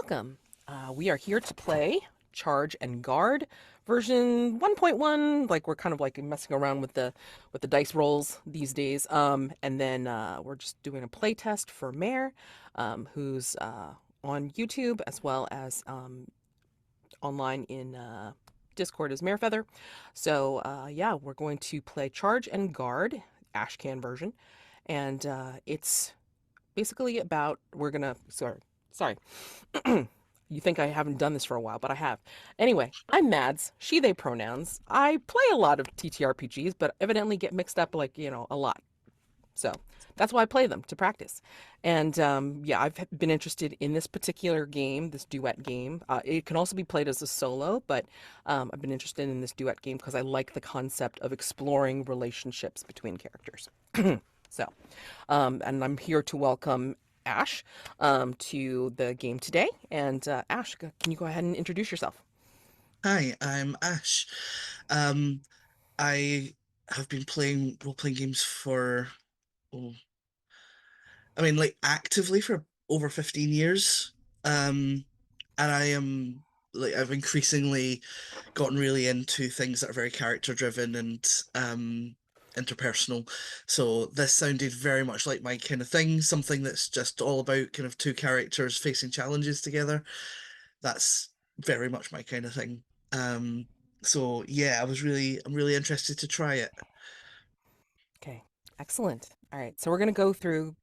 Welcome. We are here to play Charge and Guard version 1.1. Like we're kind of like messing around with the dice rolls these days. And then we're just doing a play test for Mare, who's on YouTube as well as online in Discord as Marefeather. So yeah, we're going to play Charge and Guard, Ashcan version, and it's basically about sorry. You think I haven't done this for a while, but I have. Anyway, I'm Mads, she, they pronouns. I play a lot of TTRPGs, but evidently get mixed up like, a lot. So that's why I play them, to practice. And yeah, I've been interested in this particular game, this duet game. It can also be played as a solo, but I've been interested in this duet game because I like the concept of exploring relationships between characters. So, and I'm here to welcome Ash to the game today. And Ash, can you go ahead and introduce yourself? Hi, I'm Ash. Um, I have been playing role-playing games for, oh, like actively for over 15 years. And I've increasingly gotten really into things that are very character-driven and interpersonal. So this sounded very much like my kind of thing, something that's just all about kind of two characters facing challenges together. That's very much my kind of thing. Um, so yeah, I'm really interested to try it. Okay, excellent. All right, so we're going to go through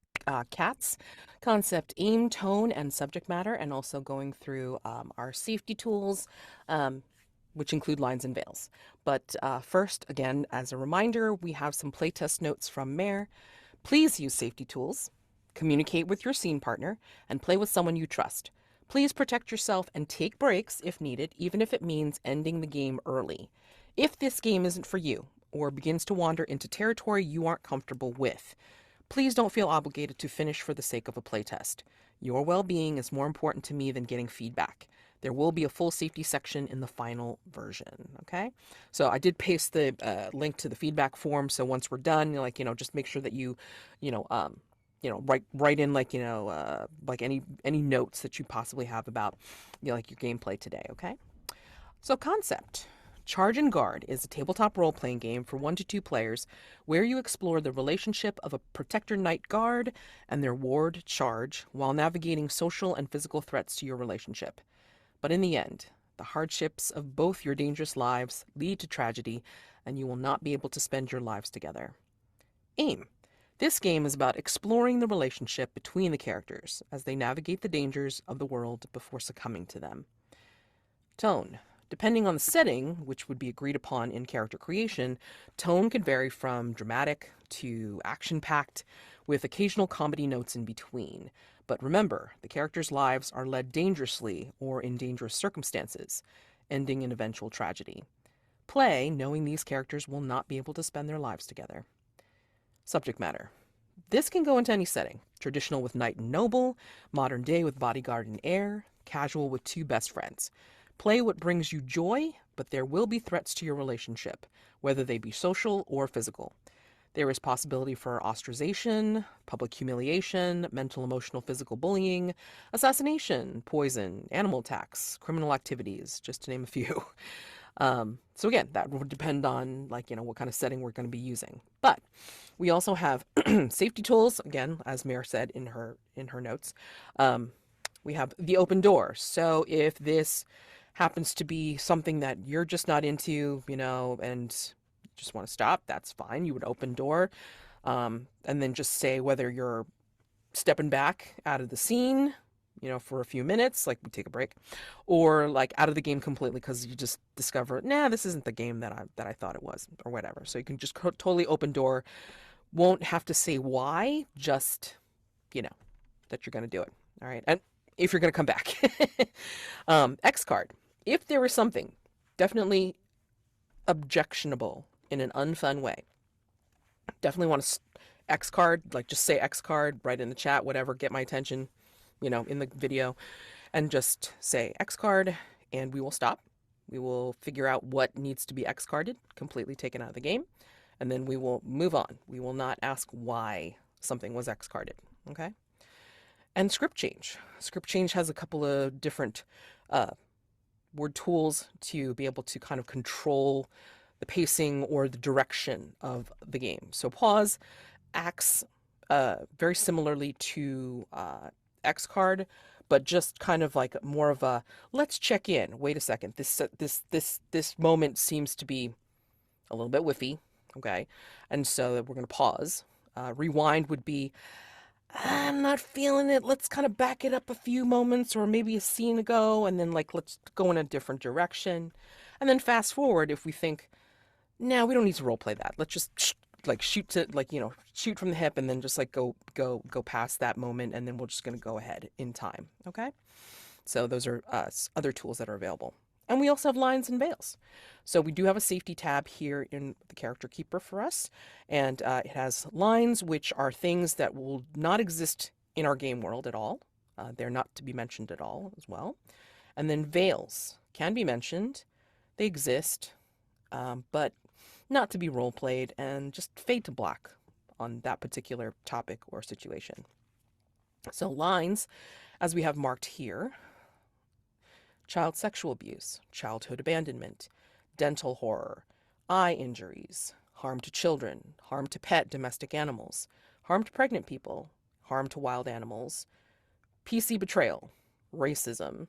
CATS, concept, aim, tone, and subject matter, and also going through our safety tools, um, which include lines and veils. But first, again, as a reminder, we have some playtest notes from Mare. Please use safety tools, communicate with your scene partner, and play with someone you trust. Please protect yourself and take breaks if needed, even if it means ending the game early. If this game isn't for you, or begins to wander into territory you aren't comfortable with, please don't feel obligated to finish for the sake of a playtest. Your well being is more important to me than getting feedback. There will be a full safety section in the final version. Okay. So I did paste the link to the feedback form. So once we're done, just make sure that you know, um, write in like any notes that you possibly have about, like your gameplay today. Okay. So, concept. Charge and Guard is a tabletop role playing game for 1 to 2 players where you explore the relationship of a Protector Knight Guard and their ward Charge while navigating social and physical threats to your relationship. But in the end, the hardships of both your dangerous lives lead to tragedy, and you will not be able to spend your lives together. Aim. This game is about exploring the relationship between the characters as they navigate the dangers of the world before succumbing to them. Tone. Depending on the setting, which would be agreed upon in character creation, tone could vary from dramatic to action packed, with occasional comedy notes in between. But remember, the characters' lives are led dangerously or in dangerous circumstances, ending in eventual tragedy. Play knowing these characters will not be able to spend their lives together. Subject matter. This can go into any setting: traditional with knight and noble, modern day with bodyguard and heir, casual with two best friends. Play what brings you joy, but there will be threats to your relationship, whether they be social or physical. There is possibility for ostracization, public humiliation, mental, emotional, physical bullying, assassination, poison, animal attacks, criminal activities, just to name a few. So again, that would depend on what kind of setting we're going to be using. But we also have safety tools. Again, as Mare said in her notes, we have the open door. So if this happens to be something that you're just not into, and you just want to stop, that's fine. You would open door, and then just say whether you're stepping back out of the scene, for a few minutes, like we take a break, or like out of the game completely because you just discover, nah, this isn't the game that I thought it was, or whatever. So you can just totally open door. Won't have to say why, just you know that you're going to do it. All right, and if you're going to come back, X card. If there is something definitely objectionable in an unfun way, definitely want to X card, like just say X card, write in the chat, whatever, get my attention, in the video, and just say X card, and we will stop. We will figure out what needs to be X carded, completely taken out of the game, and then we will move on. We will not ask why something was X carded. Okay? And script change. Script change has a couple of different uh, word tools to be able to kind of control the pacing or the direction of the game. So pause acts very similarly to X card, but just kind of like more of a let's check in. Wait a second. This moment seems to be a little bit whiffy. Okay, and so we're going to pause. Rewind would be I'm not feeling it. Let's kind of back it up a few moments or maybe a scene ago, and then like let's go in a different direction. And then fast forward if we think, no, we don't need to role play that. Let's just like shoot to like shoot from the hip and then just like go past that moment, and then we're just gonna go ahead in time. Okay. So those are other tools that are available. And we also have lines and veils. So we do have a safety tab here in the character keeper for us. And it has lines, which are things that will not exist in our game world at all. They're not to be mentioned at all as well. And then veils can be mentioned. They exist, but not to be role played and just fade to black on that particular topic or situation. So lines, as we have marked here, child sexual abuse, childhood abandonment, dental horror, eye injuries, harm to children, harm to pet domestic animals, harm to pregnant people, harm to wild animals, PC betrayal, racism,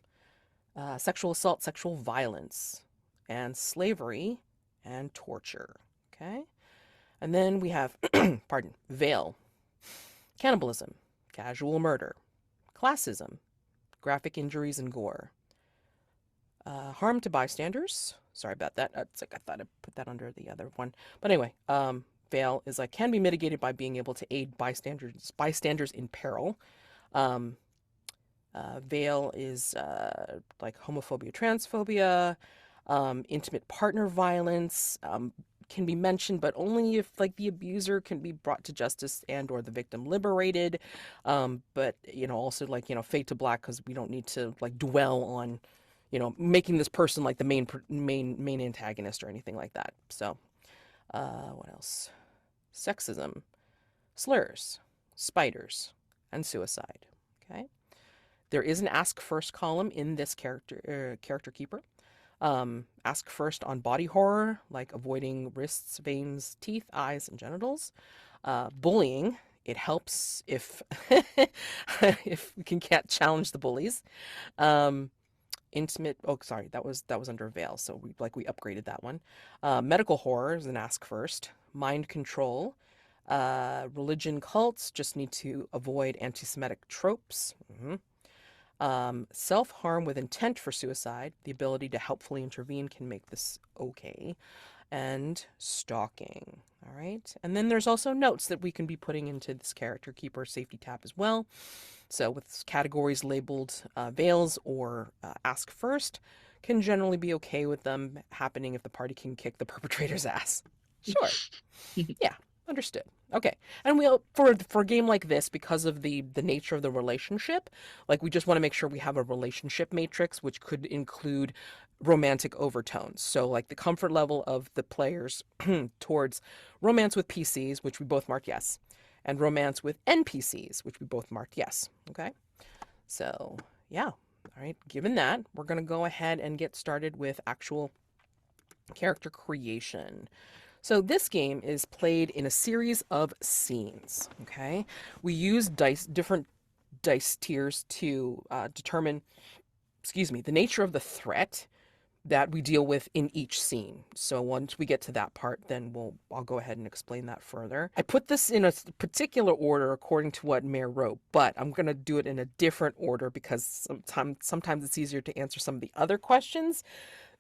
sexual assault, sexual violence, and slavery and torture. Okay? And then we have, pardon, veil, cannibalism, casual murder, classism, graphic injuries and gore, harm to bystanders. Sorry about that. It's like I thought I put that under the other one. But anyway, veil is like can be mitigated by being able to aid bystanders in peril. Um, veil is like homophobia, transphobia, intimate partner violence. Can be mentioned, but only if like the abuser can be brought to justice and or the victim liberated. But also like fade to black because we don't need to like dwell on making this person like the main antagonist or anything like that. So, what else? Sexism, slurs, spiders, and suicide. Okay. There is an ask first column in this character keeper. Ask first on body horror, like avoiding wrists, veins, teeth, eyes, and genitals. Bullying. It helps if if we can't challenge the bullies. Um, intimate that was under veil, so we upgraded that one. Medical horror is an ask first. Mind control, religion, cults just need to avoid anti-Semitic tropes. Self-harm with intent for suicide, the ability to helpfully intervene can make this okay. And stalking. All right. And then there's also notes that we can be putting into this character keeper safety tab as well. So with categories labeled veils or ask first, can generally be okay with them happening if the party can kick the perpetrator's ass. Sure. Yeah, understood. Okay, and for a game like this, because of the nature of the relationship, like we just want to make sure we have a relationship matrix, which could include romantic overtones. So like the comfort level of the players towards romance with PCs, which we both marked yes, and romance with NPCs, which we both marked yes. Okay, so yeah, all right. Given that, we're gonna go ahead and get started with actual character creation. So this game is played in a series of scenes, okay? We use different dice tiers to determine, the nature of the threat that we deal with in each scene. So once we get to that part, then I'll go ahead and explain that further. I put this in a particular order according to what Mayor wrote, but I'm going to do it in a different order because sometimes it's easier to answer some of the other questions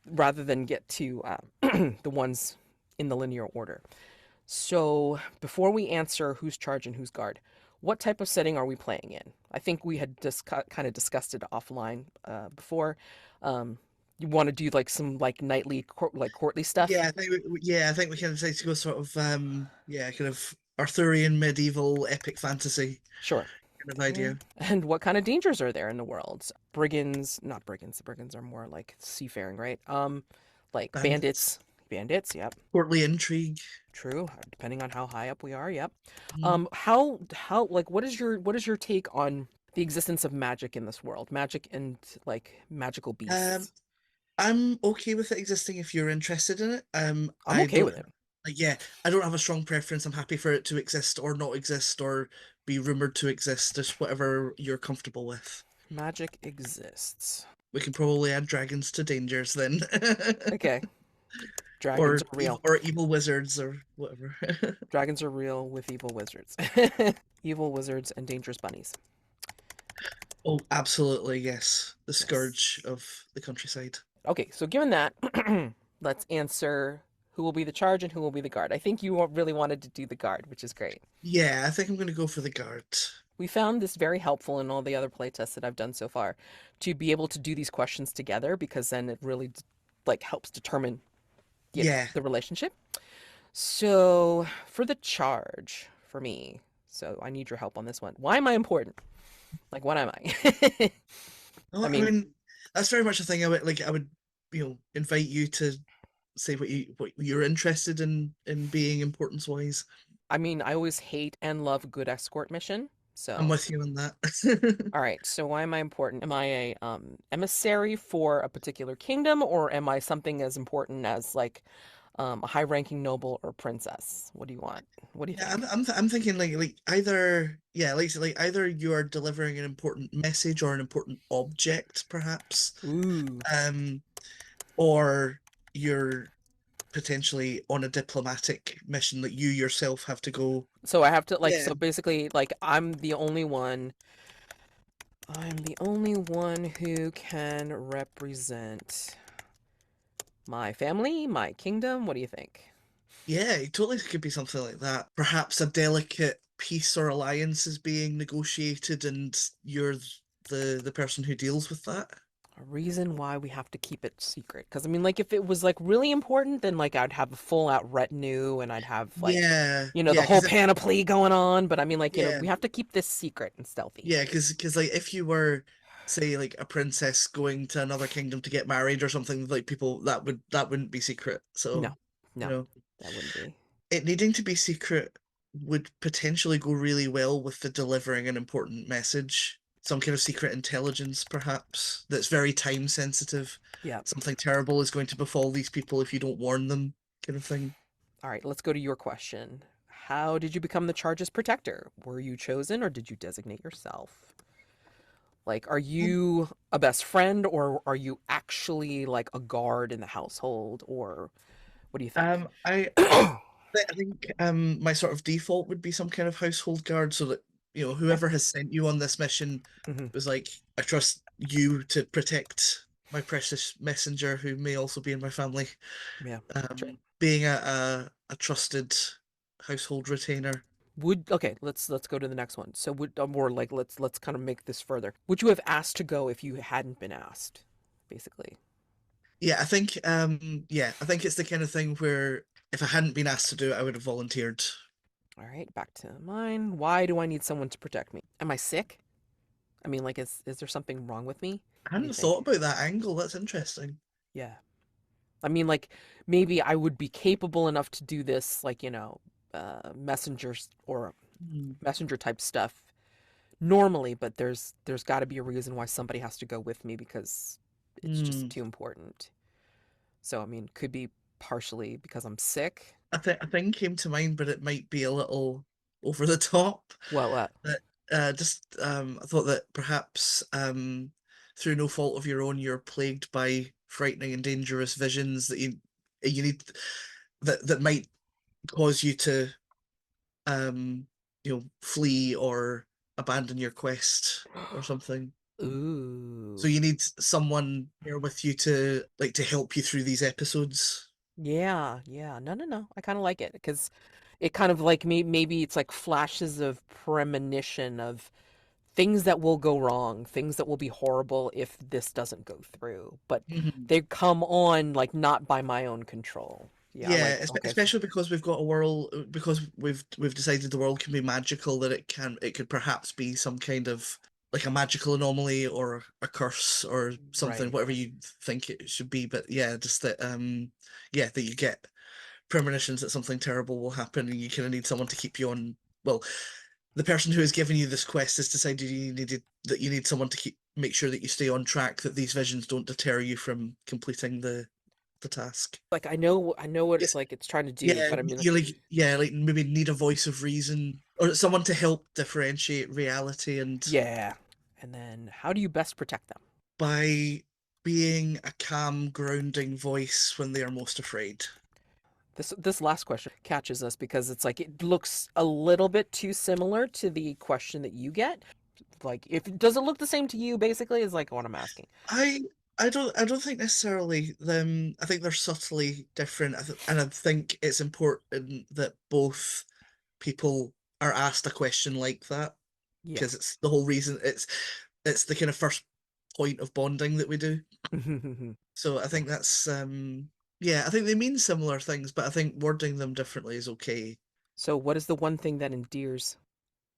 rather than get to the ones in the linear order. So before we answer who's charge and who's guard, what type of setting are we playing in? I think we had just kind of discussed it offline before. You want to do like some like nightly courtly stuff? I think we can say to go sort of kind of Arthurian medieval epic fantasy Sure. kind of Okay. idea. And what kind of dangers are there in the world? Brigands, not brigands. The brigands are more like seafaring, right? Like Bandits, bandits. Bandits, yep. courtly intrigue. True. Depending on how high up we are, yep. Mm. How like what is your take on The existence of magic in this world, magic and like magical Um, beasts. I'm okay with it existing if you're interested in it. I'm I okay don't, with it. yeah, I don't have a strong preference. I'm happy for it to exist or not exist or be rumored to exist, just whatever you're comfortable with. Magic exists. We can probably add dragons to dangers then, Okay, dragons are real. or evil wizards or whatever. Dragons are real with evil wizards. Evil wizards and dangerous bunnies. Oh, absolutely, yes. The Yes. scourge of the countryside. Okay, so given that, let's answer who will be the charge and who will be the guard. I think you really wanted to do the guard, which is great. Yeah, I think I'm going to go for the guard. We found this very helpful in all the other playtests that I've done so far to be able to do these questions together because then it really like helps determine Yeah. the relationship. So, for the charge for me, so I need your help on this one. Why am I important? Like, what am I? I Well, I mean, mean, that's very much a thing. I would, invite you to say what you're interested in being importance wise. I always hate and love a good escort mission. I'm So, with you on that. all right. So, why am I important? Am I a emissary for a particular kingdom, or am I something as important as like a high-ranking noble or princess? What do you want? What do you Yeah, think? I'm thinking like either yeah like either you are delivering an important message or an important object perhaps, Ooh. um, or you're potentially on a diplomatic mission that you yourself have to go. So I have to like Yeah, so basically like I'm the only one who can represent my family, my kingdom. What do you think? yeah, it totally could be something like that. Perhaps a delicate peace or alliance is being negotiated, and you're the person who deals with that. A reason why we have to keep it secret. Because I mean, like, if it was like really important, then like I'd have a full out retinue and I'd have like, Yeah, the yeah, whole because panoply going on. But I mean, like, yeah, we have to keep this secret and stealthy. yeah, because like if you were, say, like a princess going to another kingdom to get married or something, like people that wouldn't be secret. No, So, you no, know, that wouldn't be. it needing to be secret would potentially go really well with the delivering an important message. Some kind of secret intelligence, perhaps, that's very time sensitive. Yeah. Something terrible is going to befall these people if you don't warn them, kind of thing. All right, let's go to your question. How did you become the charge's protector? Were you chosen or did you designate yourself? Like, are you a best friend or are you actually like a guard in the household or what do you think? Um, I I think my sort of default would be some kind of household guard so that Okay. whoever has sent you on this mission Hmm. was like, I trust you to protect my precious messenger who may also be in my family. Yeah. Sure. Being a trusted household retainer. Would okay, let's go to the next one. So would more like let's kind of make this further. Would you have asked to go if you hadn't been asked? Basically. I think it's the kind of thing where if I hadn't been asked to do it, I would have volunteered. All right, back to mine. Why do I need someone to protect me? Am I sick? I mean, like, is there something wrong with me? I What do you hadn't thought think? about that angle. That's interesting. Yeah. I mean, like, maybe I would be capable enough to do this, like, messengers or Hmm. messenger type stuff normally, but there's got to be a reason why somebody has to go with me because it's just Hmm. too important. So, I mean, could be partially because I'm sick. A thing came to mind, but it might be a little over the top. Well, But just I thought that perhaps through no fault of your own, you're plagued by frightening and dangerous visions that you need that might cause you to um flee or abandon your quest or something. So ooh, you need someone here with you to to help you through these episodes. yeah, yeah. No, no, no. I kind of like it because it kind of like maybe it's like flashes of premonition of things that will go wrong, things that will be horrible if this doesn't go through. But Mhm. they come on like not by my own control. Yeah, I Yeah, like okay. especially because we've got a world because we've decided the world can be magical that it could perhaps be some kind of like a magical anomaly or a curse or something, Right. whatever you think it should be. But yeah, just that yeah, that you get premonitions that something terrible will happen and you kind of need someone to keep you on. Well, the person who has given you this quest has decided that you need someone to make sure that you stay on track, that these visions don't deter you from completing the task. Like I know what Yes, it's trying to do, yeah, but I mean, you like yeah, like maybe need a voice of reason or someone to help differentiate reality and yeah. And then how do you best protect them? by being a calm, grounding voice when they are most afraid. This last question catches us because it's like it looks a little bit too similar to the question that you get. Like, if does it look the same to you? Basically, is like what I'm asking. I I don't think necessarily them. I think they're subtly different, and I think it's important that both people are asked a question like that Yeah. because it's the whole reason. It's the kind of first point of bonding that we do. So I Yeah. think that's yeah. I think they mean similar things, but I think wording them differently is okay. So, what is the one thing that endears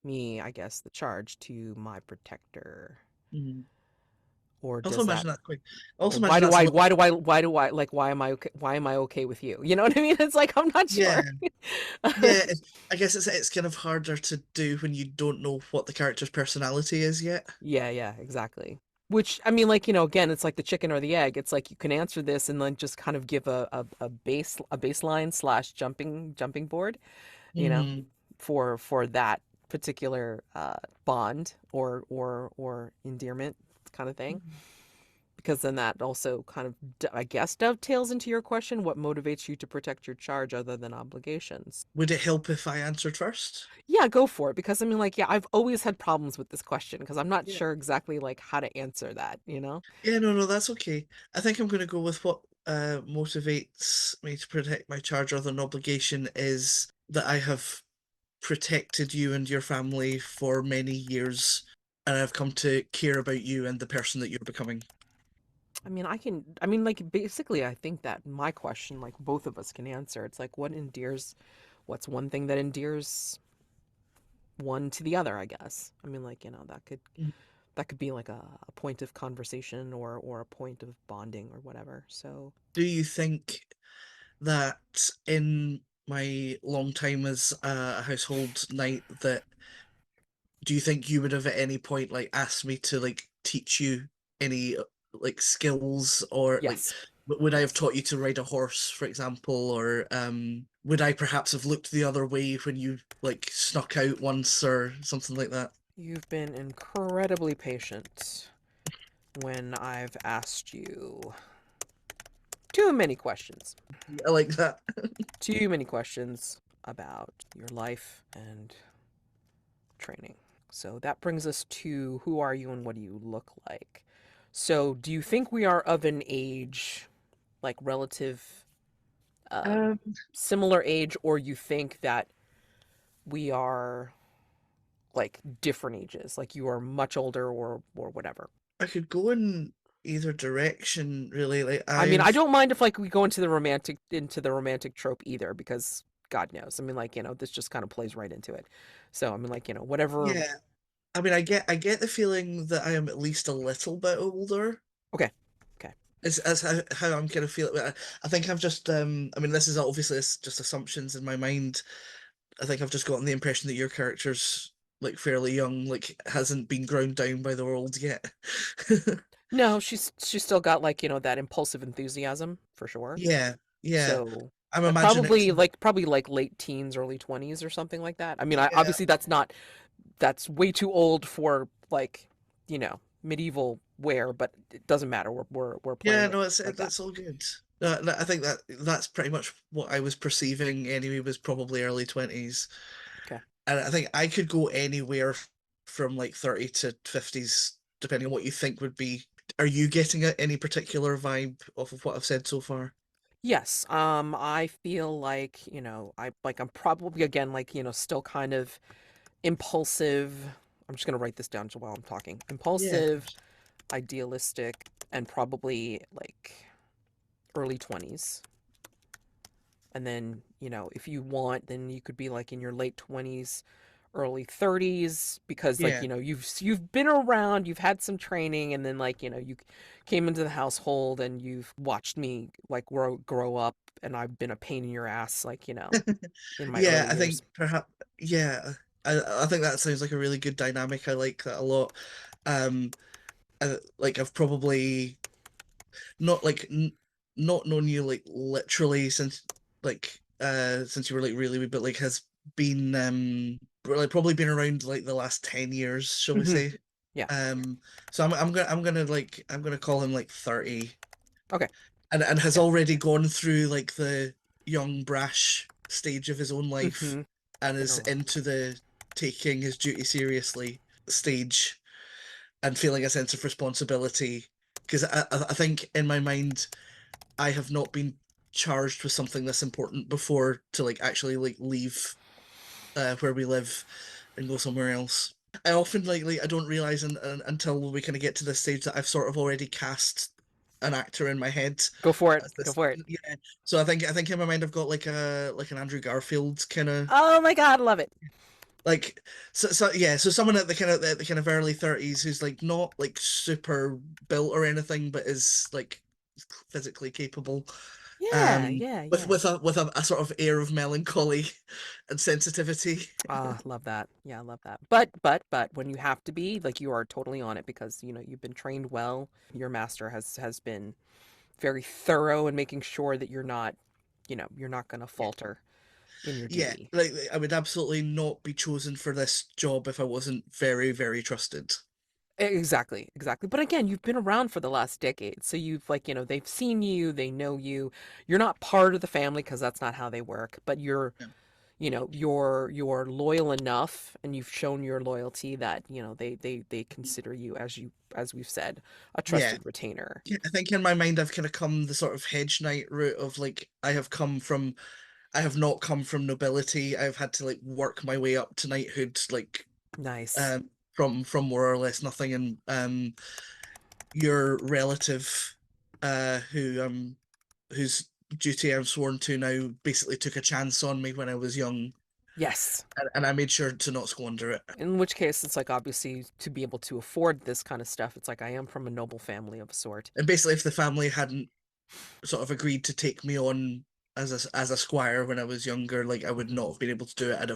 me, I guess, the charge to my protector? Mhm. Or Also does that imagine that quite. Also imagine that someone. why am I okay, why am I okay with you? You know what I mean? It's like I'm not Yeah, sure. yeah. I guess it's kind of harder to do when you don't know what the character's personality is yet. Yeah, yeah, exactly. Which I mean, like, you know, again, it's like the chicken or the egg. It's like you can answer this and then just kind of give a baseline slash jumping board, you know, Hmm. for that particular bond or endearment kind of thing. Because then that also kind of, I guess, dovetails into your question: what motivates you to protect your charge other than obligations? Would it help if I answered first? Yeah, go for it. Because I mean, like, yeah, I've always had problems with this question because I'm not Yeah. sure exactly like how to answer that, you know? Yeah, no, no, that's okay. I think I'm going to go with what motivates me to protect my charge other than obligation is that I have protected you and your family for many years, and I've come to care about you and the person that you're becoming. I mean, I mean, like, basically, I think that my question, like, both of us can answer. It's like, what's one thing that endears one to the other, I guess. I mean, like, you know, Mm. that could be like a point of conversation or a point of bonding or whatever. So, Do you think that in my long time as a household knight that do you think you would have at any point like asked me to like teach you any like skills or like yes. would I have Yes. taught you to ride a horse, for example, or would I perhaps have looked the other way when you like snuck out once or something like that? You've been incredibly patient when I've asked you too many questions. I like that. Too many questions about your life and training. So that brings us to who are you and what do you look like? So, do you think we are of an age, like relative, um, Um, similar age, or you think that we are like different ages, like you are much older or whatever? I could go in either direction, really. Like I mean, I I've don't mind if like we go into the romantic trope either, because God knows. I mean, like, you know, this just kind of plays right into it. So I mean, like, you know, whatever. yeah. I mean, I get the feeling that I am at least a little bit older. Okay, okay. As how I'm kind of feeling. I think I've just I mean this is obviously just assumptions in my mind. I think I've just gotten the impression that your character's like fairly young, like hasn't been ground down by the world yet. No, she's still got like, you know, that impulsive enthusiasm for sure. Yeah, yeah. So I'm imagining some probably like late teens, early 20s or something like that. I mean, I yeah. obviously that's way too old for like, you know, medieval wear, but it doesn't matter. We're Yeah, playing it no, like that. that's all good. I think that's pretty much what I was perceiving anyway, was probably early 20s. Okay. And I think I could go anywhere from like 30 to 50s, depending on what you think would be. Are you getting any particular vibe off of what I've said so far? Yes, I feel like, you know, I'm probably again like, you know, still kind of impulsive. I'm just gonna write this down while I'm talking. Yeah, of Impulsive, course. idealistic, and probably like early 20s. And then, you know, if you want, then you could be like in your late 20s, early 30s because like, Yeah. you know, you've been around, you've had some training and then like, you know, you came into the household and you've watched me like grow up and I've been a pain in your ass like, you know, in my Yeah, early I years. think perhaps, yeah. I think that sounds like a really good dynamic. I like that a lot. Um, like I've probably not like not known you like literally since you were like really wee, but like has been like probably been around like the last 10 years, shall we Hmm. say. Yeah. Um, so I'm gonna call him like 30, Okay. and has Yeah. already gone through like the young brash stage of his own life Hmm. and Been is around. into the taking his duty seriously stage and feeling a sense of responsibility. Because I think in my mind, I have not been charged with something this important before to like actually like leave where we live and go somewhere else. I often I don't realize until we kind of get to this stage that I've sort of already cast an actor in my head Go for it. as Go this. for it. Yeah. So I think in my mind I've got like a like an Andrew Garfield kind of Oh my God, love it. like so someone at the kind of early 30s who's like not like super built or anything but is like physically capable Yeah, yeah, yeah. with a sort of air of melancholy and sensitivity. Ah, love that. Yeah, I love that. But when you have to be, like you are totally on it because, you've been trained well. Your master has been very thorough in making sure that you're not going to Yeah. falter in your Yeah, duty. like I would absolutely not be chosen for this job if I wasn't very, very trusted. Exactly, exactly. But again, you've been around for the last decade. So you've like, they've seen you, they know you. You're not part of the family because that's not how they work, but Yeah. you're loyal enough and you've shown your loyalty that, they consider you as we've said, a Yeah. trusted retainer. Yeah, I think in my mind I've kind of come the sort of hedge knight route of like I have not come from nobility. I've had to like work my way up to knighthood like Nice. from more or less nothing and your relative whose duty I'm sworn to now basically took a chance on me when I was young Yes. and I made sure to not squander it. In which case it's like obviously to be able to afford this kind of stuff, it's like I am from a noble family of a sort. And basically if the family hadn't sort of agreed to take me on as a squire when I was younger, like I would Mhm. not have been able to do it. I'd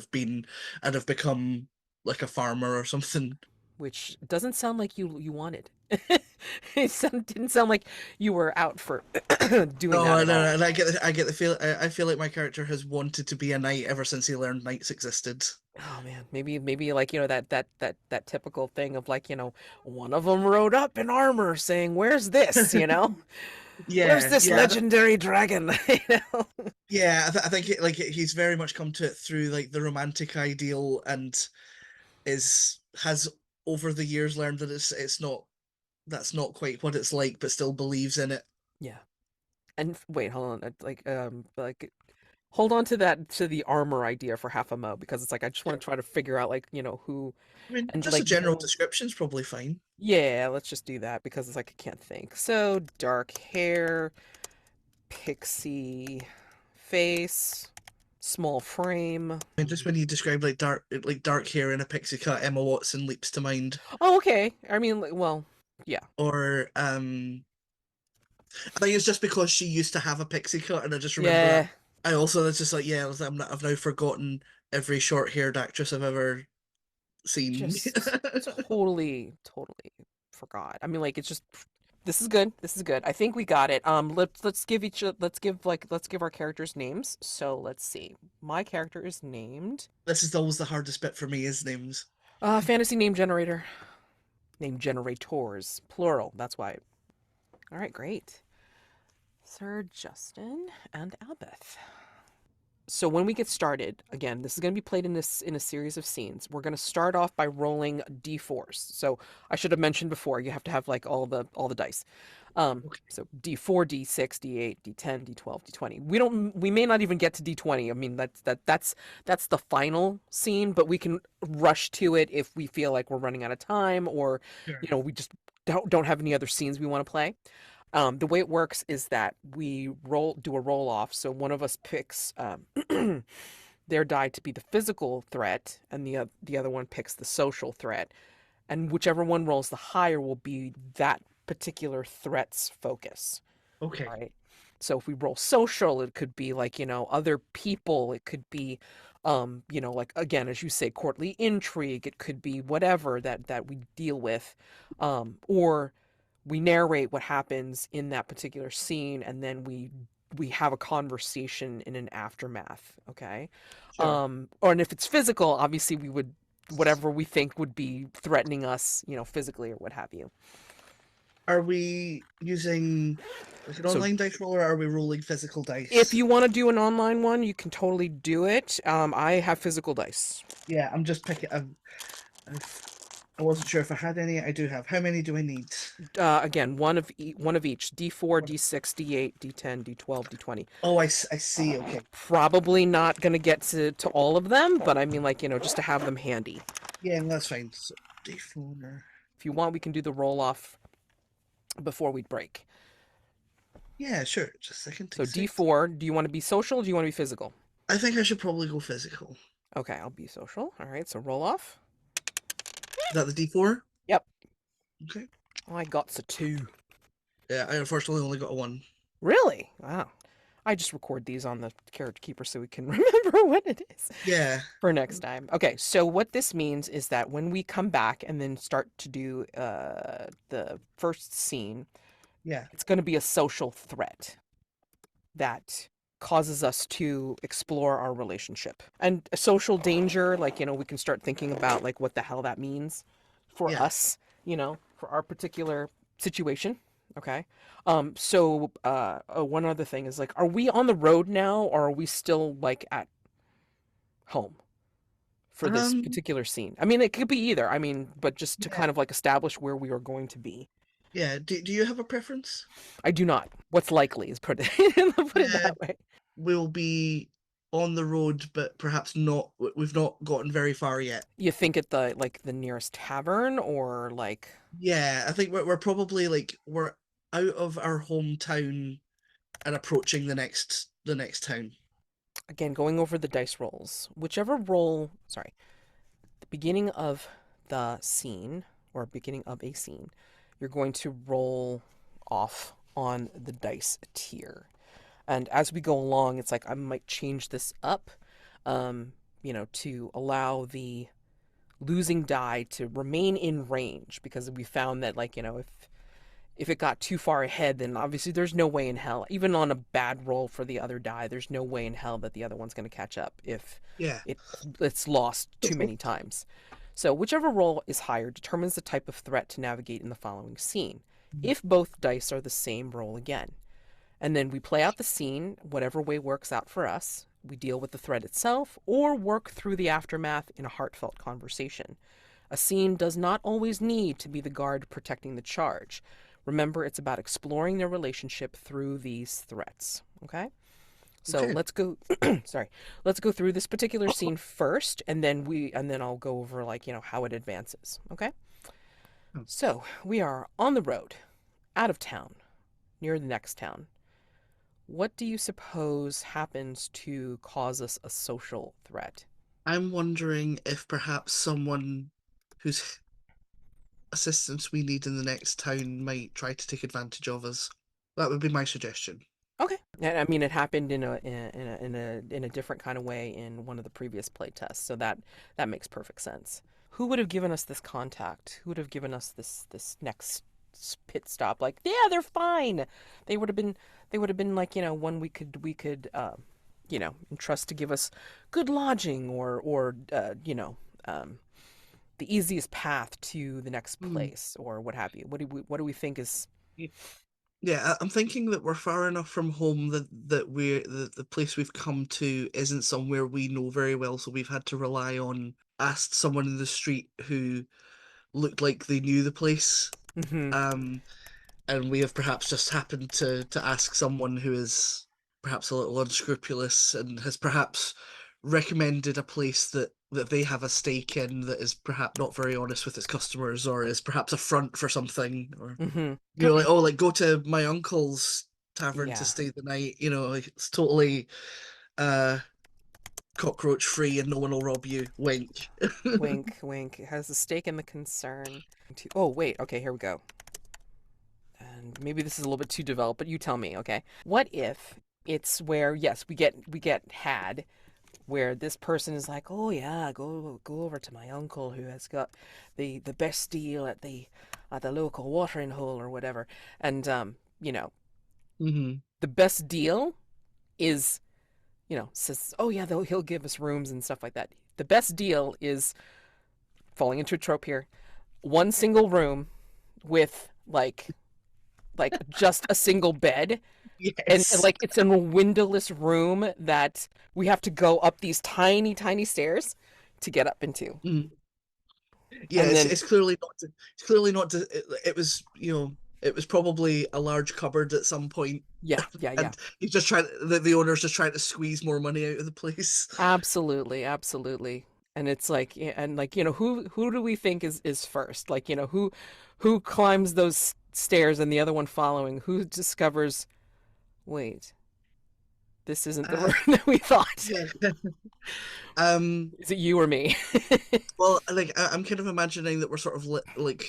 have become like a farmer or something. Which doesn't sound like you wanted. Didn't sound like you were out for doing that No, at no, all. and I get the feel. I feel like my character has wanted to be a knight ever since he learned knights existed. Oh man, maybe like that typical thing of like one of them rode up in armor, saying, "Where's this?" Where's Yeah, this yeah, legendary dragon? yeah. I think he's very much come to it through like the romantic ideal, and is has over the years learned that it's not that's not quite what it's like, but still believes in it. Yeah. And wait, hold on. Like hold on to that to the armor idea for half a mo because it's like I just want Sure. to try to figure out like who I mean, and just a like general description's probably fine. yeah, let's just do that because it's like I can't think. So dark hair, pixie face, small frame. I mean, just when you describe like dark hair and a pixie cut, Emma Watson leaps to mind. Oh, okay. I mean, like, well, yeah. Or I think it's just because she used to have a pixie cut, and I just remember that. Yeah, I also it's just like yeah, I've now forgotten every short-haired actress I've ever seen. just totally forgot. I mean, like it's just this is good. This is good. I think we got it. Let's give our characters names. So let's see. My character is named This is always the hardest bit for me is names. fantasy name generator. Name generators, plural. That's why. All right, great. Sir Justyn and Aubethe. So when we get started, again, this is going to be played in a series of scenes. We're going to start off by rolling d4s. So I should have mentioned before, you have to have like all the dice. Okay. So d4, d6, d8, d10, d12, d20. We may not even get to d20. I mean that's the final scene, but we can rush to it if we feel like we're running out of time or Sure. we just don't have any other scenes we want to play. The way it works is that we do a roll off. So one of us picks their die to be the physical threat, and the other one picks the social threat, and whichever one rolls the higher will be that particular threat's focus. All Okay. right. So if we roll social, it could be like, other people. It could be, like again, as you say, courtly intrigue. It could be whatever that we deal with, or we narrate what happens in that particular scene, and then we have a conversation in an aftermath. Okay, Sure. or and if it's physical, obviously we would whatever we think would be threatening us, physically or what have you. Are we using like an So online dice roll, or are we rolling physical if dice? you want to do an online one, you can totally do it. I have physical dice. Yeah, I'm just picking. I wasn't sure if I had any. I do have. How many do I need? Again, one of each: D4, D6, D8, D10, D12, D20. Oh, I see. Okay. Probably not going to get to all of them, but I mean, like, just to have them handy. Yeah, that's fine. So D4. If you want, we can do the roll off before we break. Yeah, sure. Just a second. So Take six. D4, do you want to be social or do you want to be physical? I think I should probably go physical. Okay, I'll be social. All right, so roll off. Is that the D4? Yep. Okay. I got a 2. Yeah, I unfortunately only got a one. Really? Wow. I just record these on the character keeper so we can remember what it is Yeah. for next time. Okay, so what this means is that when we come back and then start to do the first scene, Yeah. it's going to be a social threat that causes us to explore our relationship. And a social danger, like, we can start thinking about like what the hell that means for Yeah. us, for our particular situation. Okay. So one other thing is like, are we on the road now or are we still like at home for this Um. particular scene? I mean, it could be either. I mean, but just to Yeah. kind of like establish where we are going to be. Yeah. Do you have a preference? I do not. What's likely is put it put it Yeah. that way. We'll be on the road, but perhaps not. We've not gotten very far yet. You think at the nearest tavern or like Yeah, I think we're probably like we're out of our hometown and approaching the next town. again going over the dice rolls. Whichever roll, sorry, the beginning of the scene or beginning of a scene, you're going to roll off on the dice tier. And as we go along, it's like I might change this up, to allow the losing die to remain in range because we found that like, if it got too far ahead, then obviously there's no way in hell, even on a bad roll for the other die, there's no way in hell that the other one's going to catch up if Yeah. it it's lost too many times. So whichever roll is higher determines the type of threat to navigate in the following scene. If both dice are the same, roll again. And then we play out the scene, whatever way works out for us. We deal with the threat itself or work through the aftermath in a heartfelt conversation. A scene does not always need to be the guard protecting the charge. Remember, it's about exploring their relationship through these threats. Okay? So Okay. let's go sorry. Let's go through this particular scene first and then I'll go over like, how it advances. Okay? So, we are on the road, out of town, near the next town. What do you suppose happens to cause us a social threat? I'm wondering if perhaps someone whose assistance we need in the next town might try to take advantage of us. That would be my suggestion. Okay. And I mean, it happened in a different kind of way in one of the previous play tests, so that makes perfect sense. Who would have given us this contact? Who would have given us this next pit stop? Like, yeah, they're fine. They would have been like, one entrust to give us good lodging or the easiest path to the next Hmm. place or what have you. What do we think is Yeah, I'm thinking that we're far enough from home that the place we've come to isn't somewhere we know very well, so we've had to rely on asked someone in the street who looked like they knew the place. Mhm. Um, and we have perhaps just happened to ask someone who is perhaps a little unscrupulous and has perhaps recommended a place that they have a stake in that is perhaps not very honest with its customers or is perhaps a front for something or Mhm. like, oh, like go to my uncle's tavern to Yeah. stay the night, like it's totally uh cockroach free and no one will rob you, wink. Wink, wink. It has a stake in the concern. Oh, wait. Okay, here we go. And maybe this is a little bit too developed, but you tell me, okay? What if it's where yes, we get had where this person is like, "Oh yeah, go over to my uncle who has got the best deal at the local watering hole or whatever." And Hmm. the best deal is, says, "Oh yeah, he'll give us rooms and stuff like that." The best deal is falling into a trope here. One single room with like just a single bed, and Yes. like it's in a windowless room that we have to go up these tiny stairs to get up into. Mm. Yeah, And then it's clearly not to, it's clearly not to, it was, it was probably a large cupboard at some point, yeah. and he's just trying, the owner's just trying to squeeze more money out of the place. Absolutely. And it's like, and like, who do we think is first? Like, who climbs those stairs and the other one following? Who discovers, wait, this isn't the Uh, room that we thought. yeah. Um, Is it you or me? well, like I'm kind of imagining that we're sort of like,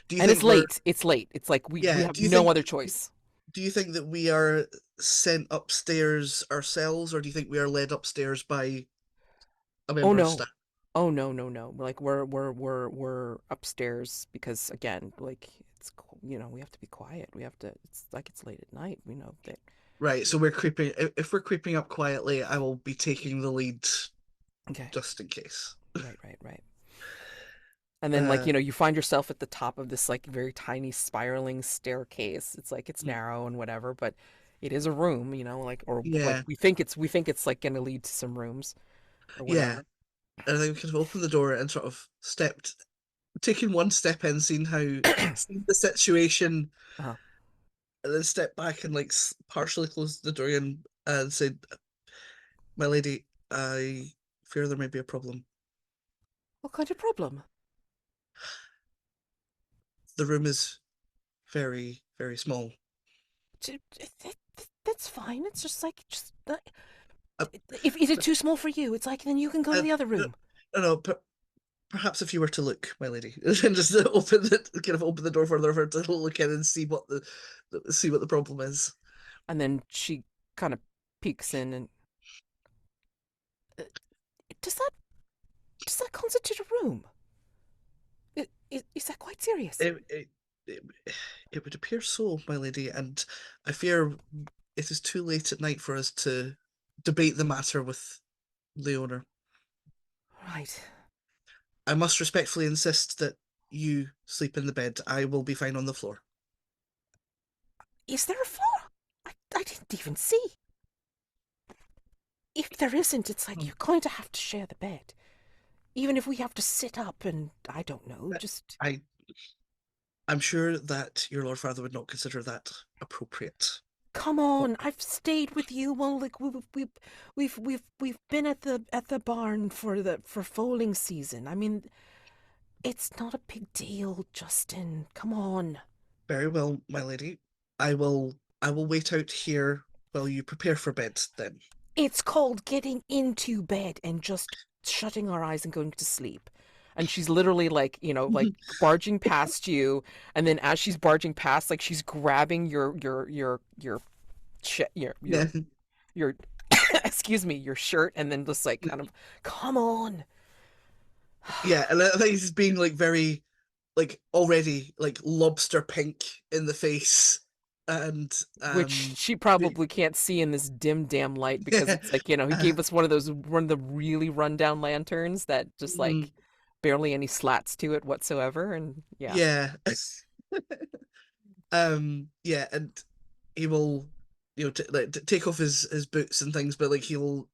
do you And it's think we're, late. It's late. It's like we yeah, have no other choice. do you think that we are sent upstairs ourselves, or do you think we are led upstairs by a Oh member of no. staff? Oh no. Like we're upstairs because again, like we have to be quiet. We have to. It's like it's late at night. We know that. Right, so we're creeping. If we're creeping up quietly, I will be taking the lead Okay. just in case. Right. And then like Uh, you find yourself at the top of this like very tiny spiraling staircase. It's like it's narrow and whatever, but it is a room. Like or like yeah, we think it's like going to lead to some rooms or yeah. whatever. And I think we kind of opened the door and sort of taking one step in, seeing the situation, uh and then step back and like partially close the door and said, "My lady, I fear there may be a problem. What kind of problem? The room is very, very small." That's fine. It's just like Uh, if is it too small for you? It's like then you can go to the other no, room. no, perhaps if you were to look, my lady, and just open the door further for her to look in and see see what the problem is. And then she kind of peeks in and uh, does that does that constitute a room? Is that quite serious? It, it, it, it would appear so, my lady, and I fear it is too late at night for us to debate the matter with the owner. Right. I must respectfully insist that you sleep in the bed. I will be fine on the floor. Is there a floor? I didn't even see. If there isn't, it's like Hmm. you're going to have to share the bed. Even if we have to sit up and I don't know, just I I'm sure that your Lord Father would not consider that appropriate. come on. I've stayed with you. Well, like we've been at the barn for foaling season. I mean, it's not a big deal, Justyn. Come on. Very well, my lady. I will wait out here while you prepare for bed then. It's called getting into bed and just shutting our eyes and going to sleep. And she's literally like, like barging past you, and then as she's barging past, like she's grabbing Yeah. your excuse me, your shirt, and then just like kind of, come on. Yeah, and I think he's being like very like already like lobster pink in the face and Which she probably can't see in this dim damn light because yeah. it's like, he Uh, gave us one of the really rundown lanterns that just mm, like barely any slats to it whatsoever. And yeah. yeah. Yeah, and he will take off his boots and things, but like he will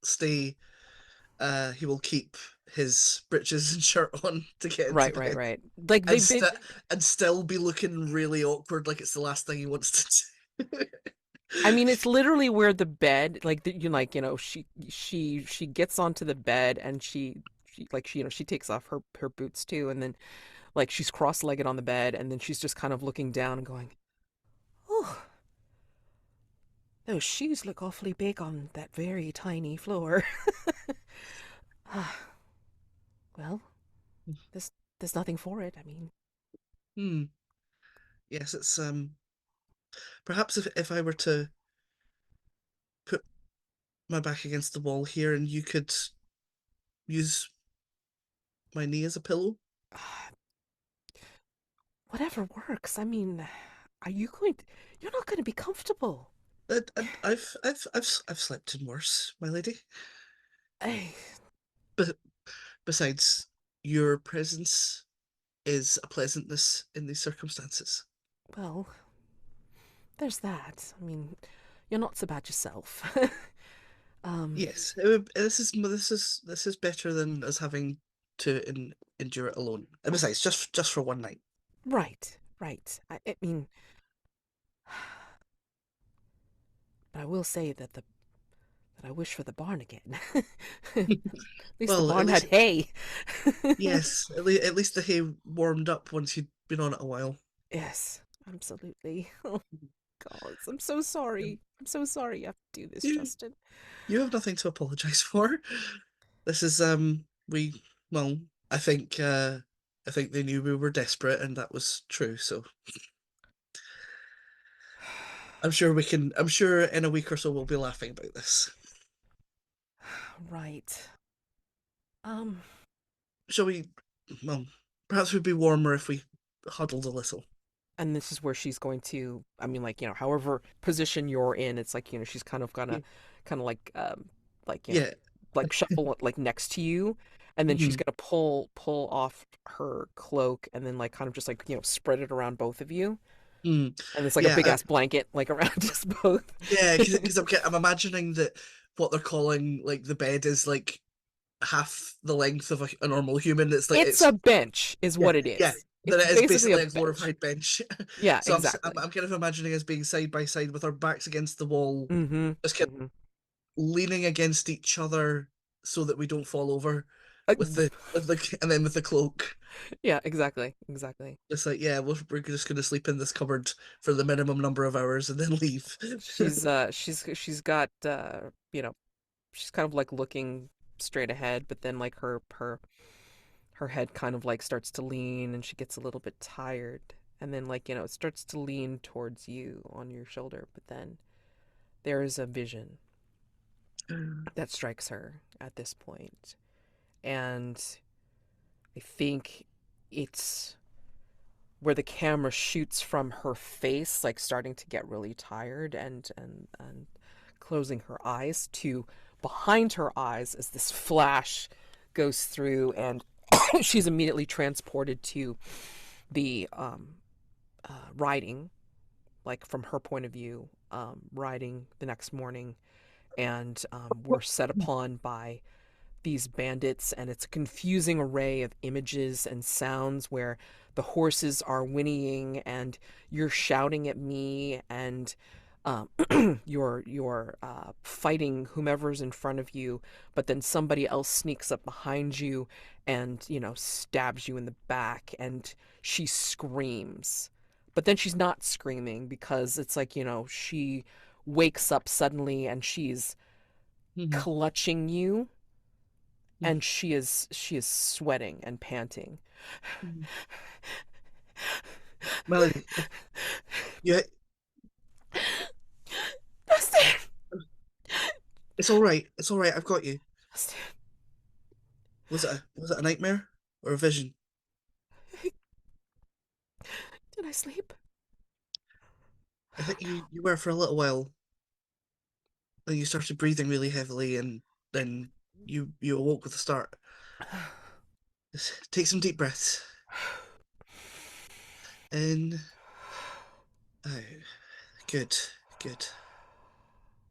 keep his breeches and shirt on to get into bed Right. Like and they've been. still be looking really awkward like it's the last thing he wants to do. I mean, it's literally where the bed, like she gets onto the bed and she takes off her boots too, and then like she's cross-legged on the bed, and then she's just kind of looking down and going, "Oh, those shoes look awfully big on that very tiny floor." Ah, well, there's nothing for it. I mean, Hmm. Yes, it's Perhaps if I were to put my back against the wall here and you could use my knee as a pillow. Whatever works. I mean, are you going to, you're not going to be comfortable. I've slept in worse, my lady. Eh, But besides, your presence is a pleasantness in these circumstances. well, there's that. I mean, you're not so bad yourself. um, Yes, this is better than us having to endure it alone. And besides, just for one night. right, right. I mean, but I will say that I wish for the barn again. At least the Well, at barn had least hay. yes, at least the hay warmed up once you'd been on it a while. Yes, absolutely. Oh God, I'm so sorry. I'm so sorry you have to do this, You Justyn. you have nothing to apologize for. This is we well, I think I think they knew we were desperate and that was true, so I'm sure in a week or so we'll be laughing about this. Right. Um, Shall we well, perhaps we'd be warmer if we huddled a little. and this is where she's going to, I mean, like, however position you're in, it's like, she's kind of gonna, Yeah. kind of like, Yeah. like shuffle like next to you, and then she's Mhm. gonna pull off her cloak, and then like kind of just like, spread it around both of you, Mm. and it's like a Yeah, big ass blanket like around us both. yeah, because I'm imagining that what they're calling like the bed is like half the length of a normal human. It's like It's it's a bench, is yeah, what it yeah. is. That It's it is basically a basically a bench. glorified bench. Yeah, So exactly. I'm kind of imagining us being side by side with our backs against the wall, Mm-hmm. just kind Mm-hmm. of leaning against each other so that we don't fall over Uh, with the and then with the cloak. yeah, exactly, exactly. Just like, yeah, we're just gonna sleep in this cupboard for the minimum number of hours and then leave. She's got she's kind of like looking straight ahead, but then like her head kind of like starts to lean, and she gets a little bit tired, and then like it starts to lean towards you on your shoulder, but then there is a vision that strikes her at this point, and I think it's where the camera shoots from her face, like starting to get really tired, and closing her eyes, to behind her eyes as this flash goes through, and she's immediately transported to the riding, like from her point of view, riding the next morning, and we're set upon by these bandits, and it's a confusing array of images and sounds where the horses are whinnying, and you're shouting at me, and um, you're fighting whomever's in front of you, but then somebody else sneaks up behind you and stabs you in the back, and she screams, but then she's not screaming because it's like she wakes up suddenly, and she's Mhm. clutching you, and she is sweating and panting. Mhm. Melody, yeah, Justin, it's all right. It's all right. I've got you. Justin, Was it a nightmare or a vision? did I sleep? I think you were for a little while, and you started breathing really heavily, and then you awoke with a start. Just take some deep breaths in, out. Good, good.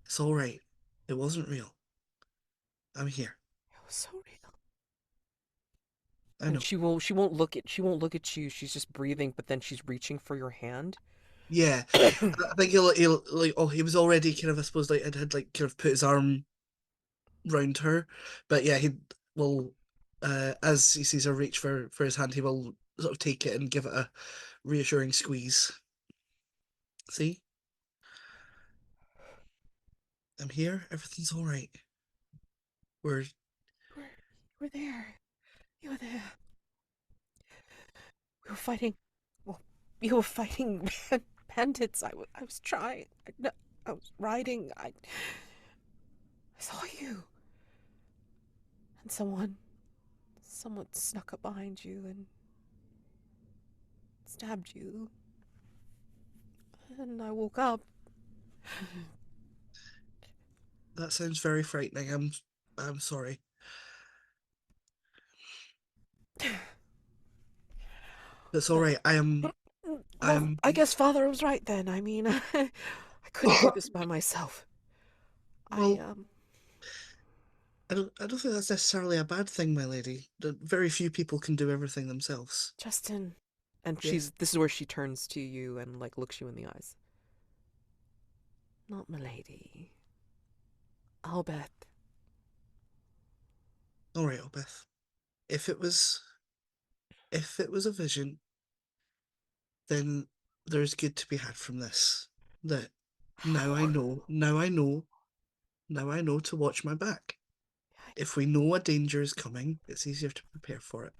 It's all right. It wasn't real. I'm here. It was so real. I And know. she won't look at you. She's just breathing, but then she's reaching for your hand. Yeah, I think he'll like. Oh, he was already kind of, I suppose, like had like kind of put his arm round her, but yeah, he will. As he sees her reach for his hand, he will sort of take it and give it a reassuring squeeze. See, I'm here. Everything's all right. We're You were there. You were there. We were fighting. Well, you were fighting bandits. I was trying. No, I was riding. I saw you. And someone snuck up behind you and stabbed you. And I woke up. That sounds very frightening. I'm sorry. It's all right. I Well, am I guess Father was right then. I mean, I couldn't do this by myself. I, well, I don't think that's necessarily a bad thing, my lady. Very few people can do everything themselves. Justin. And Yeah. this is where she turns to you and, like, looks you in the eyes. Not milady. Aubethe. All right, Aubethe. If it was if it was a vision, then there's good to be had from this. That now I How? know, now I know, now I know to watch my back. If we know a danger is coming, it's easier to prepare for it.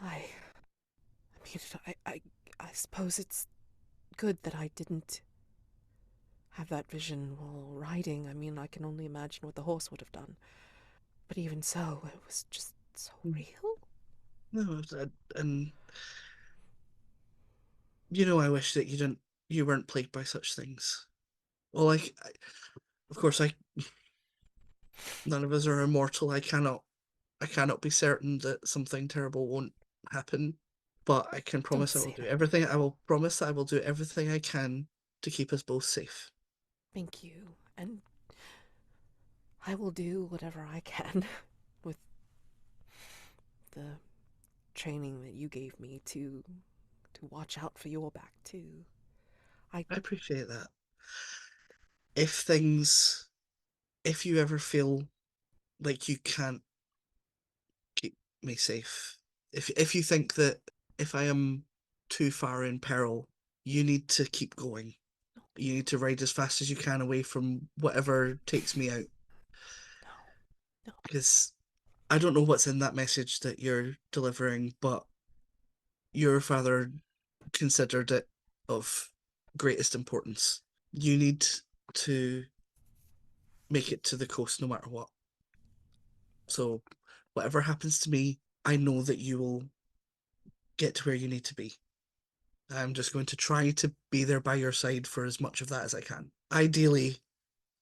I mean, I suppose it's good that I didn't have that vision while riding. I mean, I can only imagine what the horse would have done. But even so, it was just so Mm. real. No, and I wish that you weren't plagued by such things. Well, of course, none of us are immortal. I cannot be certain that something terrible won't happen, but I can Don't promise I will say do that. everything. I will promise that I will do everything I can to keep us both safe. Thank you. And I will do whatever I can with the training that you gave me to watch out for your back too. I I appreciate that. If things, if you ever feel like you can't keep me safe, if you think that if I am too far in peril, you need to keep going. You need to ride as fast as you can away from whatever takes me out. no, no. Because I don't know what's in that message that you're delivering, but your father considered it of greatest importance. You need to make it to the coast no matter what. So, whatever happens to me, I know that you will get to where you need to be. I'm just going to try to be there by your side for as much of that as I can. Ideally,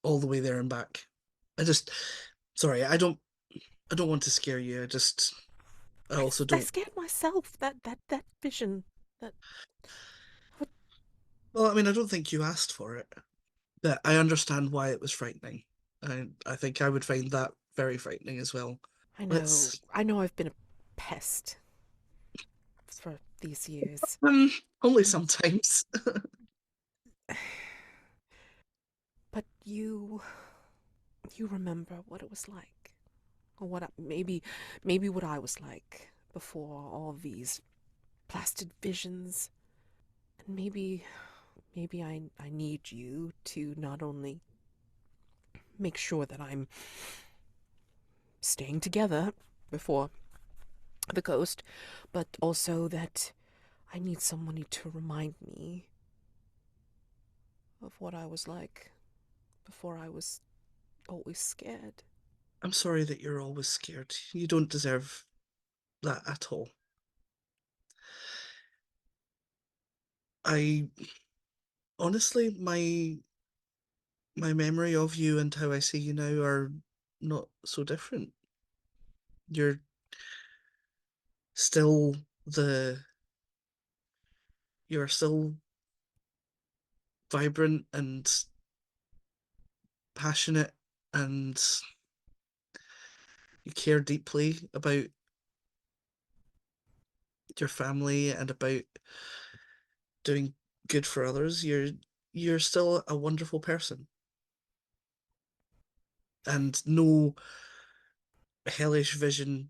all the way there and back. I just, sorry, I don't want to scare you. I also I don't. scared myself. That vision. That what? Well, I mean, I don't think you asked for it. But I understand why it was frightening. I think I would find that very frightening as well. I know. Let's I know. I've been a pest for these years. um only And sometimes. but you remember what it was like, or maybe what I was like before all these blasted visions, and maybe I need you to not only make sure that I'm staying together before the coast, but also that I need someone to remind me of what I was like before I was always scared. I'm sorry that you're always scared. You don't deserve that at all. I honestly, my memory of you and how I see you now are not so different. You're still the you're still vibrant and passionate, and you care deeply about your family and about doing good for others. You're still a wonderful person, and no hellish vision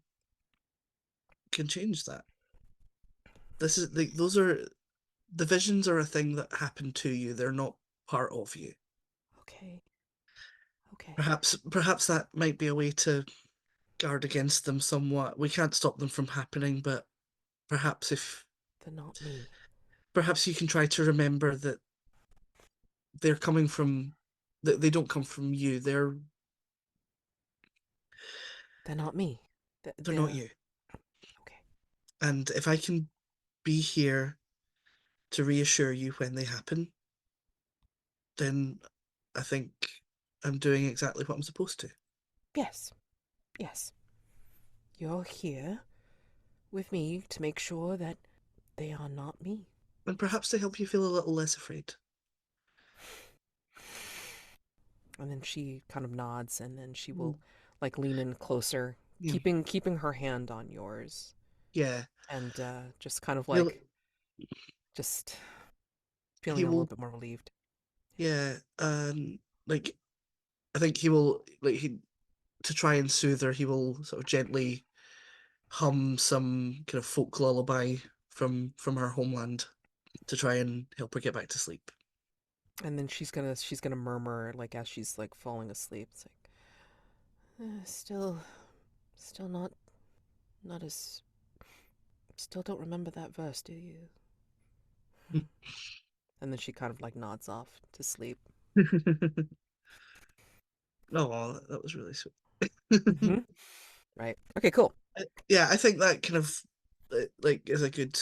can change that. This is those are the visions are a thing that happen to you. They're not part of you. Okay, okay. Perhaps that might be a way to guard against them somewhat. We can't stop them from happening, but perhaps if They're not me. perhaps you can try to remember that they're coming from they don't come from you. They're not me. They're not They're you. okay. And if I can be here to reassure you when they happen, then I think I'm doing exactly what I'm supposed to. Yes, yes. You're here with me to make sure that they are not me. And perhaps to help you feel a little less afraid. And then she kind of nods, and then she Mm, will like lean in closer, yeah. keeping her hand on yours, Yeah. and just kind of He'll like just he feeling a little will bit more relieved. yeah, like I think he will like he to try and soothe her, he will sort of gently hum some kind of folk lullaby from her homeland to try and help her get back to sleep. And then she's gonna murmur like as she's like falling asleep. It's like still not as still don't remember that verse, do you? And then she kind of like nods off to sleep. Oh, that was really sweet. Hmm. Right. Okay. Cool. Yeah, I think that kind of like is a good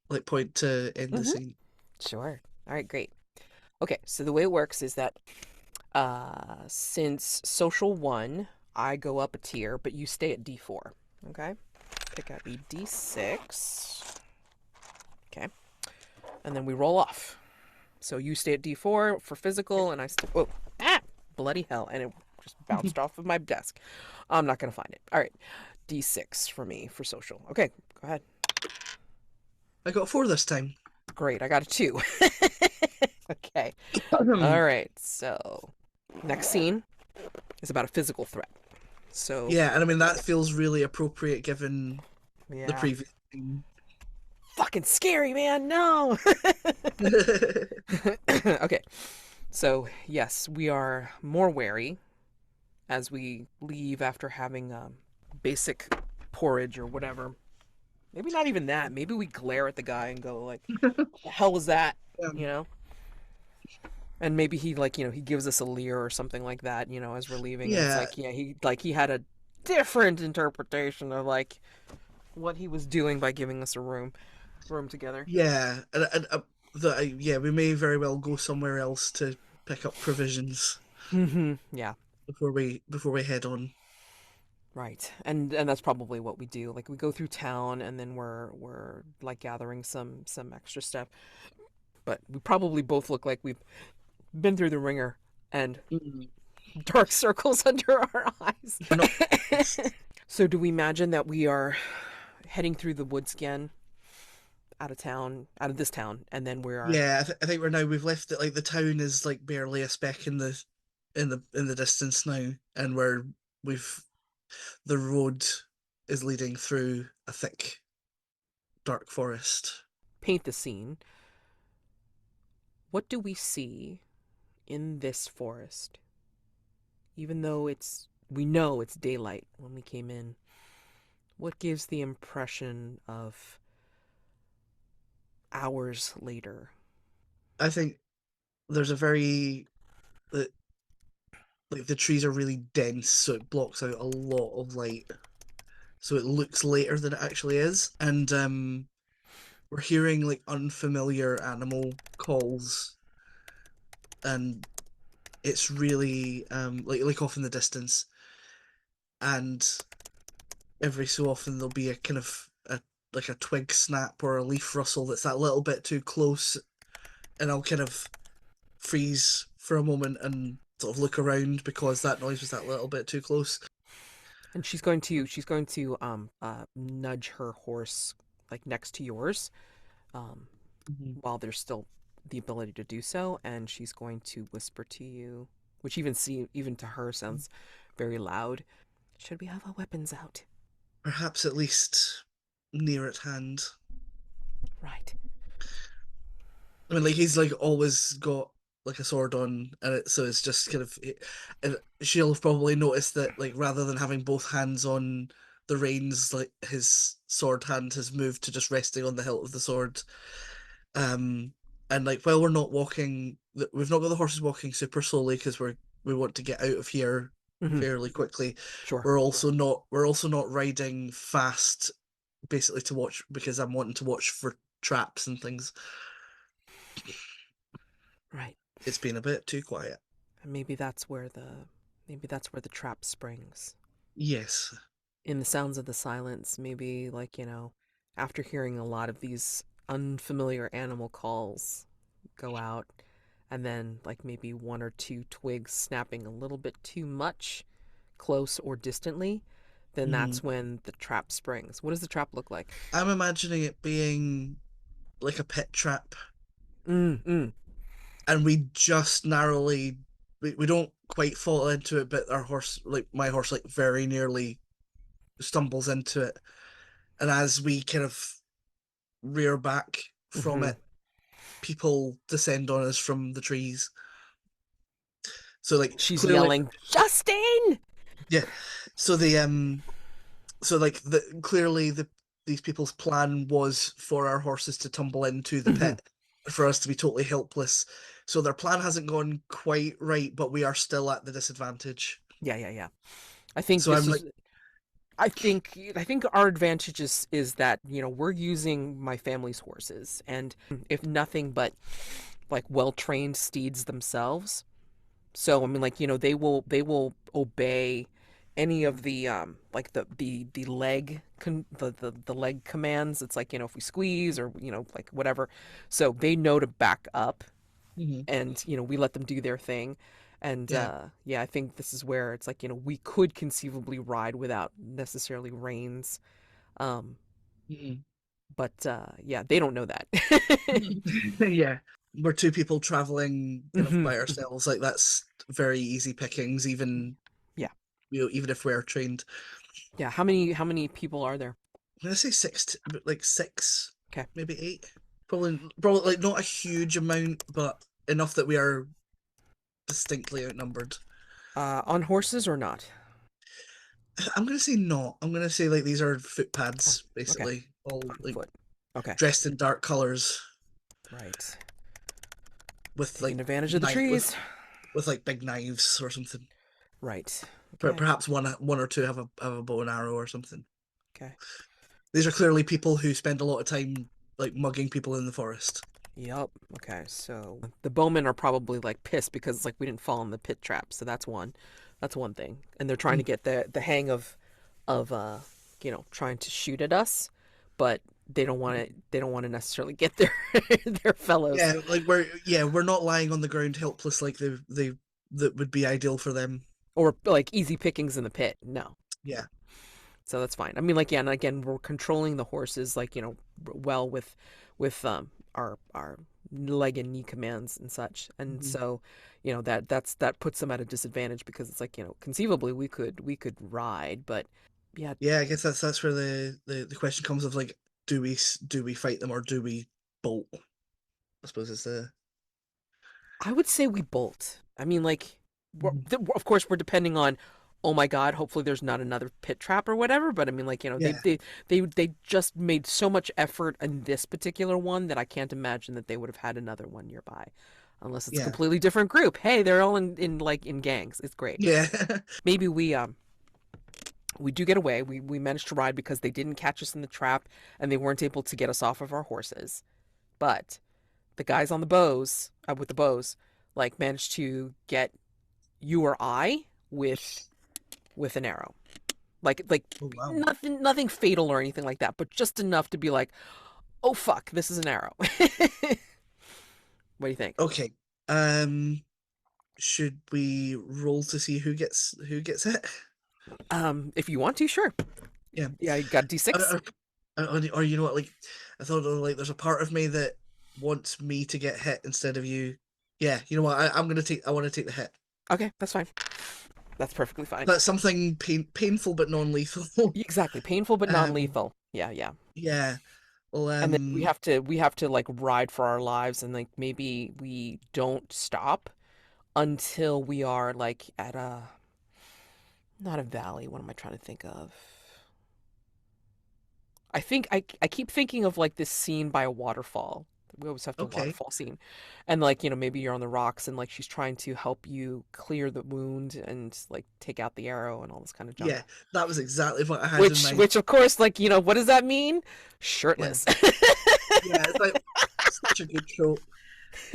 like point to end the Hmm. scene. Sure. All right. Great. Okay. So the way it works is that since social one, I go up a tier, but you stay at D4. Okay. Pick up a D6. Okay. And then we roll off. So you stay at D4 for physical, and I stay. Oh, ah! Bloody hell. And it just bounced off of my desk. I'm not going to find it. All right. D6 for me for social. Okay. Go ahead. I got four this time. Great. I got a 2. Okay. All right. So next scene is about a physical threat. So, Yeah, and I mean that feels really appropriate given the yeah. previous scene. Fucking scary, man. No. Okay. So, yes, we are more wary as we leave after having basic porridge or whatever. Maybe not even that. Maybe we glare at the guy and go like, "The hell was that?" You know. And maybe he like he gives us a leer or something like that. As we're leaving, and it's Yeah, like he had a different interpretation of like what he was doing by giving us a room together. yeah, yeah, we may very well go somewhere else to pick up provisions Yeah. before we head on. Right. And that's probably what we do. Like we go through town and then we're like gathering some extra stuff. But we probably both look like we've been through the ringer and Mm. dark circles under our eyes. We're not. So do we imagine that we are heading through the woods again, out of this town, and then we are Yeah, I think we've left it like the town is like barely a speck in the distance now, and we've the road is leading through a thick, dark forest. paint the scene? What do we see in this forest? Even though we know it's daylight when we came in, what gives the impression of hours later? I think there's a very the like the trees are really dense, so it blocks out a lot of light, so it looks later than it actually is. And we're hearing like unfamiliar animal calls, and it's really like off in the distance, and every so often there'll be a kind of like a twig snap or a leaf rustle that's that little bit too close, and I'll kind of freeze for a moment and sort of look around because that noise was that little bit too close. And she's going to nudge her horse like next to yours, um, Mhm. while there's still the ability to do so, and she's going to whisper to you, which even to her sounds very loud. Should we have our weapons out? Perhaps at least near at hand. Right. I mean, like he's like always got like a sword on, and so it's just kind of. And she'll have probably noticed that like rather than having both hands on the reins, like his sword hand has moved to just resting on the hilt of the sword. Um, And like while we're not walking, we've not got the horses walking super slowly because we want to get out of here Hmm. fairly quickly. Sure. We're also not riding fast, basically to watch because I'm wanting to watch for traps and things. Right. It's been a bit too quiet. And maybe that's where the trap springs. Yes. In the sounds of the silence, maybe like, after hearing a lot of these unfamiliar animal calls go out, and then like maybe one or two twigs snapping a little bit too much, close or distantly, then Hmm. that's when the trap springs. What does the trap look like? I'm imagining it being like a pit trap, Mm, mm. and we just narrowly we don't quite fall into it, but our horse, like my horse, like very nearly stumbles into it, and as we kind of rear back from Hmm. it, people descend on us from the trees. So like She's clearly, yelling, Justyn! yeah. So so like clearly these people's plan was for our horses to tumble into the Hmm. pit, for us to be totally helpless. So their plan hasn't gone quite right, but we are still at the disadvantage. Yeah, yeah, yeah. I think So this I'm like, is I think our advantage is that, we're using my family's horses, and if nothing but like well-trained steeds themselves. So I mean, like, they will obey any of the like the the leg commands. It's like, if we squeeze or, like whatever. So they know to back up, mhm, and we let them do their thing. And yeah, yeah, I think this is where it's like, we could conceivably ride without necessarily reins. Um, mhm, but yeah, they don't know that. yeah. We're two people traveling kind of Hmm. by ourselves. Like that's very easy pickings, Yeah, even if we're trained. yeah. How many people are there? I'm gonna say six, but like six, Okay. maybe eight. Probably like not a huge amount, but enough that we are distinctly outnumbered. On horses or not? I'm gonna say not. I'm gonna say like these are Oh, footpads, okay. basically, all On like foot. Okay. dressed in dark colors Right. with Taking like advantage of the knife trees. with like big knives or something. Right. But Okay. perhaps one or two have a bow and arrow or something. Okay. These are clearly people who spend a lot of time like mugging people in the forest. Yep. Okay. So the bowmen are probably like pissed because like we didn't fall in the pit trap. So that's one. That's one thing. And they're trying to Mm. get the hang of trying to shoot at us, but they don't want to necessarily get their their fellows, We're not lying on the ground helpless like they that would be ideal for them. or like easy pickings in the pit. No. Yeah. So that's fine. I mean, like, yeah, and again, we're controlling the horses, like, well, with our leg and knee commands and such, and Mhm. so, that puts them at a disadvantage because it's like, conceivably we could ride, but yeah, Yeah, I guess that's where the question comes of like, do we fight them or do we bolt? I suppose it's the I would say we bolt. I mean, like, Mhm. of course, we're depending on. Oh my God! Hopefully, there's not another pit trap or whatever. But I mean, like, they Yeah, they they just made so much effort in this particular one that I can't imagine that they would have had another one nearby, unless it's a yeah, completely different group. Hey, they're all in like in gangs. It's great. yeah, Maybe we do get away. We managed to ride because they didn't catch us in the trap and they weren't able to get us off of our horses. But the guys on the bows, with the bows, like managed to get you or I with an arrow. Like Oh wow. nothing fatal or anything like that, but just enough to be like, "Oh fuck, this is an arrow." What do you think? Okay. Should we roll to see who gets it? If you want to, sure. Yeah. Yeah, you got a D6. Or, or you know what? Like, I thought like there's a part of me that wants me to get hit instead of you. Yeah. You know what? I'm gonna take. I want to take the hit. Okay, that's fine. That's perfectly fine. That's something painful but non-lethal. Exactly. Painful but um. non-lethal. Yeah, yeah. Yeah. Well. And then we have to like ride for our lives, and like maybe we don't stop until we are like at a not a valley. What am I trying to think of? I think I keep thinking of like this scene by a waterfall. We always have to Okay. waterfall scene, and like maybe you're on the rocks and like she's trying to help you clear the wound and like take out the arrow and all this kind of junk. Yeah, that was exactly what I had in Which mind. which of course like what does that mean? Yeah. Shirtless. Yeah, it's like such a good trope.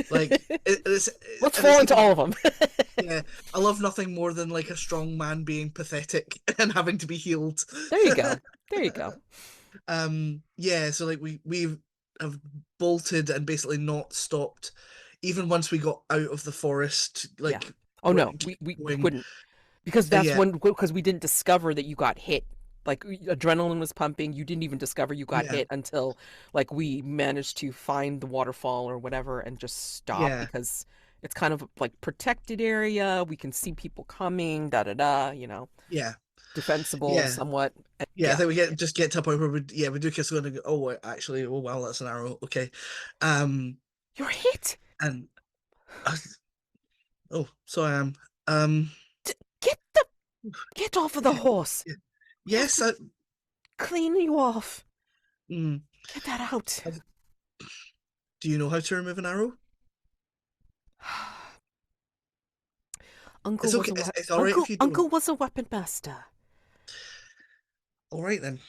Like it's Let's and fall it's into even all of them. yeah, I love nothing more than like a strong man being pathetic and having to be healed. There you go. There you go. Yeah, so like we have bolted and basically not stopped even once we got out of the forest, Yeah. like Oh no, keep we going. couldn't because that's Yeah, when because we didn't discover that you got hit. Like adrenaline was pumping. You didn't even discover you got yeah, hit until like we managed to find the waterfall or whatever and just stop yeah, because it's kind of like protected area. We can see people coming. Da da da. yeah, Defensible yeah. somewhat. Yeah, I Yeah. think we get to a point where we do kiss one and go, oh actually, oh wow, that's an arrow. Okay. Um You're hit. and uh, oh, so I am. Um Get the get off of the okay. horse. Yeah. We have Yes, to clean you off. mm, Get that out. have- do you know how to remove an arrow? Uncle It's was okay. a It's all right if you don't. Uncle was a weapon master. All right then.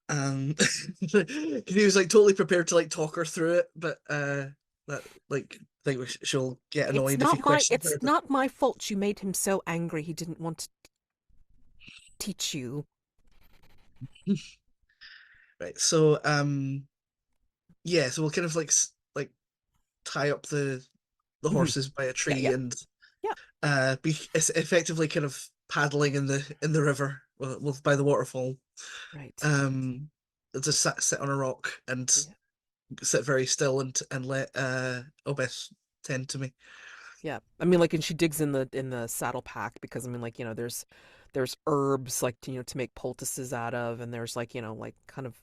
Um, he was like totally prepared to like talk her through it, but that like I think she'll get annoyed if he questions It's her. not my fault you made him so angry he didn't want to teach you. Right. So yeah. So we'll kind of like like tie up the Mhm. horses by a Yeah, tree yeah, and yeah. be effectively kind of paddling in the river by the waterfall. Right. Um, just sit on a rock and Yeah. sit very still and let Aubethe tend to me. Yeah. I mean like and she digs in the saddle pack because I mean like, there's herbs like to make poultices out of and there's like, like kind of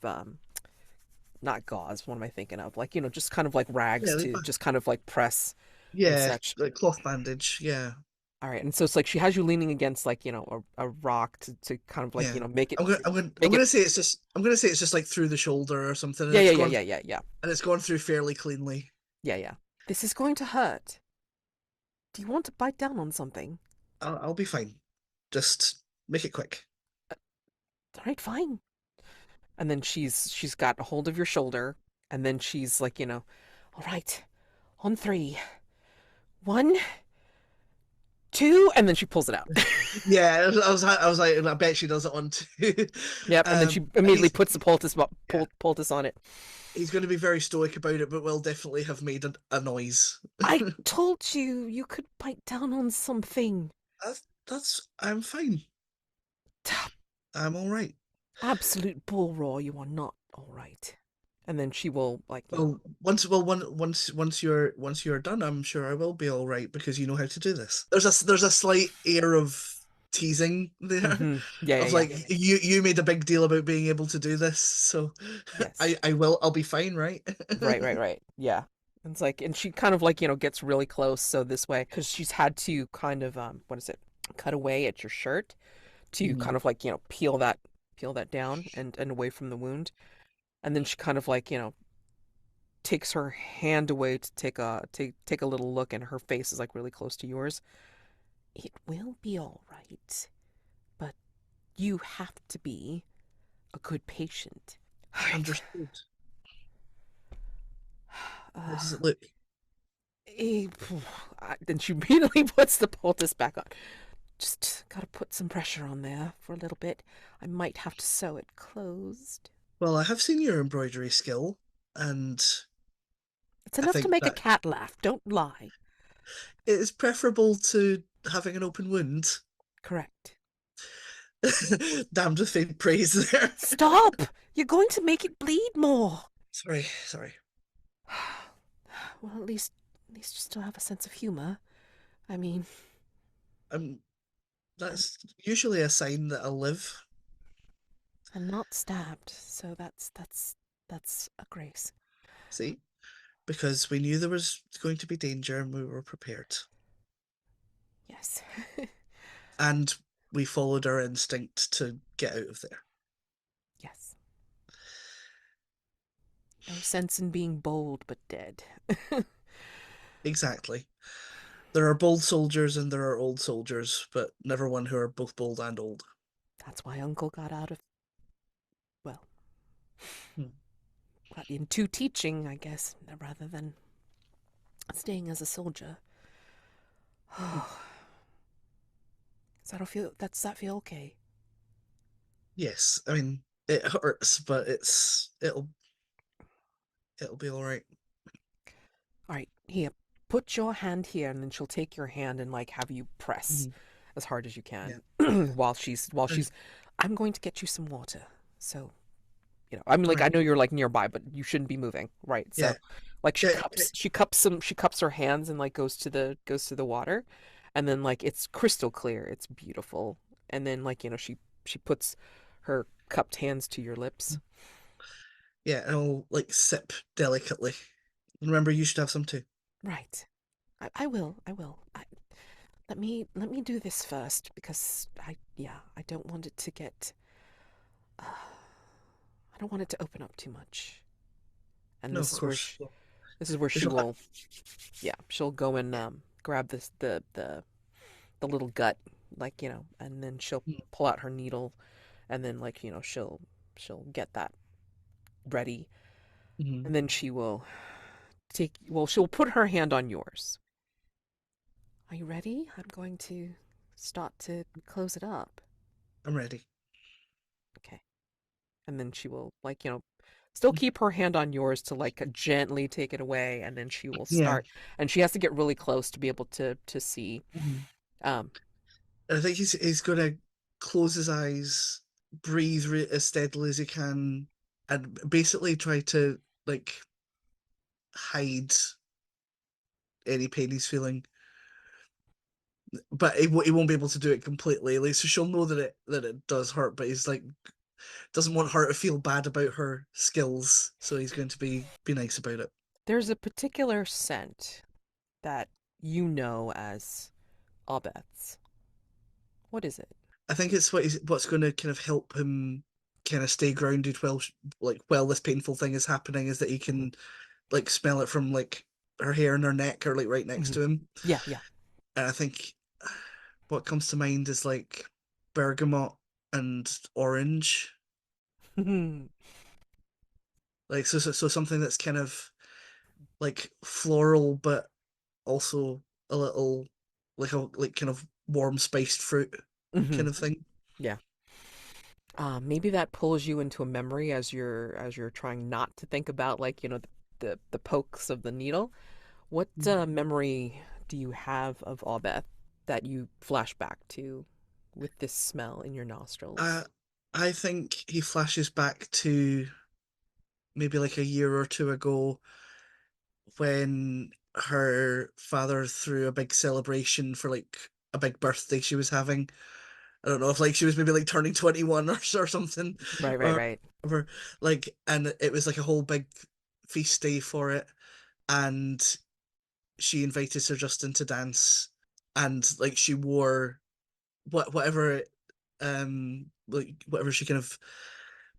not gauze, what am I thinking of? Like, just kind of like Yeah, rags like, to just kind of like press and yeah, such. like cloth bandage. Yeah, All right. And so it's like she has you leaning against like, a rock to kind of like, yeah. I'm make it gonna say it's just like through the shoulder or something, and yeah, yeah, yeah, yeah, yeah, yeah. it's gone through fairly cleanly. Yeah, yeah. This is going to hurt. Do you want to bite down on something? I'll be fine. Just make it quick. All right, fine. And then she's got a hold of your shoulder, and then she's like, all right, on three. One, two, and then she pulls it out. Yeah, I was like, I bet she does it on too. Yep, and then she And immediately puts the yeah, poultice on it. he's going to be very stoic about it, but will definitely have made a noise. I told you you could bite down on something. I'm fine. I'm all right. Absolute bull roar, you are not all right. And then she will like, Once you're done, I'm sure I will be all right because you know how to do this. There's a slight air of teasing there, yeah, yeah, of yeah. like you made a big deal about being able to do this, so Yes. I'll be fine, right? Right, right, right. Yeah. And it's like, and she kind of like, gets really close. So this way, because she's had to kind of, what is it? Cut away at your shirt to Mhm. kind of like, peel that down and away from the wound. And then she kind of like, takes her hand away to take a little look and her face is like really close to yours. It will be all right, but you have to be a good patient. All right. Understood. How Uh, does it look? eh, then she immediately puts the poultice back on. Just gotta put some pressure on there for a little bit. I might have to sew it closed. Well, I have seen your embroidery skill, and It's I enough to think make a that cat laugh, don't lie. it is preferable to having an open wound. Correct. Damned with faint praise there. Stop! You're going to make it bleed more. Sorry. Well, at least you still have a sense of humor. I mean, Um, I'm that's usually a sign that I'll live. I'm not stabbed, so that's a grace. See, because we knew there was going to be danger and we were prepared, Yes. and we followed our instinct to get out of there. Yes. No sense in being bold but dead. Exactly. There are bold soldiers and there are old soldiers, but never one who are both bold and old. That's why Uncle got out of, well, Hmm. got into teaching, I guess, rather than staying as a soldier. Does that feel okay? Yes, I mean it hurts, but it'll be all right. All right, here, put your hand here, and then she'll take your hand and like have you press Mhm. as hard as you Yeah. can while she's. I'm going to get you some water. So I mean, All like I right. know you're like nearby, but you shouldn't be moving, right? Yeah. So, like Yeah. Yeah. she cups her hands and like goes to the water, and then like it's crystal clear, it's beautiful, and then like she puts her cupped hands to your lips. Yeah, and I'll like sip delicately. Remember, you should have some too. Right. I will. Let me do this first because I don't want it to get I don't want it to open up too much. And No, this of is where course. this is where There's she no. will she'll go and grab this the little gut and then she'll pull out her needle and then she'll get that ready Mhm. and then she will she'll put her hand on yours. Are you ready? I'm going to start to close it up. I'm ready. Okay. And then she will still keep her hand on yours to like gently take it away and then she will Yeah. start and she has to get really close to be able to see Mhm. um I think he's gonna close his eyes, breathe as steadily as he can, and basically try to like hide any pain he's feeling. But he won't be able to do it completely. Like, so she'll know that it does hurt, but he's like doesn't want her to feel bad about her skills, so he's going to be nice about it. there's a particular scent that you know as Aubette's. What is it? I think it's what's going to kind of help him kind of stay grounded while this painful thing is happening is that he Hmm. can like smell it from like her hair and her neck are like right next Hmm. to him. Yeah, yeah. And I think what comes to mind is like bergamot and orange. Like so something that's kind of like floral but also a little like kind of warm spiced fruit Hmm. kind of thing. Yeah. Maybe that pulls you into a memory as you're trying not to think about the pokes of the needle. What memory do you have of Aubeth that you flash back to with this smell in your Uh, nostrils? I think he flashes back to maybe like a year or two ago when her father threw a big celebration for like a big birthday she was having. I don't know if like she was maybe like turning 21 or something Right, right, or right. whatever. Like, and it was like a whole big feast day for it. And she invited Sir Justin to dance. And like she wore whatever like whatever she kind of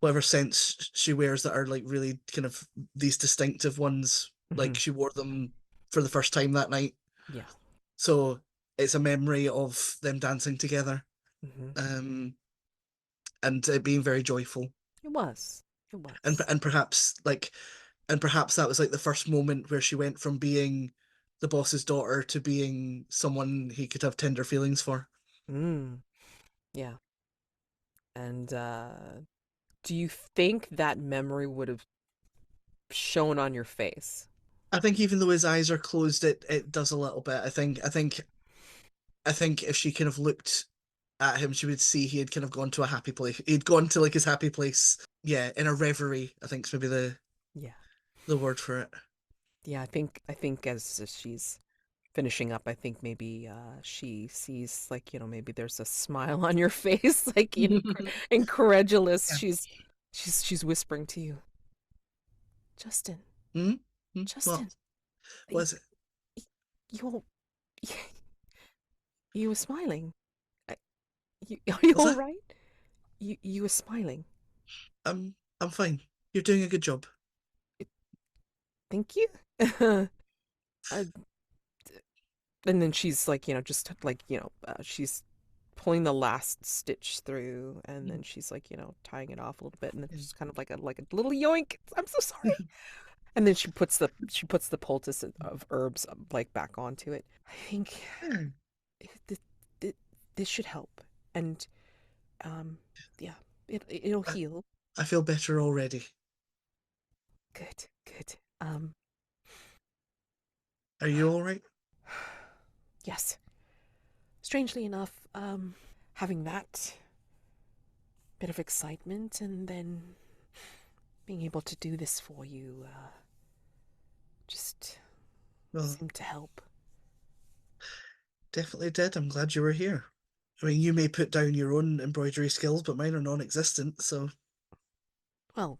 whatever scents she wears that are like really kind of these distinctive ones. Hmm. Like she wore them for the first time that night. Yeah. So it's a memory of them dancing together. Hmm. Um and it being very joyful. It was. It And was. and perhaps like and perhaps that was like the first moment where she went from being the boss's daughter to being someone he could have tender feelings for. Mm. Yeah. And do you think that memory would have shown on your face? I think even though his eyes are closed, it does a little bit. I think if she kind of looked at him, she would see he had kind of gone to a happy place. He'd gone to like his happy place. Yeah, in a reverie, I think's maybe Yeah. the word for it. Yeah, I think as she's finishing up, I think maybe she sees maybe there's a smile on your face, like incredulous. Yeah. She's whispering to you, Justin, Hmm. Well, Justin, y- was it? you you were smiling. I- are you Was all that? right? You were smiling. I'm fine. You're doing a good job. thank you. uh, and then she's like, just like, she's pulling the last stitch through, and then she's like, tying it off a little bit, and it's just kind of like a little yoink. I'm so sorry. And then she puts the poultice of herbs like back onto it. I think Yeah. this, this should help, and um, yeah, it'll I, heal. I feel better already. Good, good. Are you all right? Yes. Strangely enough, having that bit of excitement and then being able to do this for you, just Well, seemed to help. definitely did. I'm glad you were here. I mean, you may put down your own embroidery skills, but mine are non-existent, so Well,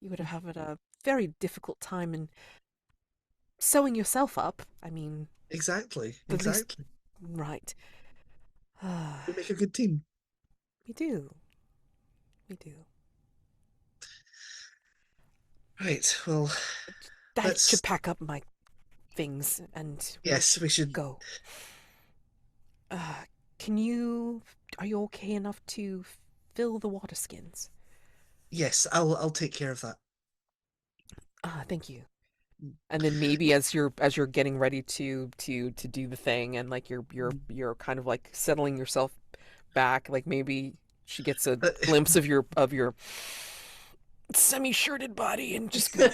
you would have had a very difficult time in sewing yourself up. I mean, exactly, the least exactly. right. We make a good team. We do. We do. Right, well, I should let's, pack up my things and we yes, should we should, go. Uh, can you, are you okay enough to fill the water skins? yes, I'll take care of that. Thank you. And then maybe as you're getting ready to do the thing, and like you're kind of like settling yourself back, like maybe she gets a Uh, glimpse of your semi-shirted body and just go,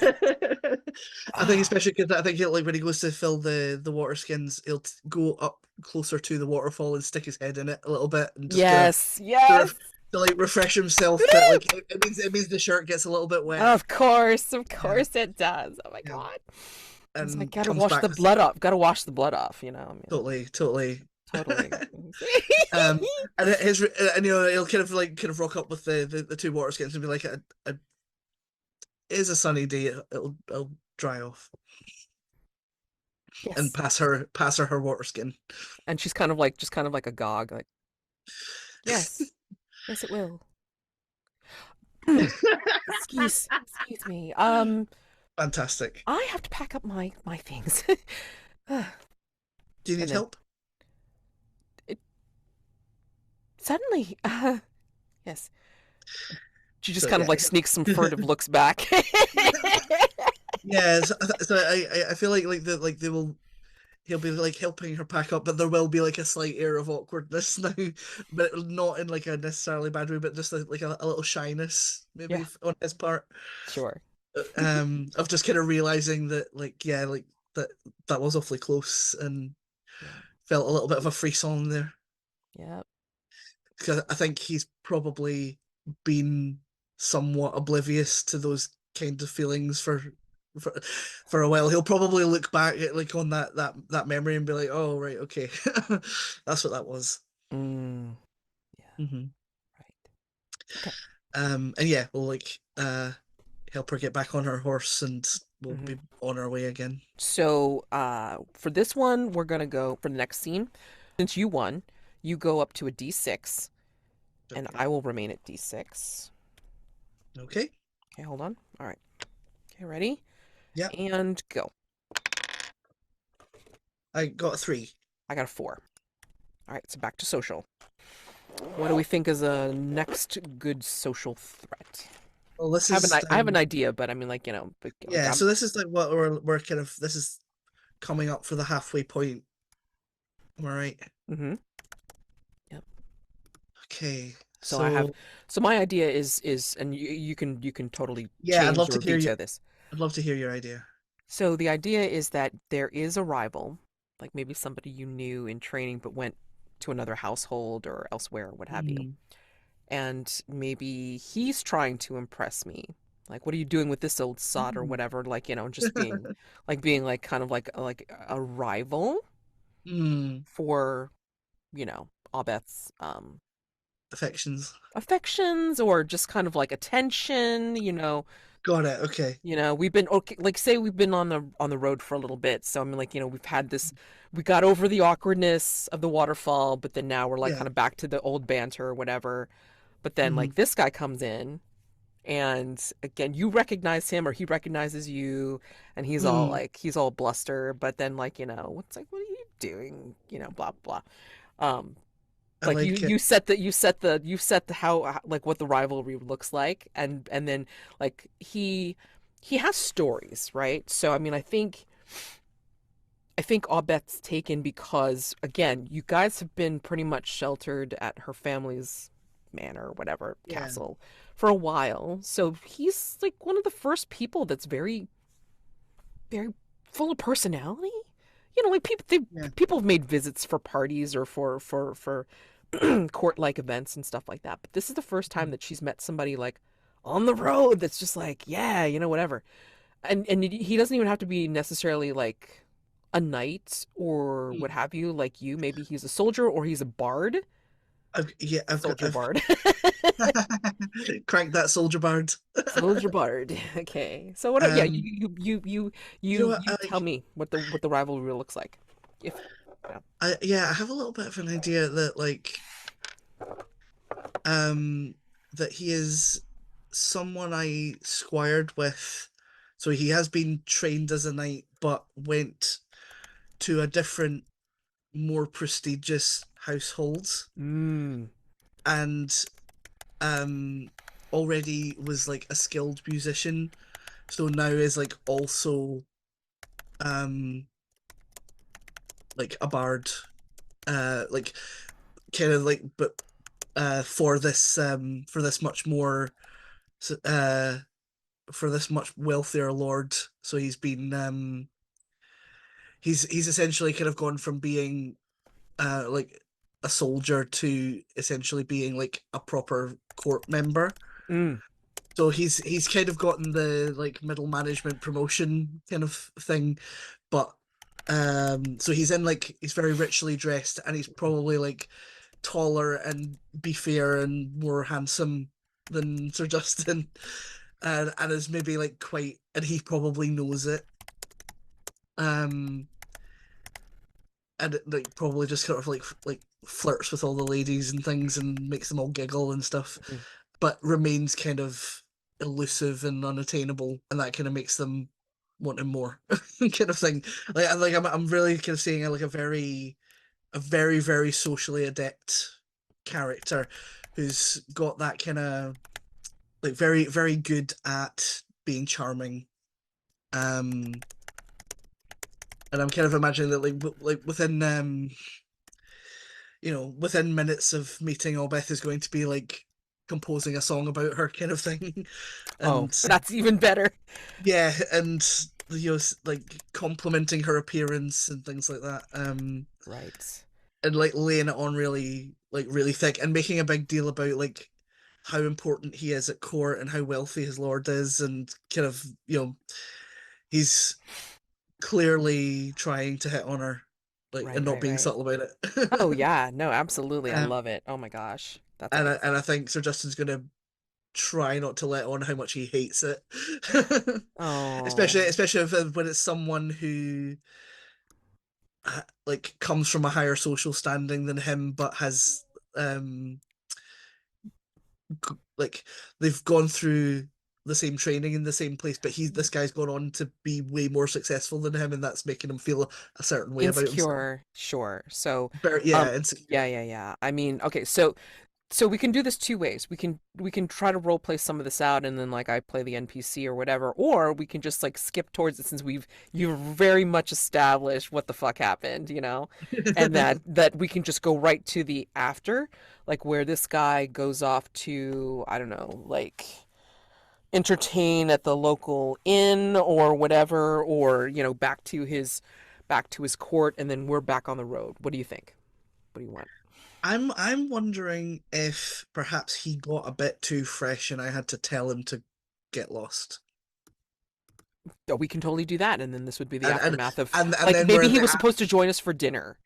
I think ah, especially because I think like when he goes to fill the water skins, he'll go up closer to the waterfall and stick his head in it a little bit, and just yes, to, yes. to like refresh himself. That like it means the shirt gets a little bit wet. Of Yeah, course it does. Oh my yeah, God. It's like and gotta comes wash the back with blood off. Gotta wash the blood off, I mean, totally, totally. totally. um, and his and he'll kind of rock up with the two water skins and be like, it is a sunny day. It'll dry off, and Yes. pass her water skin. And she's kind of like just kind of like agog, like, yes. Yes, it will. Excuse me. Fantastic. I have to pack up my things. Do you need And then help? it suddenly, yes, she just So kind of yeah, like sneaks some furtive looks back. yeah. So I feel like they will. He'll be like helping her pack up, but there will be like a slight air of awkwardness now, but not in like a necessarily bad way, but just like a little shyness maybe Yeah, on his part. sure. Of just kind of realizing that like yeah, like that that was awfully close and Yeah, felt a little bit of a frisson there. yeah. Because I think he's probably been somewhat oblivious to those kind of feelings for for a while. He'll probably look back at like on that memory and be like, "Oh, right, okay, that's what that was." Mm, yeah, Hmm. right. Okay. And yeah, we'll like help her get back on her horse, and we'll Hmm. be on our way again. So, for this one, we're gonna go for the next scene. Since you won, you go up to a D6, and Okay. I will remain at D6. Okay. Okay, hold on. All right. Okay, ready? Yeah, And go. I got a three. I got a 4. All right, so back to social. What do we think is a next good social threat? Well, this I have an is I have an idea, but I mean, like, like yeah. I'm. So this is like what we're kind of this is coming up for the halfway point. Am I right? Mm-hmm. Yep. Okay, So I have. so So my idea is, and you can totally yeah, I'd change love to or hear you. veto this. I'd love to hear your idea. So the idea is that there is a rival, like maybe somebody you knew in training but went to another household or elsewhere, or what have you. Mm. And maybe he's trying to impress me. Like, what are you doing with this old sod or Mm. whatever? Like, just being like kind of like a rival Mm. for, Aubethe's Affections. affections or just kind of like attention, Got it. Okay. we've been okay, like say we've been on the road for a little bit. So I mean like, we've had this we got over the awkwardness of the waterfall, but then now we're like Yeah. kind of back to the old banter or whatever. But then Hmm. like this guy comes in And again, you recognize him or he recognizes you, and he's all Mm, like, he's all bluster, but then like, what's like, what are you doing? Blah blah. Um, I like you like it. you set the you set the you set the like what the rivalry looks like, and then like he has stories, right? So I mean, I think Aubette's taken because, again, you guys have been pretty much sheltered at her family's manor, or whatever, Yeah, castle, for a while. So he's like one of the first people that's very, very full of personality. Like yeah. people have made visits for parties or for court-like events and stuff like that. But this is the first time Mm, that she's met somebody like on the road that's just like, yeah, whatever. And he doesn't even have to be necessarily like a knight or what mm. have you, like you. Maybe he's a soldier or he's a bard. Yeah, I've got Soldier bard. crank that soldier bard. Soldier bard. Okay. So what? Yeah, Um, you know what? you tell me what the rivalry looks like. If yeah. Yeah, I have a little bit of an idea that um that he is someone I squired with. So he has been trained as a knight, but went to a different, more prestigious household, Mm. and um already was like a skilled musician. So now is like also um like a bard, like kind of like, but for this much more uh for this much wealthier lord. So he's essentially kind of gone from being like a soldier to essentially being like a proper court member. Mm. So he's kind of gotten the like middle management promotion kind of thing, but so he's in like, he's very richly dressed, and he's probably like taller and beefier and more handsome than Sir Justyn, and is maybe like quite, and he probably knows it. Um, and it, like probably just sort of like flirts with all the ladies and things and makes them all giggle and stuff, Mm. but remains kind of elusive and unattainable, and that kind of makes them want him more, kind of thing. I'm really kind of seeing like a very socially adept character who's got that kind of like very very good at being charming. Um, and I'm kind of imagining that like within within minutes of meeting, Aubethe is going to be like composing a song about her, kind of thing. Oh, And that's even better. yeah, and like complimenting her appearance and things like that. Right. And like laying it on really like really thick, and making a big deal about like how important he is at court and how wealthy his lord is, and kind of he's clearly trying to hit on her, like, Right. and not Right. being Right. subtle about Oh it. yeah. No, absolutely. I um, love it. Oh my gosh. That's and I amazing. think Sir Justin's gonna try not to let on how much he hates it, especially Oh. especially when it's someone who like comes from a higher social standing than him, but has um like they've gone through the same training in the same place, but this guy's gone on to be way more successful than him, and that's making him feel a certain way about himself. Insecure, sure. So, But yeah, yeah, insecure. yeah, yeah. I mean, okay, so we can do this two ways. We can try to role play some of this out, and then like I play the NPC or whatever, or we can just like skip towards it since you've very much established what the fuck happened, and that we can just go right to the after, like where this guy goes off to, I don't know, like entertain at the local inn or whatever, or back to his court, and then we're back on the road. What do you think? What do you want? I'm wondering if perhaps he got a bit too fresh and I had to tell him to get lost. Oh, we can totally do that, and then this would be the And and aftermath of, and like, then we're maybe in he the was supposed to join us for dinner,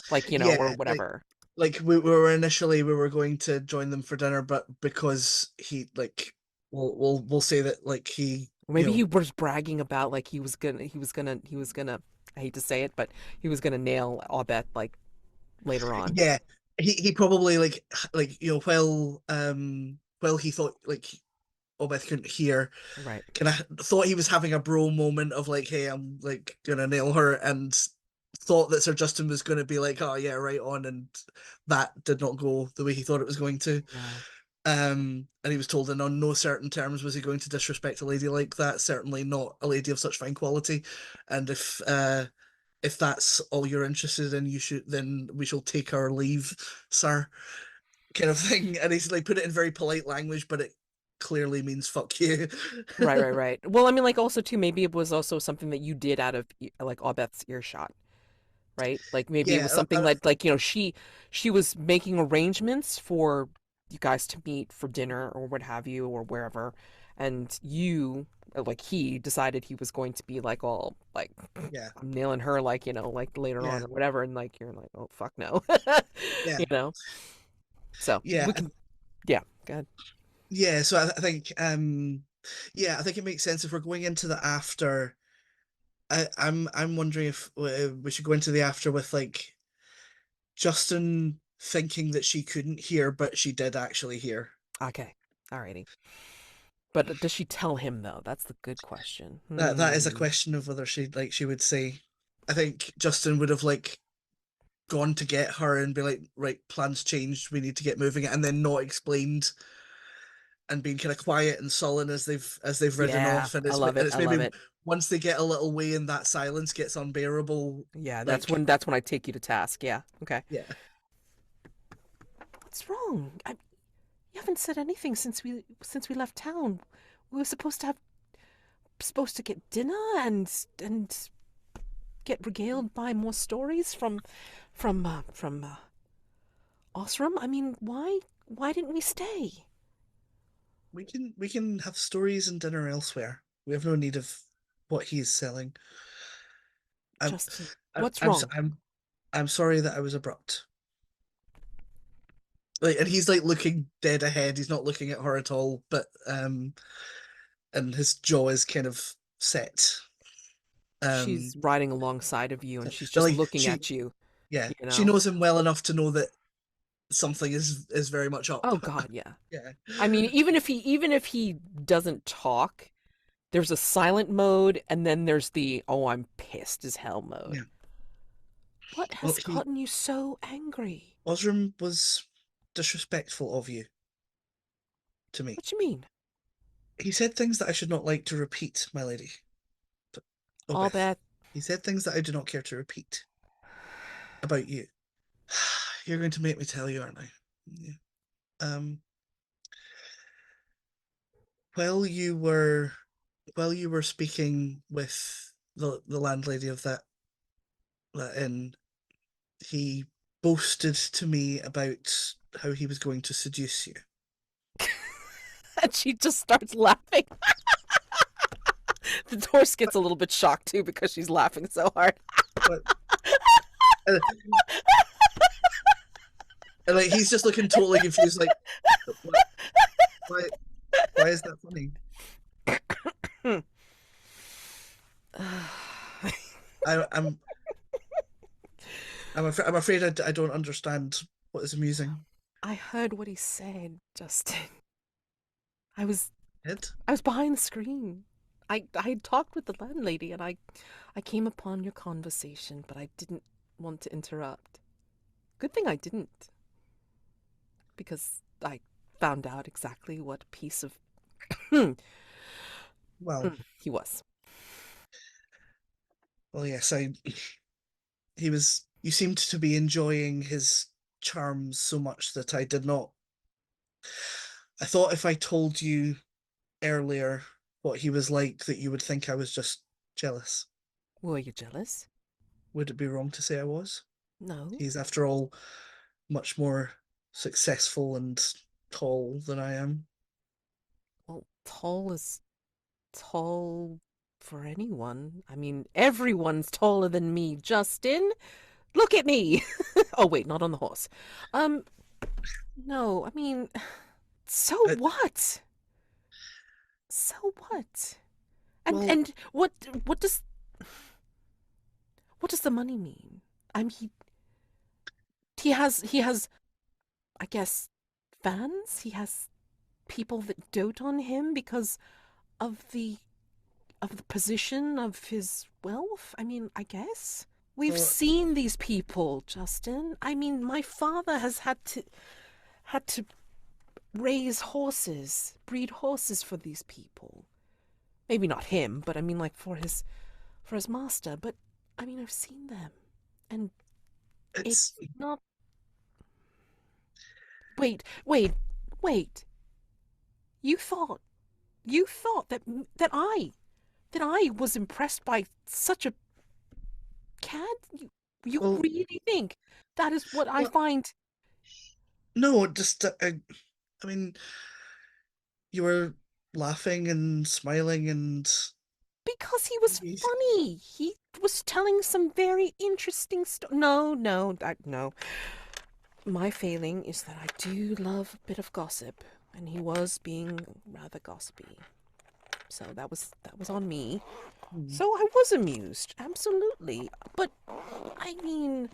like, or yeah, whatever. like we were going to join them for dinner, but because he like we'll say that like he Or maybe he was bragging about like he was gonna I hate to say it, but he was gonna nail Aubette like later on. yeah, he probably like while he thought like Aubethe couldn't hear, Right. kind of thought he was having a bro moment of like, hey, I'm like gonna nail her, and thought that Sir Justyn was going to be like, oh yeah, right on, and that did not go the way he thought it was going to. No. And he was told that on no certain terms was he going to disrespect a lady like that. Certainly not a lady of such fine quality. And if that's all you're interested in, you should then we shall take our leave, sir, kind of thing. And he's like put it in very polite language, but it clearly means fuck you. Right, right, right. Well, I mean, like, also too, maybe it was also something that you did out of like Aubethe's earshot, right? Like maybe it was Yeah, something like she was making arrangements for you guys to meet for dinner or what have you or wherever, and you like he decided he was going to be like all like yeah, I'm nailing her like like later yeah, on or whatever, and like you're like oh fuck no, yeah, you know. So yeah, we can yeah, go ahead. yeah. So I think, yeah, I think it makes sense if we're going into the after. I'm wondering if we should go into the after with like Justyn thinking that she couldn't hear, but she did actually hear. Okay, alrighty. But does she tell him though? That's the good question. That is a Hmm. question of whether she would say. I think Justyn would have like gone to get her and be like, right, plans changed, we need to get moving, and then not explained and been kind of quiet and sullen as they've ridden Yeah, off, and I love it. it's I love maybe it. once they get a little way and that silence gets unbearable, Yeah, like that's when I take you to task. Yeah. Okay. yeah, What's wrong? You haven't said anything since we left town. We were supposed to get dinner and get regaled by more stories from Osram. I mean, why didn't we stay? we can have stories and dinner elsewhere. We have no need of what he's selling. I'm Justin, I'm what's I'm wrong? I'm, I'm sorry that I was abrupt. Like, and he's like looking dead ahead. He's not looking at her at all. But and his jaw is kind of set. Um, She's riding alongside of you and she's but just like looking at you, yeah, you she know? knows him well enough to know that something is very much up. Oh God, yeah. Yeah, I mean, even if he doesn't talk, there's a silent mode and then there's the oh I'm pissed as hell yeah. mode. What Well, has he gotten you so angry? Osram was disrespectful of you to me. What you mean? He said things that I should not like to repeat, my lady. But, oh, All Beth, that he said things that I do not care to repeat about you. You're going to make me tell you, aren't I? Yeah. Um, while you were while you were speaking with the landlady of that inn, he boasted to me about how he was going to seduce you. and she just starts laughing. The horse gets a little bit shocked too because she's laughing so hard. But and, and like he's just looking totally confused, like what? Why? Why is that funny? I, I'm I'm afraid I don't understand what is amusing. I heard what he said, Justin. I was Ed? I was behind the screen. I had talked with the landlady and I came upon your conversation, but I didn't want to interrupt. Good thing I didn't, because I found out exactly what piece of Well, he was. well, yes, I he was. You seemed to be enjoying his charms so much that I did not. I thought if I told you earlier what he was like, that you would think I was just jealous. Were you jealous? Would it be wrong to say I was? No. He's, after all, much more successful and tall than I am. Well, tall is tall for anyone. I mean, everyone's taller than me, Justin. Look at me. Oh wait, not on the horse. Um, no, I mean, so But, what? So what? And well, and what does the money mean? I mean, he has I guess fans. He has people that dote on him because of the position of his wealth. I mean, I guess we've Well, seen these people, Justyn. I mean, my father has had to raise horses, breed horses for these people. Maybe not him, but I mean, like for his master. But I mean, I've seen them, and it's it's not. Wait, wait, wait. You thought you thought that I was impressed by such a cad? You well, really think that is what I well, find? no, just I mean, you were laughing and smiling and Because he was funny. He was telling some very interesting stuff. No, no, no. My failing is that I do love a bit of gossip, and he was being rather gossipy. So that was on me. Hmm. So I was amused, absolutely. But I mean,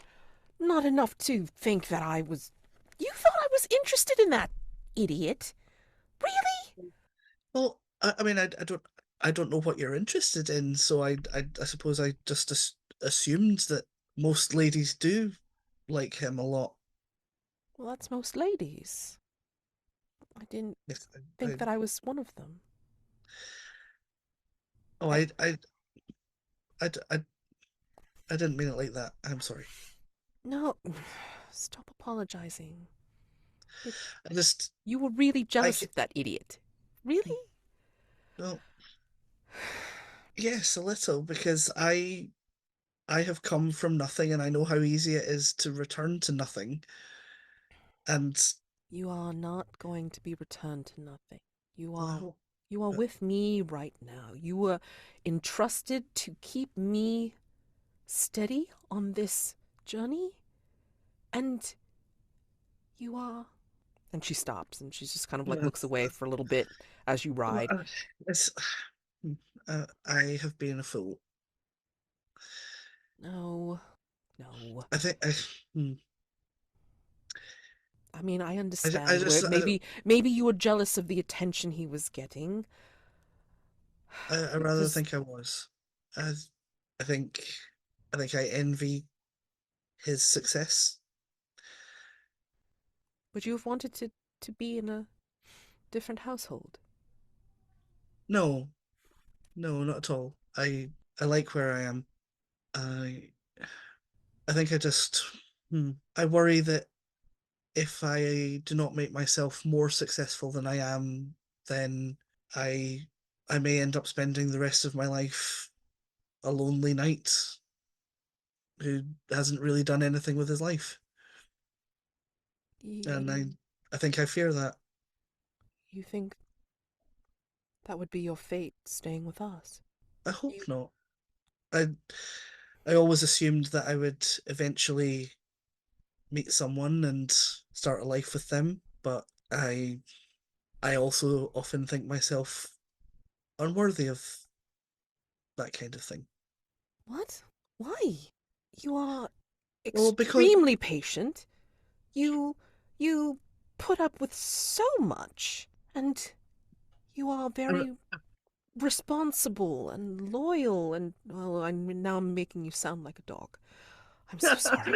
not enough to think that I was. You thought I was interested in that idiot? Really? Well, I mean, I don't know what you're interested in, so I suppose I just assumed that most ladies do like him a lot. Well, that's most ladies. I didn't Yes, think that I was one of them. oh, I I, I, I didn't mean it like that. I'm sorry. no. Stop apologizing. It, I just, you were really I, jealous of that idiot. Really? well, yes, a little, because I have come from nothing, and I know how easy it is to return to nothing. And You are not going to be returned to nothing. You well, I are hope, you are uh, with me right now. You were entrusted to keep me steady on this journey, and you are. And she stops and she just kind of like uh, looks away for a little bit as you ride. uh, it's, I have been a fool. No, no. I think hmm, I mean, I I understand where just maybe you were jealous of the attention he was getting I rather because think I was. I I think I think I envy his success. would you have wanted to be in a different household? No, no, not at all. I like where I am. I I think I just I worry that if I do not make myself more successful than I am, then I I may end up spending the rest of my life a lonely knight who hasn't really done anything with his life. And You, I think I fear that. you think that would be your fate, staying with us? I hope You, not. I I always assumed that I would eventually meet someone and start a life with them, but I also often think myself unworthy of that kind of thing. what? Why? You are Well, because extremely patient. You, you put up with so much, and you are I'm, very responsible and loyal. And well, I'm making you sound like a dog. I'm so sorry.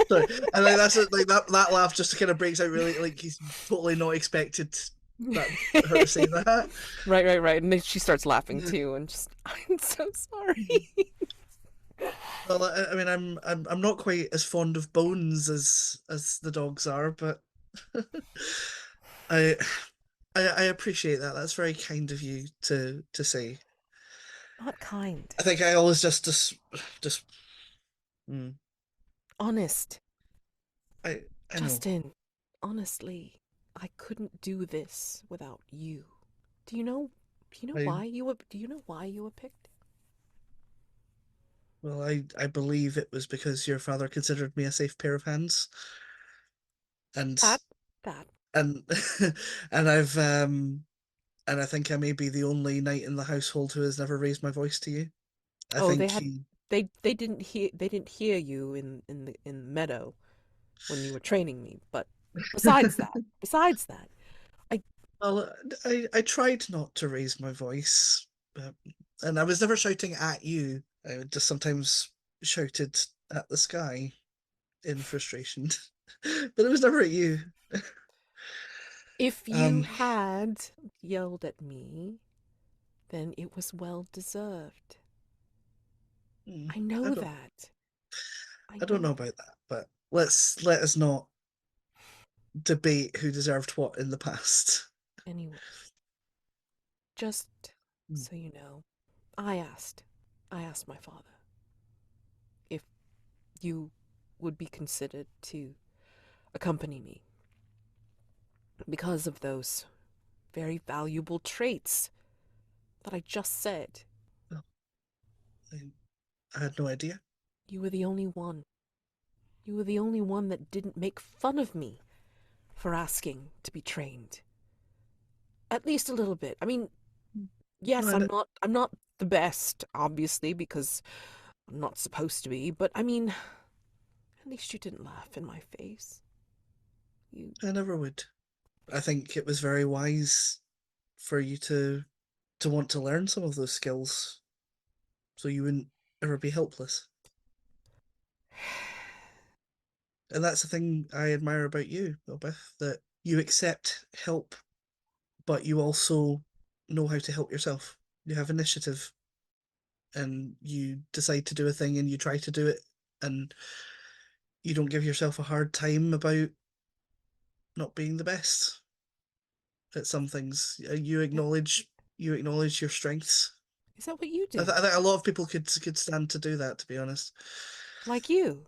sorry, and like that's like that laugh just kind of breaks out really like he's totally not expected that her to say that. Right, right, right. And then she starts laughing too, and just, I'm so sorry. Well, I mean, I'm not quite as fond of bones as the dogs are, but I I appreciate that. That's very kind of you to say. Not kind. I think I always just mm, Honest. I know. Justin, honestly, I couldn't do this without you. Do you know I why you were picked? well, I believe it was because your father considered me a safe pair of hands, and That that. and and and I think I may be the only knight in the household who has never raised my voice to you. I Oh, think he they didn't hear you in the meadow when you were training me, but besides that, I Well, I tried not to raise my voice, but, and I was never shouting at you. I just sometimes shouted at the sky in frustration, but it was never at you. if you Um, had yelled at me, then it was well deserved. hmm, I I know don't, that. I I don't know know. about that, but let us not debate who deserved what in the past. Anyway, just Hmm. so you know, I asked. I asked my father if you would be considered to accompany me because of those very valuable traits that I just said. Well, I, I had no idea. You were the only one. You were the only one that didn't make fun of me for asking to be trained. At least a little bit. I mean, yes, And I'm not the best, obviously, because I'm not supposed to be, but I mean, at least you didn't laugh in my face. You I never would. I think it was very wise for you to want to learn some of those skills, so you wouldn't ever be helpless. And that's the thing I admire about you, Aubethe, that you accept help, but you also know how to help yourself. You have initiative and you decide to do a thing and you try to do it, and you don't give yourself a hard time about not being the best at some things. You acknowledge your strengths. is that what you I do? think a lot of people could stand to do that, to be honest. Like you,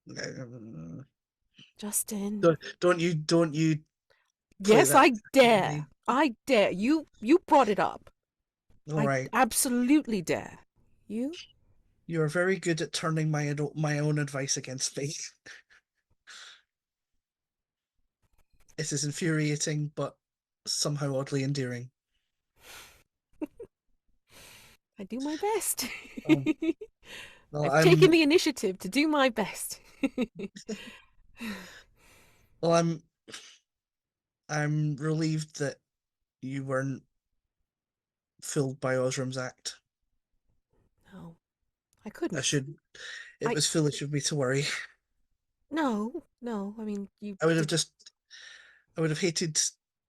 Uh, Justyn. don't you play Yes, that I dare. game. I dare. You brought it up. All I right. absolutely dare. You? You are very good at turning my own advice against me. It is infuriating, but somehow oddly endearing. I do my best. Um, well, I've taken the initiative to do my best. well, I'm relieved that you weren't fooled by Osram's act. No, I I couldn't. should. It I was foolish of me to worry. no, no. I mean, you I would have did. just. I would have hated.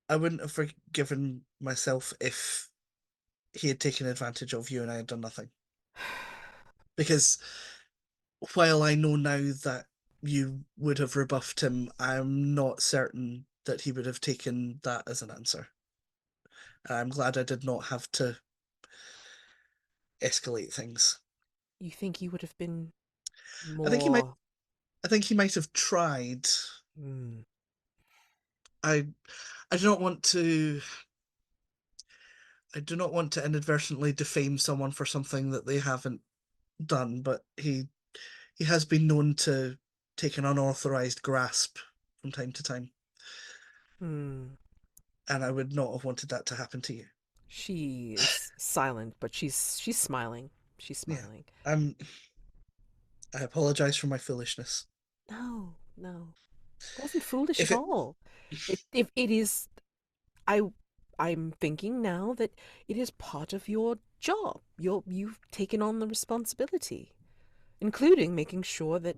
I wouldn't have forgiven myself if he had taken advantage of you and I had done nothing. Because while I know now that you would have rebuffed him, I'm not certain that he would have taken that as an answer. I'm glad I did not have to escalate things. You think you would have been I think he might. more? I think he might have tried. Mm, I. I do not want to. I do not want to inadvertently defame someone for something that they haven't done, but he has been known to take an unauthorized grasp from time to time, mm. and I would not have wanted that to happen to you. She is silent, but she's smiling. She's Yeah. smiling. I apologize for my foolishness. No, no, it wasn't foolish If at it all. If it is, I I'm thinking now that it is part of your job. You've taken on the responsibility, including making sure that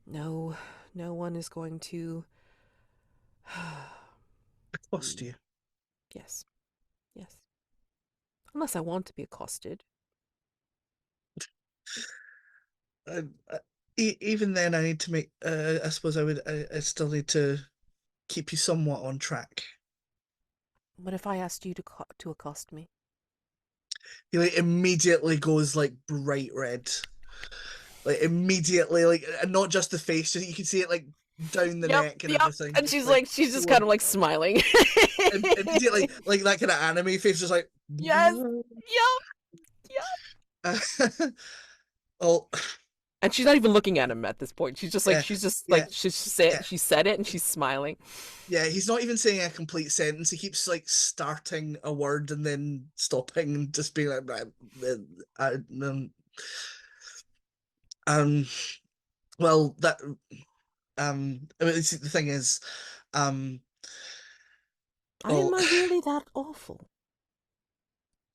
no one is going to. cost you, Yes, yes. Unless I want to be accosted. I, I, even then, I need to make. I suppose I would. I still need to keep you somewhat on track. What if I asked you to accost me? He like immediately goes like bright red, like immediately, like and not just the face. You can see it like down the Yep, neck and yep. everything. And Just like she's just kind going of like smiling. immediately, like that kind of anime face, just like. Yes, yep, yep. Oh, And she's not even looking at him at this point. yeah, She's just yeah, like yeah. she said it and she's smiling. Yeah, he's not even saying a complete sentence. He keeps like starting a word and then stopping and just being like, right, um, um, well, I mean, the thing is, um, Am well, I really that awful?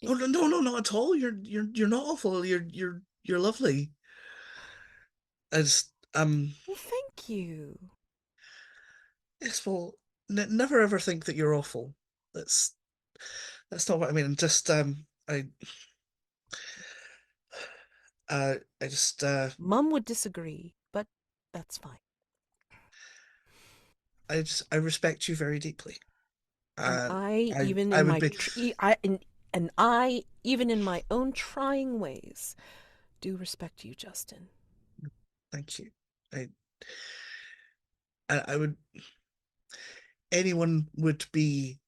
oh It, no, no, no, not at all. You're not awful. You're lovely. As well, thank you. yes, well, n never ever think that you're awful. That's that's not what I mean. Just I just Mum would disagree, but that's fine. I respect you very deeply. And I, even I in would my, be and I, even in my own trying ways, do respect you, Justyn. thank you. I I would anyone would be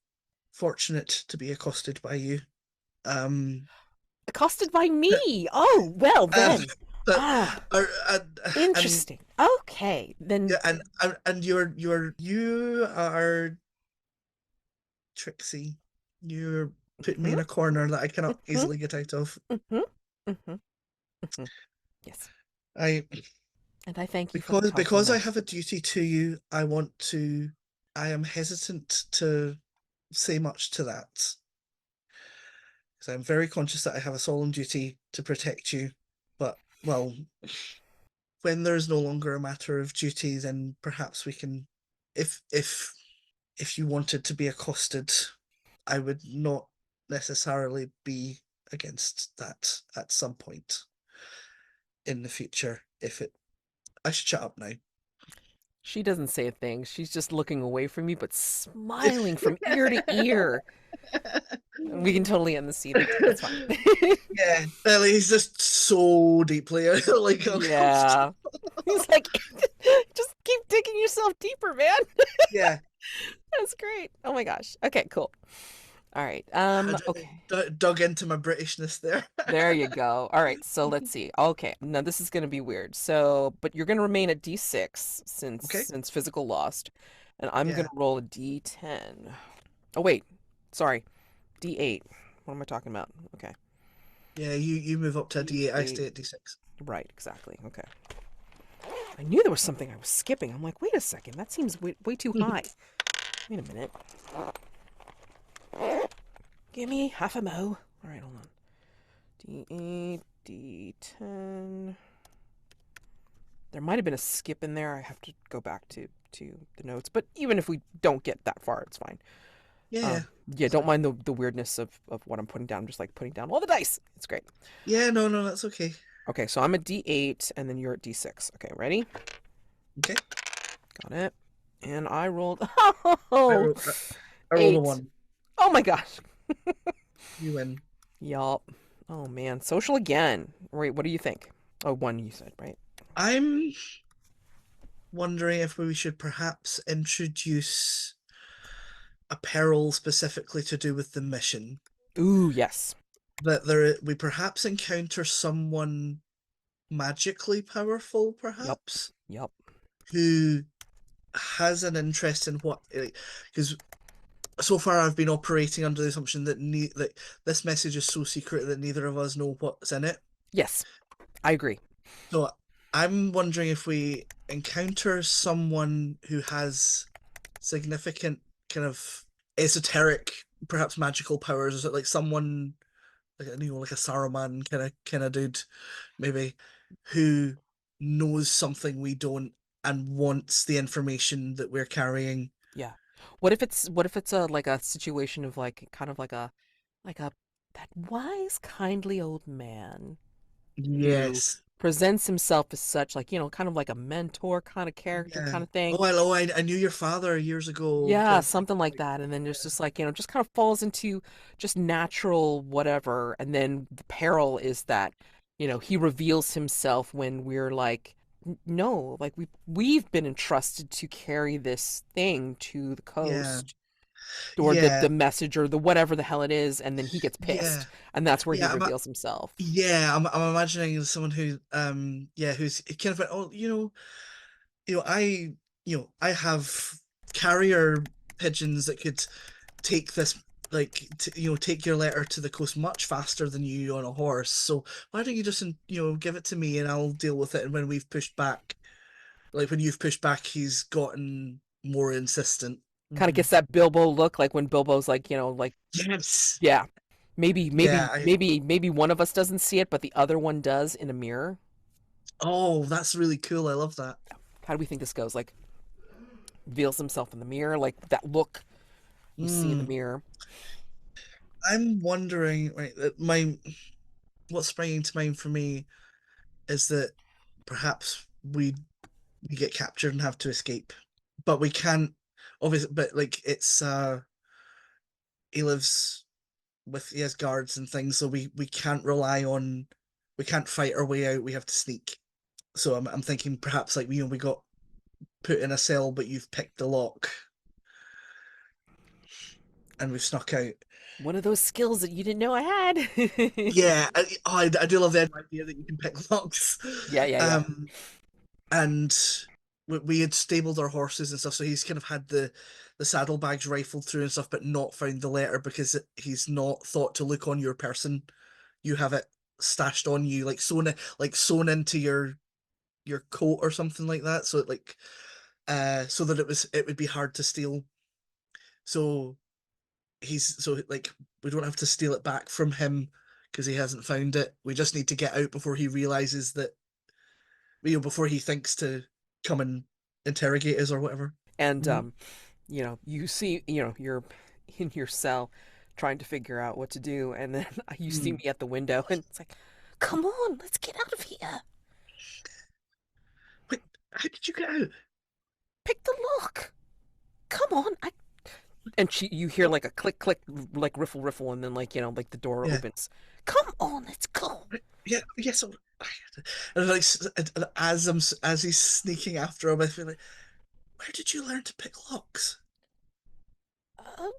fortunate to be accosted by you. Um, Accosted by but, me. Oh, well uh, then. but Ah, uh, and interesting. Okay, then. yeah, and you are Trixie. You're putting me Hmm. in a corner that I cannot Hmm. easily get out of. Hmm. Hmm. Hmm. Yes, I and I thank you for the because I compliment. have a duty to you, I am hesitant to say much to that. Because I'm very conscious that I have a solemn duty to protect you. But well, when there's no longer a matter of duty, then perhaps we can if if you wanted to be accosted, I would not necessarily be against that at some point in the future. If it I should shut up now. She doesn't say a thing. She's just looking away from me, but smiling from ear to ear. We can totally end the scene. That's fine. Yeah, Ellie he's just so deeply like uncomfortable. Yeah. He's like, just keep digging yourself deeper, man. Yeah, That's great. Oh my gosh. Okay, cool. All right. I Okay. dug into my Britishness there. There you go. All right. So let's see. Okay. Now this is going to be weird. So, but you're going to remain at D6 Okay. since physical lost, and I'm going Yeah. to roll a D10. Oh wait. Sorry. D8. What am I talking about? Okay. Yeah, you move up to a D8, I D8. stay at D6. Right, exactly. Okay. I knew there was something I was skipping. I'm like, wait a second. That seems way too high. Wait a minute. Give me half a mo. All right, hold on. D8, D10. There might have been a skip in there. I have to go back to the notes. But even if we don't get that far, it's fine. Yeah, Yeah, that's don't fine. mind the weirdness of what I'm putting down. I'm just like putting down all the dice. It's great. Yeah, no, no, that's okay. Okay, so I'm at D8 and then you're at D6. Okay, ready? Okay. Got it. And I rolled I oh, rolled I rolled a 8. one. Oh my gosh. You win. Yup. Oh man, social again. Wait, what do you think? Oh, one you said, right? I'm wondering if we should perhaps introduce a peril specifically to do with the mission. Ooh, yes. That there we perhaps encounter someone magically powerful, Yup. perhaps, Yup. who has an interest in what because so far I've been operating under the assumption that that this message is so secret that neither of us know what's in it. Yes, I agree. So I'm wondering if we encounter someone who has significant kind of esoteric, perhaps magical powers, is it like someone like like a Saruman kind of dude, maybe, who knows something we don't and wants the information that we're carrying. Yeah. What if it's a like a situation of like kind of like a that wise, kindly old man who Yes. presents himself as such, like, kind of like a mentor kind of character Yeah. kind of thing. I knew your father years ago. Yeah, Kind of thing. something like Like, that. And then there's yeah. just like, just kind of falls into just natural whatever. And then the peril is that, he reveals himself when we're like, No, like we've been entrusted to carry this thing to the Yeah. coast or the Yeah. message or the whatever the hell it is, and then he gets Yeah. pissed. And that's where he Yeah. reveals himself. I'm imagining someone who yeah who's kind of like, oh I have carrier pigeons that could take this like take your letter to the coast much faster than you on a horse. So why don't you just give it to me and I'll deal with it and when we've pushed back. like when you've pushed back, he's gotten more insistent. Kind of Hmm. gets that Bilbo look, like when Bilbo's like, like, Yes. yeah, maybe, Yeah. maybe one of us doesn't see it, but the other one does in a mirror. Oh, that's really cool. I love that. How do we think this goes? Like, reveals himself in the mirror, like that look we see in the Mm. mirror. I'm wondering, right, that my what's springing to mind for me is that perhaps we get captured and have to escape, but we can't. Obviously, but like he lives with he has guards and things, so we can't rely on we can't fight our way out. We have to sneak. So I'm thinking perhaps like we got put in a cell, but you've picked the lock and we've snuck out. One of those skills that you didn't know I had. Yeah, I do love the idea that you can pick locks. Yeah, yeah, yeah. Um, and we had stabled our horses and stuff, so he's kind of had the saddlebags rifled through and stuff, but not found the letter because he's not thought to look on your person. You have it stashed on you, like sewn into your coat or something like that. So so that it would be hard to steal. So so like we don't have to steal it back from him because he hasn't found it. We just need to get out before he realizes that before he thinks to come and interrogate us or whatever. And Mhm. you see, you're in your cell trying to figure out what to do, and then you see Mm. me at the window, and it's like, come on, let's get out of here. Wait, how did you get out? Pick the lock. Come on. And you hear like a click, click, like riffle, riffle, and then like, like the door Yeah, opens. Come on, let's go. yeah, yes. And like as he's sneaking after him, I feel like, where did you learn to pick locks? Uh,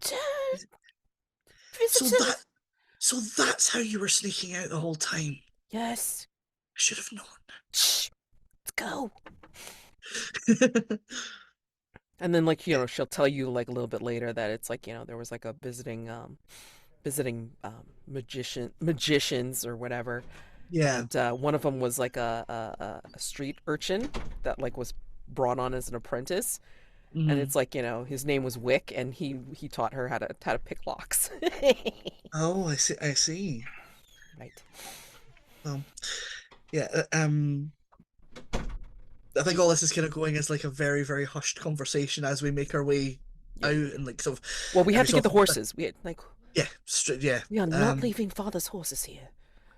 t- So that visitors. so that's how you were sneaking out the whole time. Yes. I should have Shh, let's go. known. And then like, Yeah, she'll tell you like a little bit later that it's like, there was like a visiting magicians or whatever, yeah. and one of them was like a street urchin that like was brought on as an apprentice, and Mm. it's like, his name was Wick, and he taught her how to pick locks. Oh, I see. I see. Right. Well, yeah. I think all this is kind of going as like a very, very hushed conversation as we make our way Yeah. out and like sort of Well, we have every to so get the often. horses. We had, like, Yeah, yeah. we are not Um, leaving father's horses here.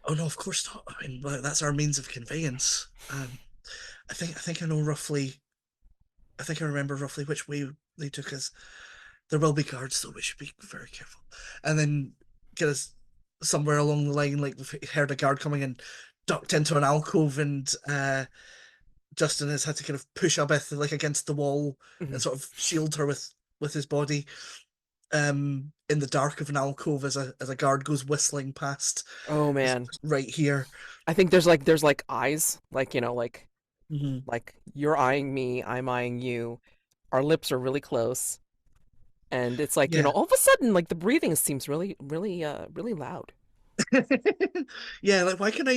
oh no, of course not. I mean, well, that's our means of conveyance. I think I know roughly. I think I remember roughly which way they took us. There will be guards, though. We should be very careful. And then get us somewhere along the line, like we've heard a guard coming and ducked into an alcove, and Justyn has had to kind of push Aubethe like against the wall Hmm. and sort of shield her with his body. In the dark of an alcove as a guard goes whistling past. Oh He's man, just right here. I think there's like eyes, like, Hmm. like you're eyeing me, I'm eyeing you. Our lips are really close, and it's like, Yeah. all of a sudden, like the breathing seems really, really, really loud. Yeah, like why can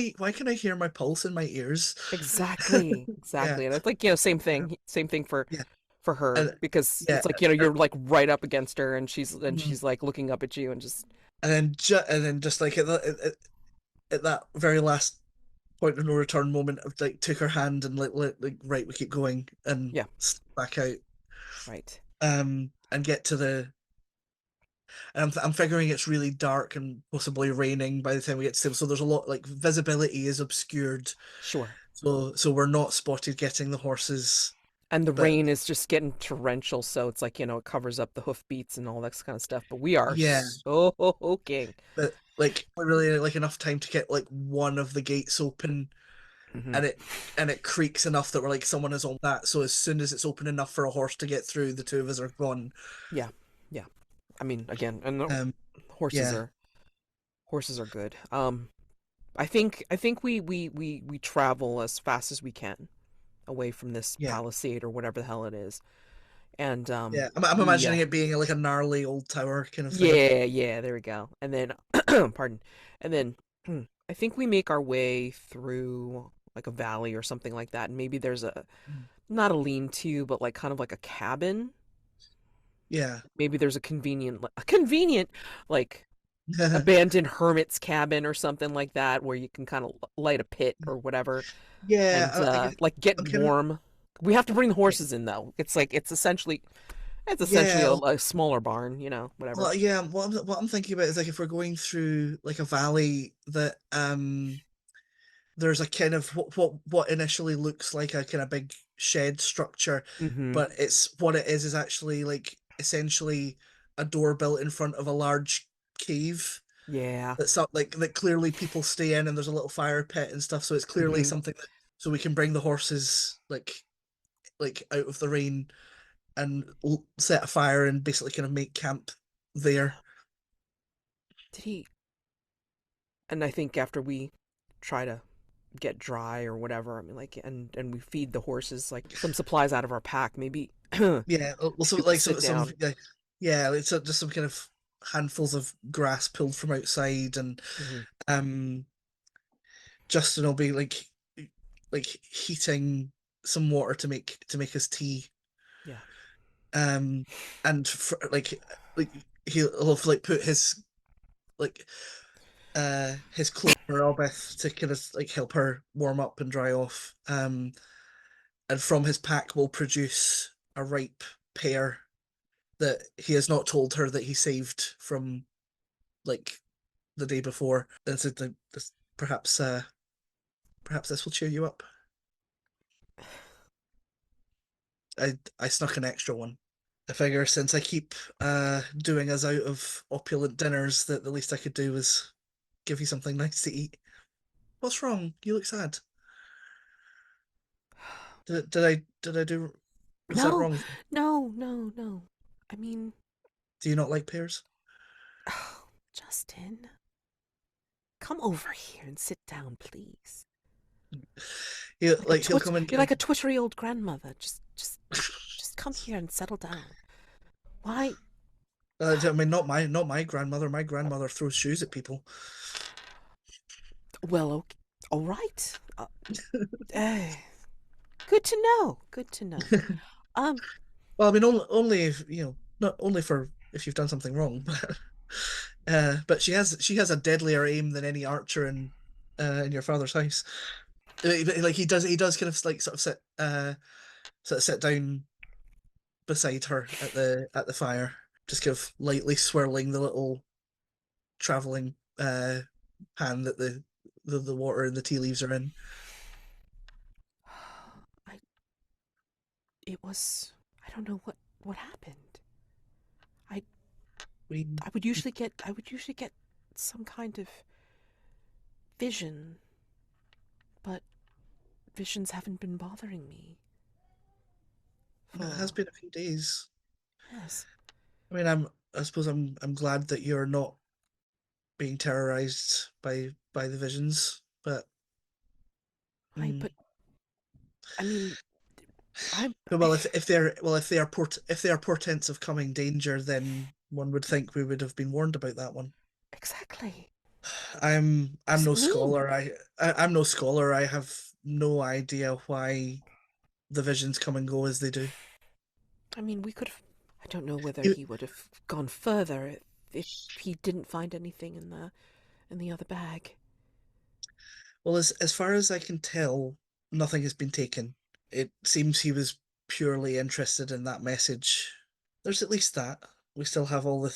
I hear my pulse in my ears? Exactly, Yeah. exactly. And I think, same thing Yeah. for her, And because yeah, it's like, you're like right up against her, and she's mhm. like looking up at you, and just And then just like at that very last point of no return moment of like took her hand and like right we keep going and yeah, back out right, and get to the and I'm figuring it's really dark and possibly raining by the time we get to them, so there's a lot like visibility is obscured, sure. so we're not spotted getting the horses, And the but rain is just getting torrential, so it's like, it covers up the hoof beats and all that kind of stuff. But we are yeah, soaking. but like we really like enough time to get like one of the gates open Hmm. and it creaks enough that we're like someone is on that. So as soon as it's open enough for a horse to get through, the two of us are gone. Yeah, yeah. I mean, again, and the Um, horses yeah, are horses are good. I think we travel as fast as we can away from this yeah, palisade or whatever the hell it is, and yeah. I'm we imagining it being like a gnarly old tower kind of thing. yeah, yeah, there we go. And then, pardon, and then I think we make our way through like a valley or something like that, and maybe there's a Mm. not a lean-to, but like kind of like a cabin. Yeah. Maybe there's a convenient like abandoned hermit's cabin or something like that where you can kind of light a pit or whatever Yeah, and I guess like get I'm kind of warm. We have to bring the yeah, horses in though. It's essentially yeah. a smaller barn, you know, whatever. Well, yeah. What I'm thinking about is like if we're going through like a valley that there's a kind of what initially looks like a kind of big shed structure, Mm-hmm. but it's what it is actually like essentially a door built in front of a large cave Yeah. that's up like that clearly people stay in and there's a little fire pit and stuff, so it's clearly Mm-hmm. something that so we can bring the horses like out of the rain and set a fire and basically kind of make camp there. Did he? And I think after we try to get dry or whatever, I mean, like, and we feed the horses like some supplies out of our pack. Maybe maybe Yeah, well, so we'll like sit some down. yeah, yeah, it's just some kind of handfuls of grass pulled from outside, and Mm-hmm. um, Justin will be like heating some water to make his tea, Yeah. um, and for, like he'll have like put like his clothes for Aubethe to kind of like help her warm up and dry off, and from his pack will produce a ripe pear that he has not told her that he saved from like the day before. And so this, perhaps this will cheer you up. I snuck an extra one. I figure since I keep doing us out of opulent dinners, that the least I could do was give you something nice to eat. What's wrong? You look sad. Did I do was that No, wrong? no. I mean, Do you not like pears? oh, Justin, come over here and sit down, please. He'll come and You're kind like a twittery old grandmother. of Just come here and settle down. Why? I mean not my grandmother. My grandmother throws shoes at people. Well, okay, all right. Eh, good to know. Good to know. Um, Well, I mean, only if you know, not only for if you've done something wrong, but she has a deadlier aim than any archer in your father's house. Like he does kind of like sort of sit down beside her at the fire, just kind of lightly swirling the little traveling pan that the water and the tea leaves are in. I it was I don't know what happened. I We I would usually get some kind of vision, but visions haven't been bothering me It has for been a few days. yes. I mean, I suppose I'm glad that you're not being terrorized by the visions. But mm. But I mean, I'm Well, if they are if they are portents of coming danger, then one would think we would have been warned about that one. exactly. What I'm does no it mean? scholar. I'm no scholar. I have no idea why the visions come and go as they do. I mean, we could have. I don't know whether You- he would have gone further if he didn't find anything in the other bag. well, as far as I can tell, nothing has been taken. It seems he was purely interested in that message. There's at least that. We still have all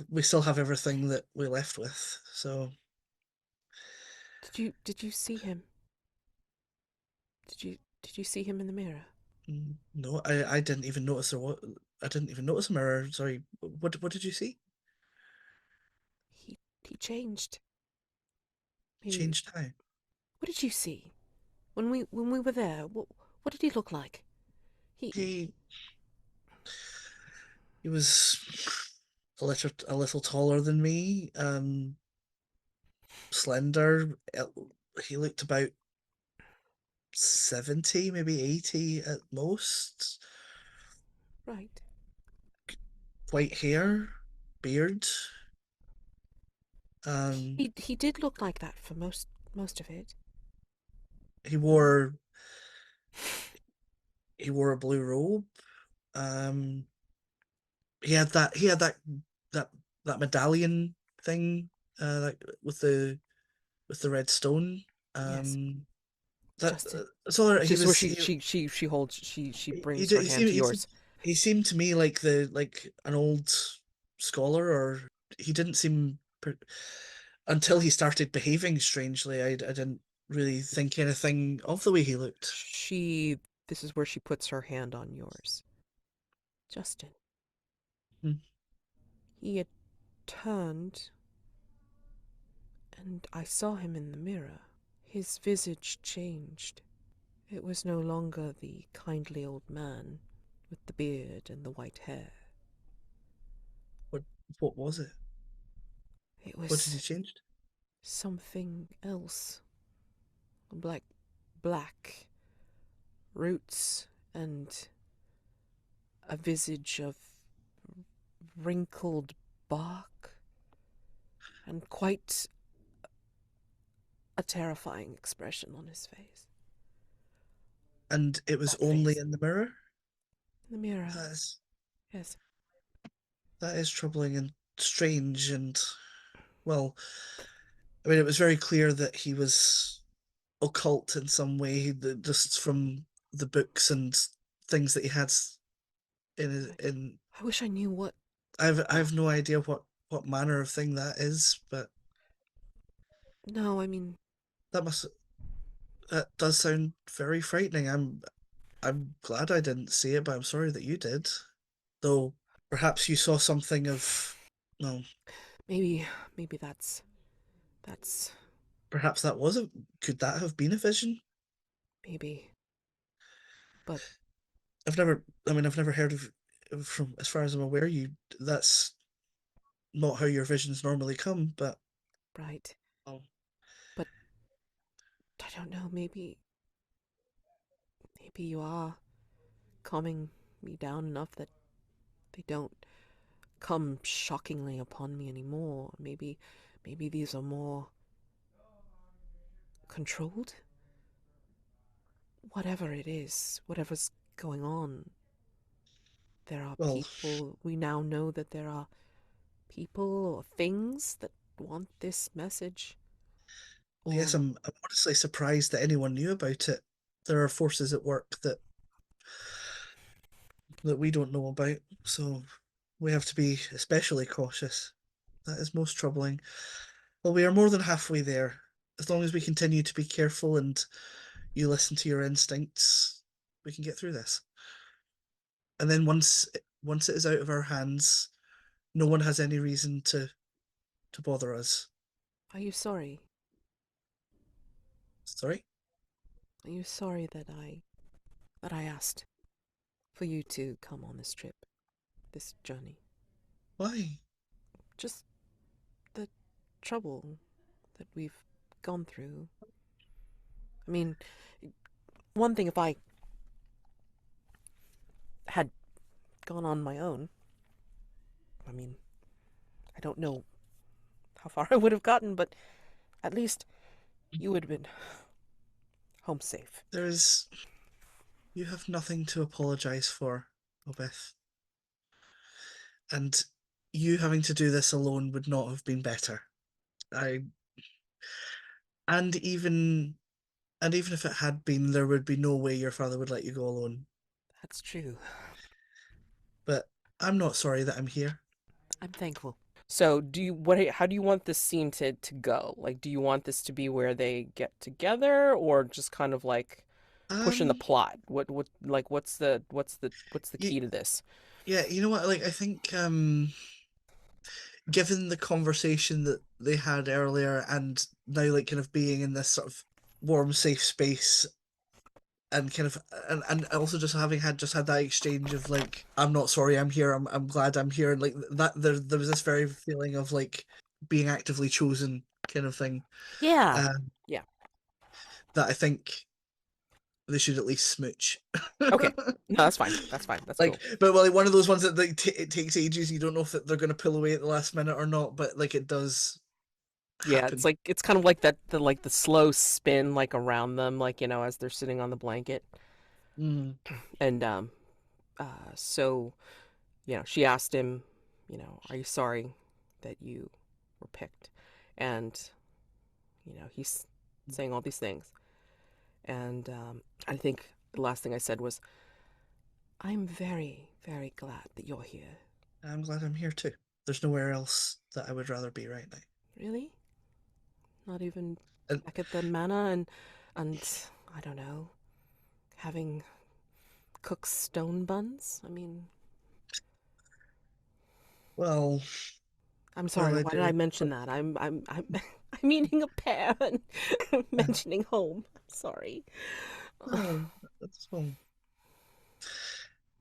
we still have everything that we left with. So Did you see him? Did you see him in the mirror? no, I didn't even notice there was I didn't even notice a mirror. Sorry. What did you see? He changed. Maybe. Changed how? What did you see when we were there? What did he look like? He He he was a little taller than me, slender. He looked about 70, maybe 80 at most. right. White hair, beard. Um, He did look like that for most of it. he wore he wore a blue robe. Um, that that medallion thing, like with the red stone. Yes, Um, that Justyn. that's all right. This is where she holds she brings her He hand seemed to yours. he seemed to me like the like an old scholar, or he didn't seem until he started behaving strangely. I didn't really think anything of the way he looked. She this is where she puts her hand on yours. Justyn. Hmm. He had turned, and I saw him in the mirror. His visage changed. It was no longer the kindly old man with the beard and the white hair. What what was it? It What did he was change? something else. Like black roots and a visage of wrinkled bark and quite a terrifying expression on his face. And it was That only face. in the mirror. In the mirror. That is Yes. that is troubling and strange. And well, I mean, it was very clear that he was occult in some way, just from the books and things that he had in. I wish I knew what. I have no idea what manner of thing that is, but No, I mean, that must that does sound very frightening. I'm glad I didn't see it, but I'm sorry that you did. Though perhaps you saw something of, no, maybe, maybe that's, perhaps that was a, could that have been a vision? maybe. But, I mean, I've never heard of, from as far as I'm aware, you that's not how your visions normally come, but right. oh, But, I don't know, maybe you are calming me down enough that they don't come shockingly upon me anymore. Maybe these are more controlled? Whatever it is, whatever's going on, there are well, people, we now know that there are people or things that want this message. yes, Or, I'm honestly surprised that anyone knew about it. There are forces at work that we don't know about, so we have to be especially cautious. That is most troubling. Well, we are more than halfway there. As long as we continue to be careful and you listen to your instincts, we can get through this. And then once it is out of our hands, no one has any reason to bother us. are you sorry? Sorry? Are you sorry that I asked for you to come on this trip, this journey? Why? Just the trouble that we've gone through. I mean, one thing if I had gone on my own, I mean, I don't know how far I would have gotten, but at least you would have been home safe. There is you have nothing to apologize for, Aubethe. And you having to do this alone would not have been better. I and even and even if it had been, there would be no way your father would let you go alone. That's true. But I'm not sorry that I'm here. I'm thankful. So, do you what? How do you want this scene to go? Like, do you want this to be where they get together, or just kind of like pushing the Um, plot? Like what's the you, key to this? yeah, you know what? Like, I think given the conversation that they had earlier, and now like kind of being in this sort of warm, safe space, and kind of and also just having had that exchange of like, I'm not sorry, I'm here, I'm glad I'm here, and like that there was this very feeling of like being actively chosen kind of thing. Yeah, Um, yeah. that I think they should at least smooch. Okay, no, that's fine. That's fine. That's Like, cool. but well, like one of those ones that like it takes ages. You don't know if they're going to pull away at the last minute or not. But like it does. Yeah, it's happen. like it's kind of like that the slow spin like around them, like as they're sitting on the blanket. Mm, And so she asked him, are you sorry that you were picked? And he's saying all these things. And I think the last thing I said was, I'm very, very glad that you're here. I'm glad I'm here too. There's nowhere else that I would rather be right now. Really? Not even And back at the manor and I don't know, having cooked stone buns? I mean, well, I'm well, sorry. I Why did I do. mention that? I'm eating a pear and mentioning home. I'm sorry. Oh, that's well.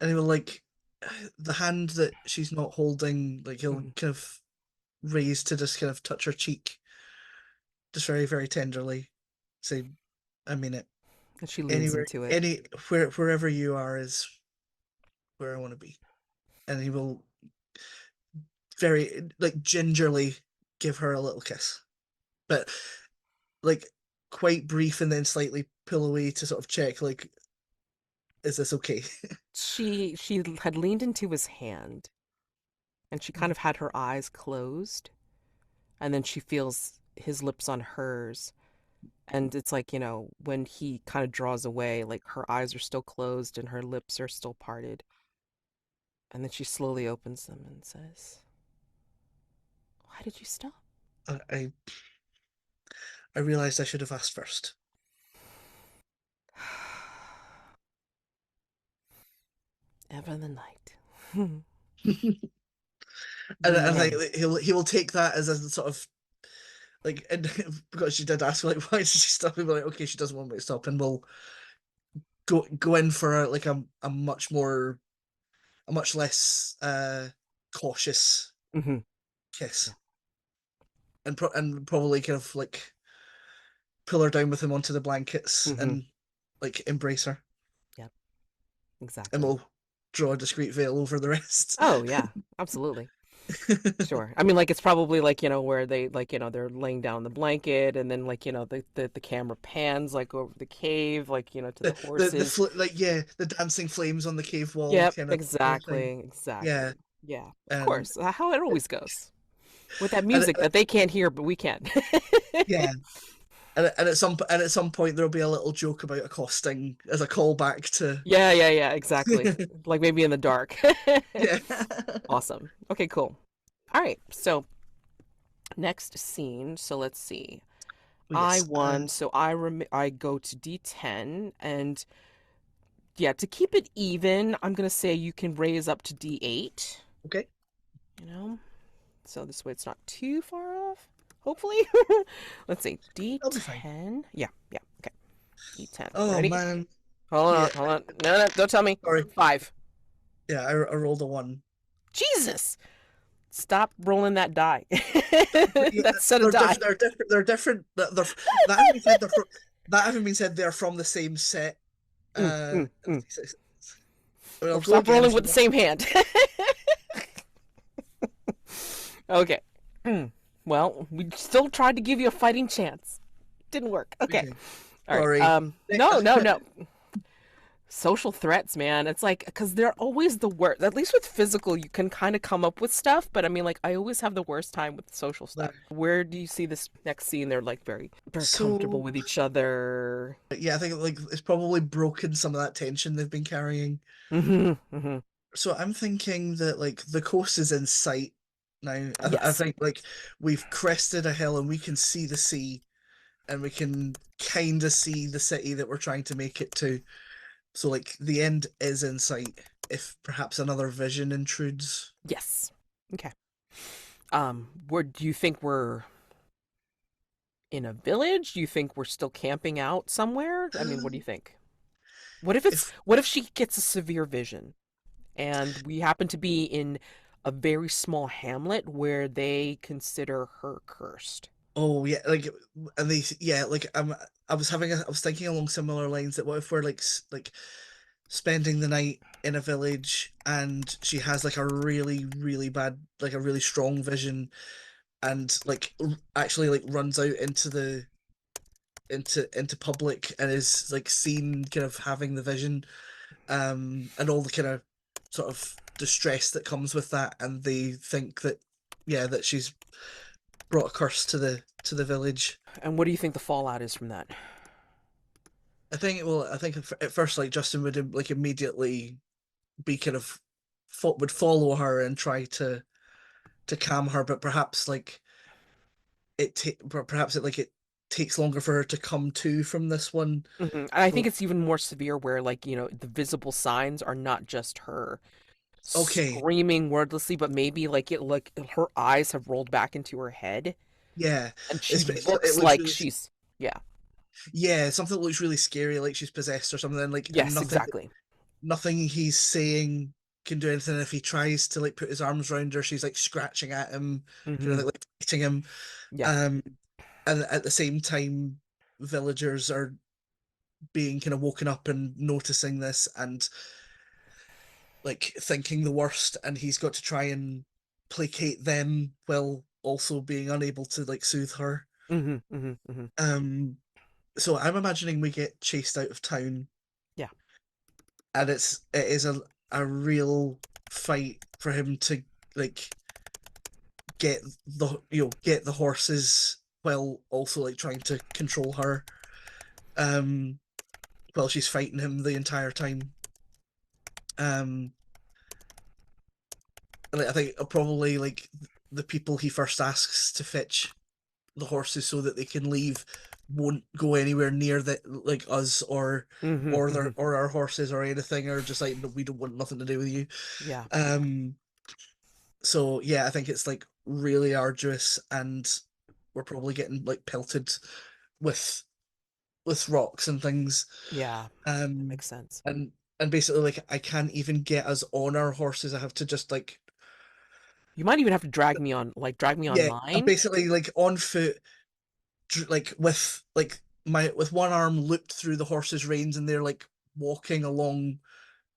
And he will like the hand that she's not holding, like he'll Mhm. kind of raise to just kind of touch her cheek, just very, very tenderly. Say, I mean it. And she leans Anywhere, into it. wherever you are is where I want to be. And he will very like gingerly give her a little kiss, but like quite brief, and then slightly pull away to sort of check, like, is this okay? She had leaned into his hand and she kind of had her eyes closed, and then she feels his lips on hers, and it's like when he kind of draws away, like her eyes are still closed and her lips are still parted, and then she slowly opens them and says, why did you stop? I I realized I should have asked first. Ever the night. And I think Man. he will take that as a sort of like, and because she did ask like why did she stop, he'll be like, okay, she doesn't want me to stop, and we'll go in for like a much more, a much less cautious Hmm. kiss, Yeah. and probably kind of like pull her down with him onto the blankets Hmm. and like embrace her, Yep. and Exactly. we'll draw a discreet veil over the rest. Oh yeah, absolutely. Sure. I mean, like it's probably like where they like they're laying down the blanket, and then like the camera pans like over the cave, like to the horses. Like, yeah, the dancing flames on the cave wall Yep, kind of thing. exactly, Yeah, exactly. Yeah, of and course. How it always goes with that and, music that they can't hear, but we can. yeah, and at some point there'll be a little joke about accosting as a callback to Yeah, yeah, yeah, exactly. Like maybe in the dark. yeah. Awesome. Okay, cool. All right. So next scene. So let's see. Oh, I yes. won, so I go to D10, and yeah, to keep it even, I'm gonna say you can raise up to D8. Okay, You know, so this way it's not too far off. Hopefully. Let's see. I'll be fine. D10. Yeah, yeah. Okay. D10. Oh Ready? man, Hold on, yeah. hold on. No, no, don't tell me. Sorry. 5. Yeah, I rolled a one. Jesus! Stop rolling that die. But yeah, that set of they're die. different. They're different. They're different. That having been said, that having been said, they're from the same set. Mm, Uh, mm, mm. I mean, I'll Or go stop again rolling if you with the want. same hand. Okay. Well, we still tried to give you a fighting chance. Didn't work. Okay. Okay, All right. sorry. No, no, no. Social threats, man. It's like because they're always the worst. At least with physical, you can kind of come up with stuff, but I mean, like I always have the worst time with social stuff. Where do you see this next scene? They're like very, very comfortable So with each other. yeah, I think like it's probably broken some of that tension they've been carrying. Hmm. Hmm. So I'm thinking that like the coast is in sight now. I Yes. think like we've crested a hill and we can see the sea, and we can kind of see the city that we're trying to make it to. So like the end is in sight. If perhaps another vision intrudes. Yes. Okay. Where do you think we're in a village? Do you think we're still camping out somewhere? I mean, what do you think? If What if she gets a severe vision and we happen to be in a very small hamlet where they consider her cursed? Oh yeah, like, and they, yeah, like I was thinking along similar lines that what if we're like like spending the night in a village and she has like a really, really bad, like a really strong vision, and like actually like runs out into the into public and is like seen kind of having the vision, and all the kind of sort of distress that comes with that, and they think that yeah that she's brought a curse to the village. And what do you think the fallout is from that? I think at first like Justyn would like immediately be kind of would follow her and try to calm her, but perhaps like perhaps it like it takes longer for her to come to from this one. And I think So it's even more severe where, like, the visible signs are not just her okay, screaming wordlessly, but maybe like her eyes have rolled back into her head yeah, and she it looks looks like really she's, yeah. yeah, something that looks really scary, like she's possessed or something, like, and Yes, exactly. nothing he's saying can do anything. If he tries to like put his arms around her, she's like scratching at him, kind Hmm. of like fighting him. Yeah. Um, and at the same time, villagers are being kind of woken up and noticing this and like thinking the worst, and he's got to try and placate them while also being unable to like soothe her. Hmm. Um, so I'm imagining we get chased out of town, Yeah. and it is a real fight for him to like get get the horses while also like trying to control her, um while she's fighting him the entire time. um and like, I think probably like the people he first asks to fetch the horses so that they can leave won't go anywhere near the like us or their Hmm. or our horses or anything, or just like, no, we don't want nothing to do with you. Yeah. um so yeah, I think it's like really arduous, and we're probably getting like pelted with rocks and things. Yeah. That Um, makes sense. and basically like I can't even get us on our horses. I have to just like You might even have to drag me yeah, I'm online. basically like on foot, like with like my with one arm looped through the horse's reins, and they're like walking along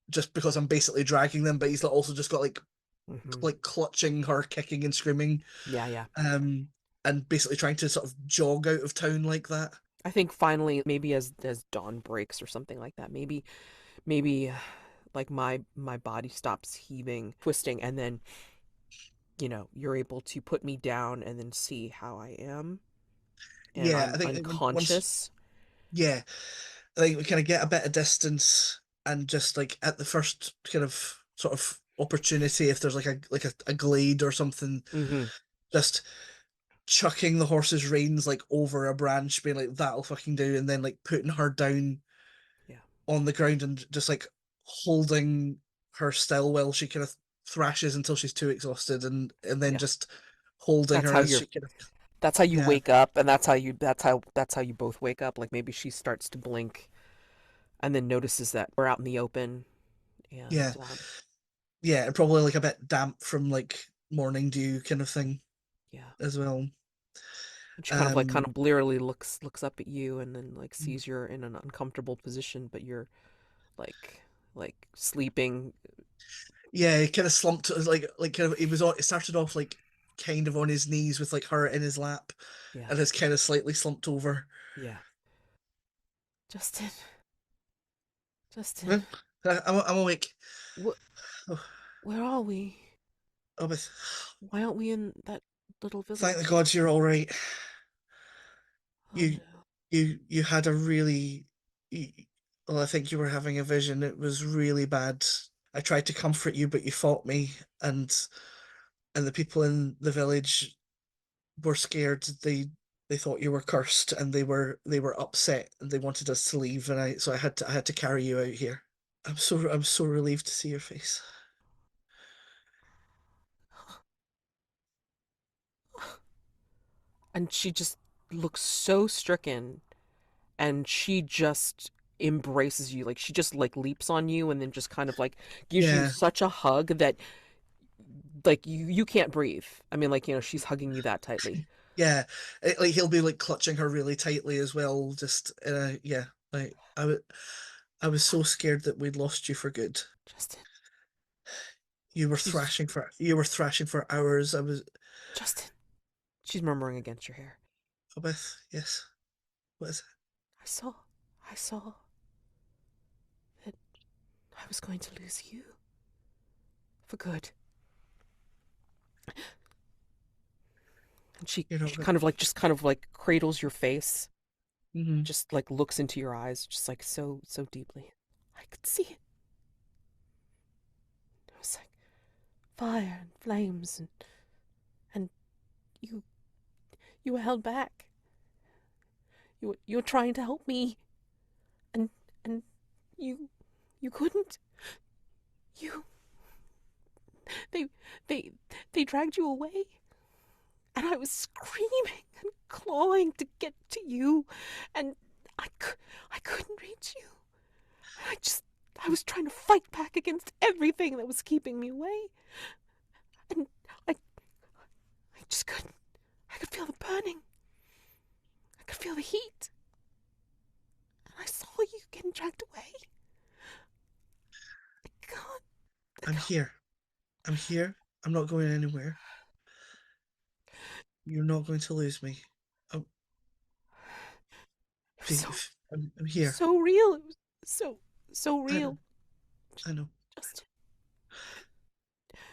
just because I'm basically dragging them. But he's also just got Hmm. like clutching her, kicking and screaming, Yeah, yeah. um, and basically trying to sort of jog out of town like that. I think finally, maybe as dawn breaks or something like that, maybe like my body stops heaving, twisting, and then you're able to put me down and then see how I am, and Yeah, I'm I think once unconscious. yeah, I think we kind of get a bit of distance, and just like at the first kind of sort of opportunity, if there's like a glade or something, Hmm. just chucking the horse's reins like over a branch, being like, that'll fucking do, and then like putting her down Yeah, on the ground and just like holding her still while she kind of thrashes until she's too exhausted, and then yeah. just holding That's her how as you're. she kind of That's how you yeah, wake up, and that's how you both wake up. Like maybe she starts to blink, and then notices that we're out in the open, yeah, and yeah, and probably like a bit damp from like morning dew kind of thing yeah. as well. And she kind Um, of blearily looks up at you, and then like sees you're in an uncomfortable position, but you're like sleeping. yeah, he kind of slumped, like kind of he was on. It started off like kind of on his knees with like her in his lap, Yeah, and has kind of slightly slumped over. yeah. Justyn, Justyn, Well, I'm awake. wh- Oh, where are we? oh, but Why aren't we in that little thank the village? gods you're all right. Oh You no. you had a really you, well, I think you were having a vision. It was really bad. I tried to comfort you, but you fought me, and the people in the village were scared. They thought you were cursed, and they were upset, and they wanted us to leave, and I had to carry you out here. I'm so relieved to see your face. And she just looks so stricken, and she just embraces you. Like she just like leaps on you and then just kind of like gives you Yeah, such a hug that like you can't breathe. I mean, like, she's hugging you that tightly. yeah. Like he'll be like clutching her really tightly as well. Just yeah. Like I was so scared that we'd lost you for good. Justyn, You were she's thrashing for hours. I was Justyn. She's murmuring against your hair. Aubethe, yes. What is I saw, I saw that I was going to lose you for good. And she, it? You're not she going. kind of like just kind of like cradles your face, Mm-hmm. just like looks into your eyes, just like so deeply. I could see it. It was like fire and flames, and you you were held back. You were trying to help me, and and you you couldn't. You they they they dragged you away, and I was screaming and clawing to get to you, and I I couldn't reach you. I was trying to fight back against everything that was keeping me away, and I I just couldn't. I could feel the burning. I could feel the heat, and I saw you getting dragged away. I can't. I I'm can't. here. I'm here. I'm not going anywhere. You're not going to lose me. I'm, It was so I'm here. so real. It was so I know. real. I know. Just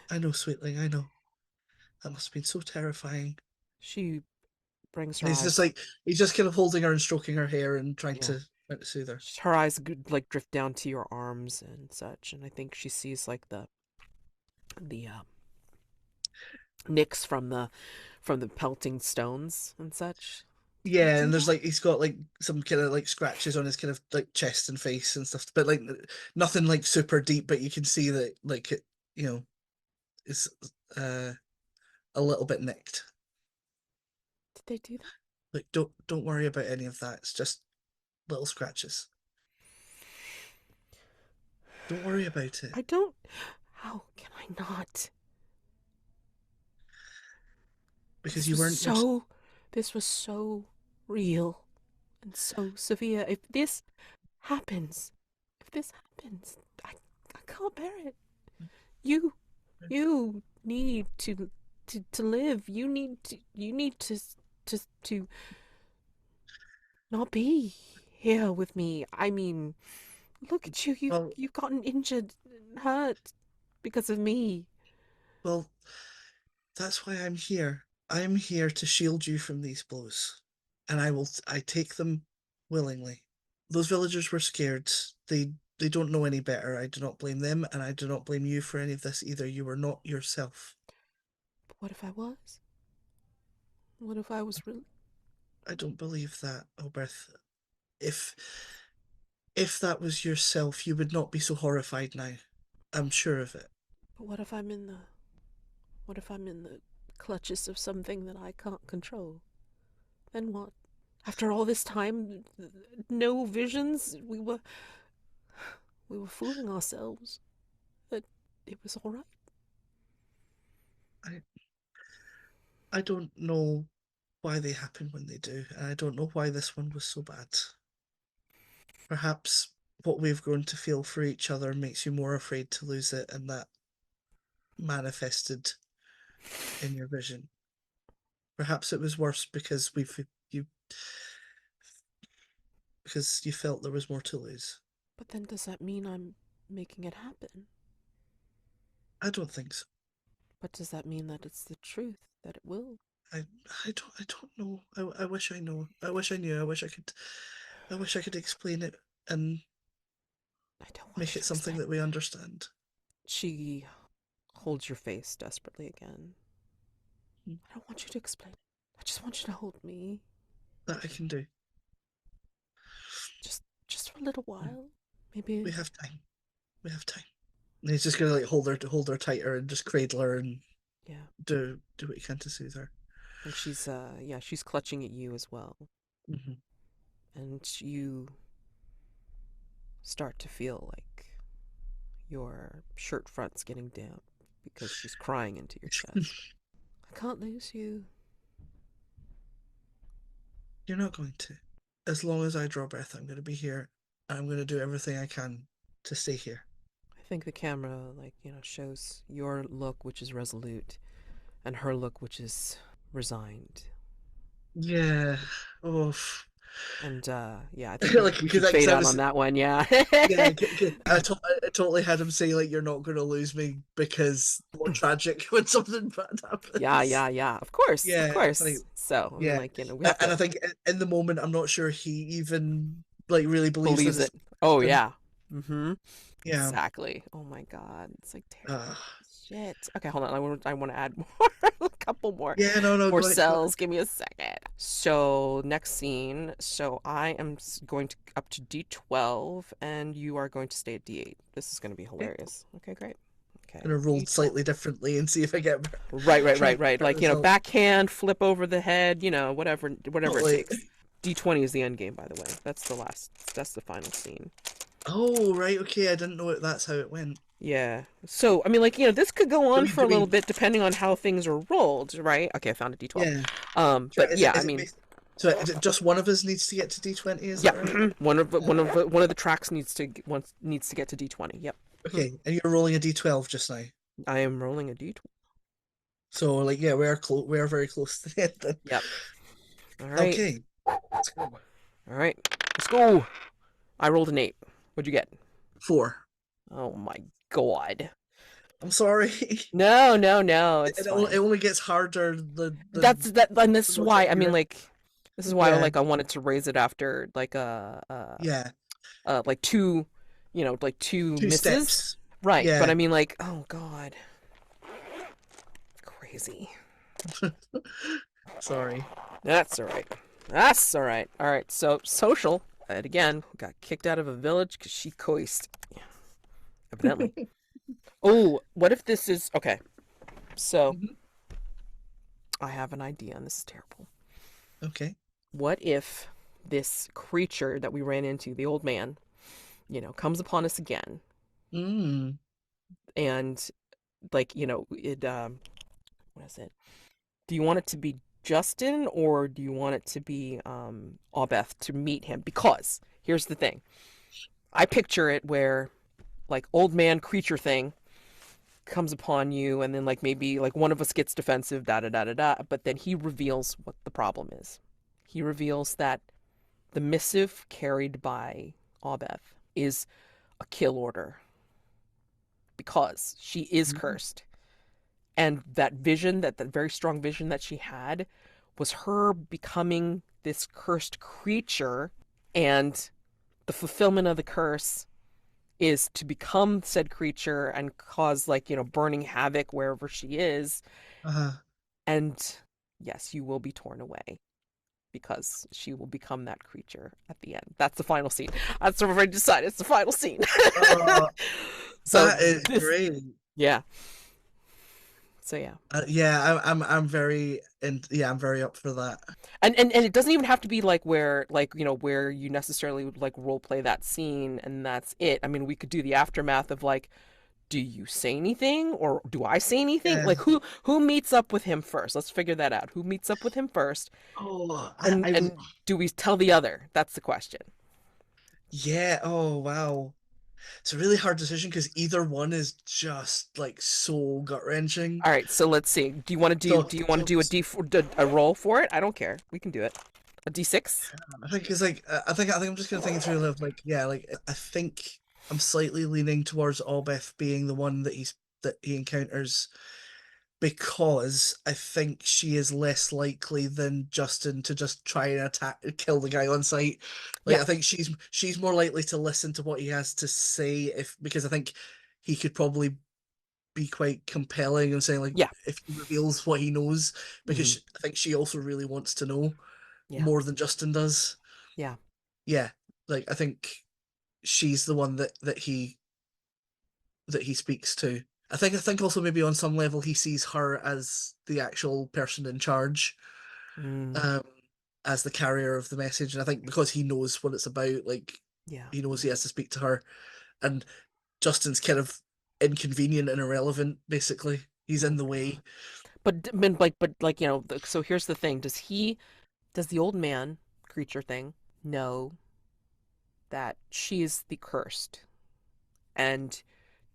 I know, sweetling. I know. That must have been so terrifying. she brings And her he's just eyes. like he's just kind of holding her and stroking her hair and Yeah, trying to soothe her. her eyes like drift down to your arms and such, and I think she sees like the nicks from the pelting stones and such. Did they Yeah, do and there's that? like he's got like some kind of like scratches on his kind of like chest and face and stuff, but like nothing like super deep. But you can see that like it, you know, is uh a little bit nicked. Did they do that? Like don't worry about any of that. It's just little scratches. Don't worry about it I don't. How can I not? because This you was weren't your. so. This was so real and so severe. If this happens, if this happens, I can't bear it. You, you need to live. You need to not be here with me. I mean, look at you. Well, You've gotten injured and hurt because of me. well, that's why I'm here. I'm here to shield you from these blows, and I take them willingly. Those villagers were scared. They don't know any better. I do not blame them, and I do not blame you for any of this either. You were not yourself. But what if I was? What if I was really? I don't believe that, Aubethe. If if that was yourself, you would not be so horrified now. I'm sure of it. But what if I'm in the? What if I'm in the clutches of something that I can't control? Then what? After all this time, no visions. We were fooling ourselves that it was all right. I I don't know why they happen when they do, and I don't know why this one was so bad. Perhaps what we've grown to feel for each other makes you more afraid to lose it, and that manifested in your vision. Perhaps it was worse because you because you felt there was more to lose. But then does that mean I'm making it happen? I don't think so. But does that mean that it's the truth that it will? I I don't know. I wish I know. I wish I knew. I wish I could explain it and I don't want make you it to something explain. that we understand. She holds your face desperately again. I don't want you to explain it. I just want you to hold me. That I can do. Just for a little while. Maybe We have time. We have time. And he's just gonna like hold her tighter and just cradle her and yeah. do what he can to soothe her. And she's yeah, she's clutching at you as well. Hmm. And you start to feel like your shirt front's getting damp because she's crying into your chest. I can't lose you. You're not going to. As long as I draw breath, I'm going to be here. I'm going to do everything I can to stay here. I think the camera, like, shows your look, which is resolute, and her look, which is resigned. Yeah. Oh, And yeah, I think like we should because fade I out on was that one. Yeah. yeah, I totally had him say like you're not going to lose me because more tragic when something bad Yeah, happens. yeah, yeah. Of course, of Yeah, it's like course. So, I mean, yeah, like, we have and to I think in the moment I'm not sure he even like really believes that believes it's it. Oh, Justyn. yeah. Mm-hmm. Yeah. Exactly. Oh my God. It's like terrible. Uh, Shit. Okay, hold on. I want to add more, a couple yeah, no, no, more go ahead, go ahead. cells. Give me a second. So, next scene. So, I am going to up to D12 and you are going to stay at D8. This is going to be Okay. hilarious. Okay, great. Okay, Gonna roll D12. slightly differently and see if I get Right, right, try and right, get right. better Like, result. backhand, flip over the head, whatever it Totally. takes. D20 is the end game, by the way. That's the final scene. Oh, right, okay. I didn't know that's how it went. Yeah. So, I mean, like, this could go Do on we for a do little we bit depending on how things are rolled, right? Okay, I found a D12. yeah. But yeah, I Is it mean, based so is it just one of us needs to get to D20, is yeah, that right? one of the tracks needs to get to D20. Yep. Mhm. Okay, and you're rolling a D12 just now. I am rolling a D12. So like yeah, we're very close to the end then. Yep. All right. Okay, let's go. All right. Let's go. I rolled an 8. What'd you get? 4. Oh my God. I'm sorry. No, no, no. It's It fine. only gets harder And this the is much why, I mean, you're like, this is why, yeah, like, I wanted to raise it after, like, yeah. like two, like two 2 misses. steps. Right. But Yeah. I mean, like, oh God, crazy. Sorry. That's all right. That's all right. All right. So social, and again, got kicked out of a village because she coist. Yeah, evidently. Oh, what if this is okay? So Mhm. I have an idea, and this is terrible. Okay. What if this creature that we ran into, the old man, comes upon us again, Mm. and like, it what is it? Do you want it to be Justyn or do you want it to be Aubethe to meet him? Because here's the thing. I picture it where like old man creature thing comes upon you and then like maybe like one of us gets defensive, da da da da da, but then he reveals what the problem is. He reveals that the missive carried by Aubethe is a kill order because she is Mm. cursed. And that vision, that very strong vision that she had, was her becoming this cursed creature, and the fulfillment of the curse is to become said creature and cause like burning havoc wherever she is. Uh-huh. And yes, you will be torn away because she will become that creature at the end. That's the final scene. That's what I've decided. It's the final scene. Uh, So that is this, great. yeah. So yeah. Yeah, I'm very and yeah, I'm very up for that. And it doesn't even have to be like where like where you necessarily would like role play that scene and that's it. I mean, we could do the aftermath of like, do you say anything or do I say anything? Yeah. Like who meets up with him first? Let's figure that out. Who meets up with him first? Oh, And do we tell the other? That's the question. yeah. Oh, wow. It's a really hard decision because either one is just like so gut-wrenching. All right, so let's see. So, Do you want to do a roll for it? I don't care. We can do it. A D6? I think it's like I think I'm just gonna think it through like yeah, like I think I'm slightly leaning towards Albeth being the one that he encounters because I think she is less likely than Justyn to just try and kill the guy on sight. Like Yeah. I think she's more likely to listen to what he has to say if because I think he could probably be quite compelling and saying like Yeah. if he reveals what he knows because Hmm. I think she also really wants to know Yeah. more than Justyn does. Yeah. Yeah, like I think she's the one that he speaks to. I think also maybe on some level he sees her as the actual person in charge, Mm, um, as the carrier of the message. And I think because he knows what it's about, like yeah. he knows he has to speak to her. And Justin's kind of inconvenient and irrelevant, basically. He's in Oh the God. way. But like so here's the thing. Does the old man creature thing know that she's the cursed and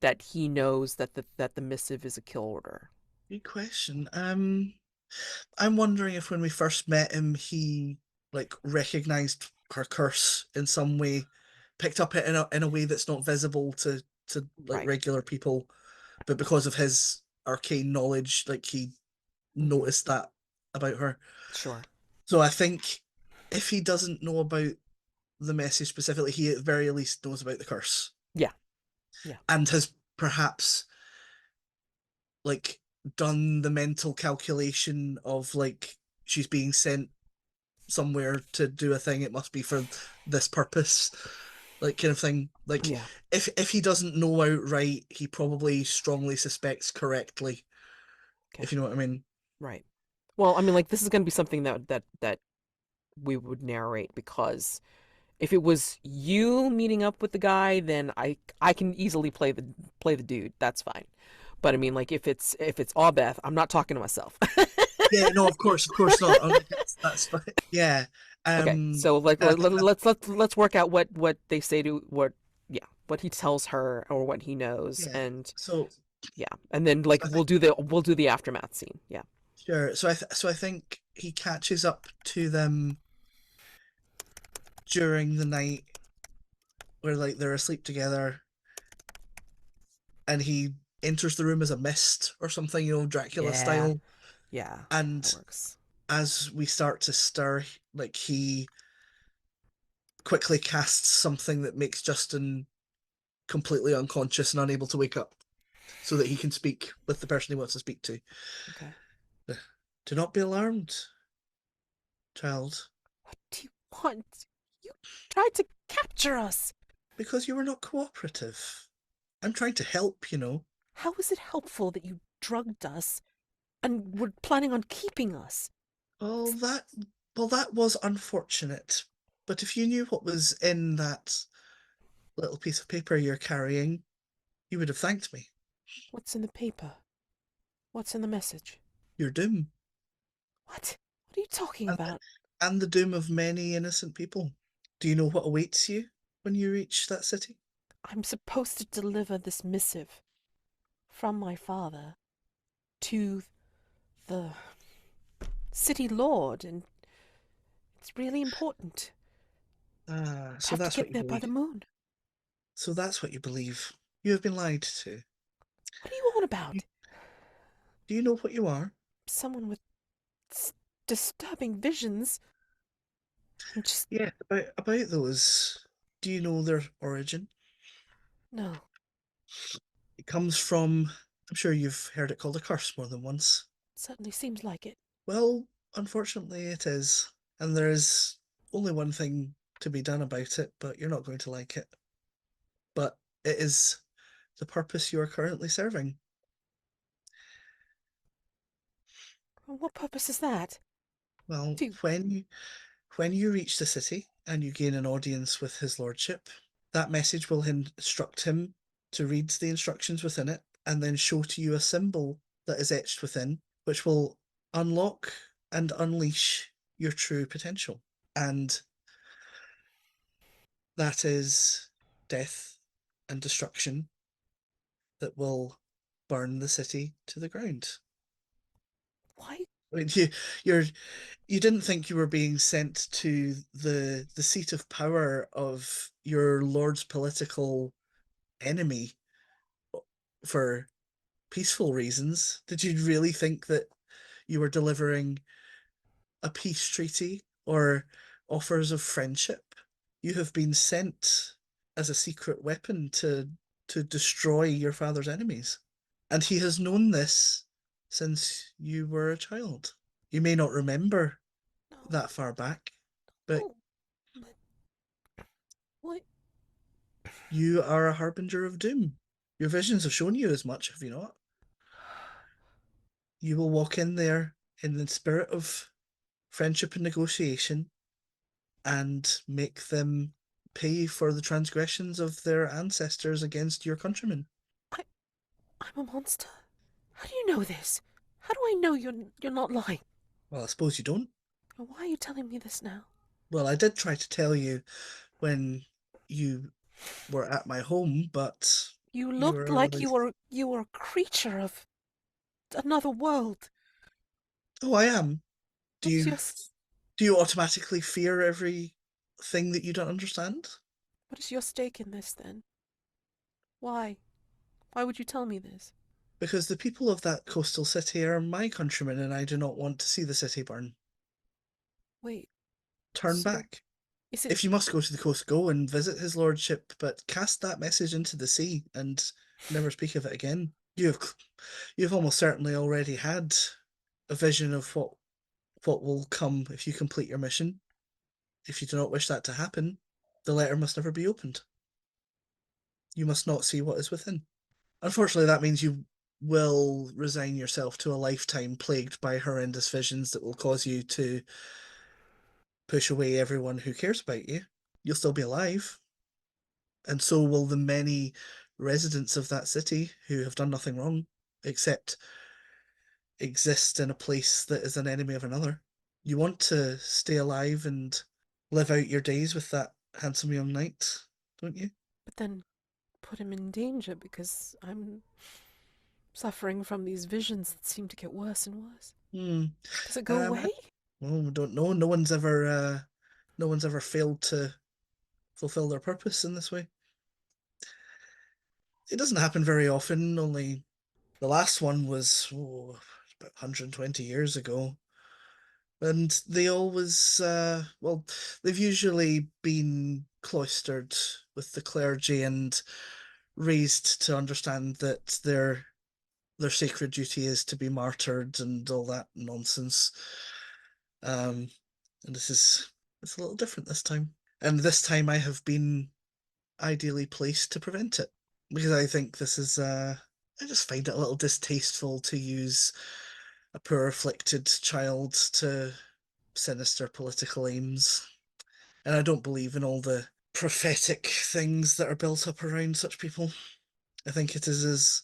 that he knows that the missive is a kill order? Good question. I'm wondering if when we first met him, he like recognized her curse in some way, picked up it in a way that's not visible to like Right. regular people, but because of his arcane knowledge, like he Mm-hmm. noticed that about her. Sure. So I think if he doesn't know about the message specifically, he at the very least knows about the curse Yeah. Yeah. and has perhaps like done the mental calculation of like she's being sent somewhere to do a thing, it must be for this purpose, like kind of thing. Like Yeah. if he doesn't know outright, he probably strongly suspects correctly, Okay. if you know what I mean. Right. Well, I mean, like this is going to be something that we would narrate because if it was you meeting up with the guy, then I can easily play the dude. That's fine. But I mean, like if it's Aubethe, I'm not talking to myself. Yeah, no, of course not. I'm like, that's fine. Yeah. Okay, so like I think that let's work out what they say to what yeah what he tells her or what he knows yeah. and So yeah and then so like I think we'll do the aftermath scene. Yeah. sure. So I think he catches up to them during the night where like they're asleep together, and he enters the room as a mist or something, Dracula Yeah. style. Yeah. That And works. as we start to stir, like he quickly casts something that makes Justyn completely unconscious and unable to wake up so that he can speak with the person he wants to speak to. Okay. Do not be alarmed, child, What do you want? You tried to capture us. because you were not cooperative. I'm trying to help. How is it helpful that you drugged us and were planning on keeping us? Well, that was unfortunate. But if you knew what was in that little piece of paper you're carrying, you would have thanked me. What's in the paper? What's in the message? Your doom, What? What are you talking and about? and the doom of many innocent people. Do you know what awaits you when you reach that city? I'm supposed to deliver this missive from my father to the city lord, and it's really important. Ah, I so have to that's what get you there by the believe. moon. So that's what you believe. You have been lied to. What are you on You, about? do you know what you are? Someone with disturbing visions. I'm just. Yeah, about those. Do you know their origin? No. It comes from, I'm sure you've heard it called a curse more than once. Certainly seems like it. Well, unfortunately, it is. And there is only one thing to be done about it, but you're not going to like it. But it is the purpose you are currently serving. What purpose is that? Well, Do when you reach the city and you gain an audience with his lordship, that message will instruct him to read the instructions within it and then show to you a symbol that is etched within, which will unlock and unleash your true potential. And that is death and destruction that will burn the city to the ground. why? I mean, you're you didn't think you were being sent to the seat of power of your lord's political enemy for peaceful reasons. Did you really think that you were delivering a peace treaty or offers of friendship? You have been sent as a secret weapon to destroy your father's enemies. And he has known this since you were a child. You may not remember No. that far back, but Oh, but what? you are a harbinger of doom. Your visions have shown you as much, have you not? You will walk in there in the spirit of friendship and negotiation and make them pay for the transgressions of their ancestors against your countrymen. I, I'm a monster. How do you know this? How do I know you're not lying? Well, I suppose you don't. Why are you telling me this now? Well, I did try to tell you when you were at my home, but You you looked were like like, you were a creature of another world. Oh, I am. Do What is you your do you automatically fear every thing that you don't understand? what is your stake in this then? Why? Why would you tell me this? Because the people of that coastal city are my countrymen, and I do not want to see the city burn. Wait, Turn so back. is it If you must go to the coast, go and visit his lordship, but cast that message into the sea and never speak of it again. You've almost certainly already had a vision of what will come if you complete your mission. If you do not wish that to happen, the letter must never be opened. You must not see what is within. Unfortunately, that means you will resign yourself to a lifetime plagued by horrendous visions that will cause you to push away everyone who cares about you. You'll still be alive, and so will the many residents of that city who have done nothing wrong except exist in a place that is an enemy of another. You want to stay alive and live out your days with that handsome young knight, don't you? but then put him in danger because I'm suffering from these visions that seem to get worse and worse. Hmm. Does it go I away? don't know. No one's ever failed to fulfill their purpose in this way. It doesn't happen very often. Only the last one was about 120 years ago, and they always well, they've usually been cloistered with the clergy and raised to understand that their sacred duty is to be martyred and all that nonsense. Um, and it's a little different this time. And this time I have been ideally placed to prevent it because I think this is I just find it a little distasteful to use a poor afflicted child to sinister political aims. And I don't believe in all the prophetic things that are built up around such people. I think it is as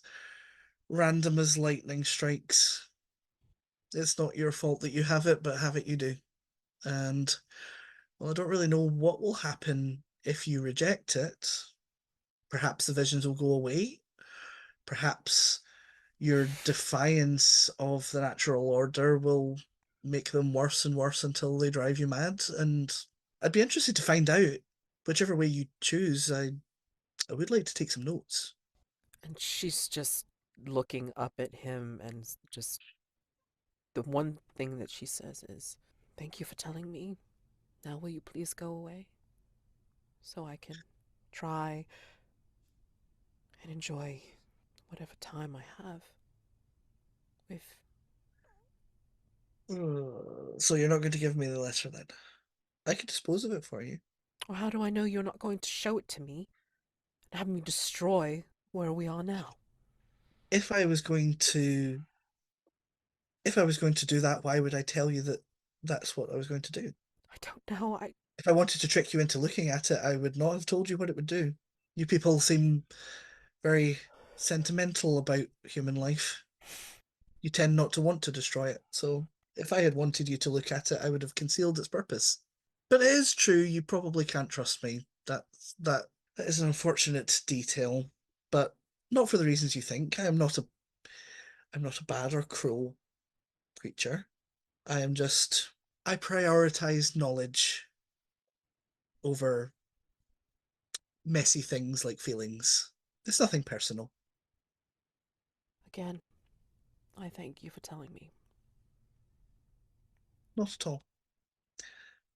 random as lightning strikes. It's not your fault that you have it, but have it you do. And well, I don't really know what will happen if you reject it. Perhaps the visions will go away. Perhaps your defiance of the natural order will make them worse and worse until they drive you mad. And I'd be interested to find out. Whichever way you choose, I would like to take some notes. And she's just looking up at him, and just the one thing that she says is, "Thank you for telling me. Now, will you please go away so I can try and enjoy whatever time I have with." So you're not going to give me the letter then? I could dispose of it for you. Or how do I know you're not going to show it to me and have me destroy where we are now? If I was going to if I was going to do that, why would I tell you that that's what I was going to do? I don't know. I If I wanted to trick you into looking at it, I would not have told you what it would do. You people seem very sentimental about human life. You tend not to want to destroy it, so if I had wanted you to look at it, I would have concealed its purpose. But it is true, you probably can't trust me. That is an unfortunate detail, but not for the reasons you think. I'm not a bad or cruel creature. I am just I prioritize knowledge over messy things like feelings. It's nothing personal, again, I thank you for telling me. not at all.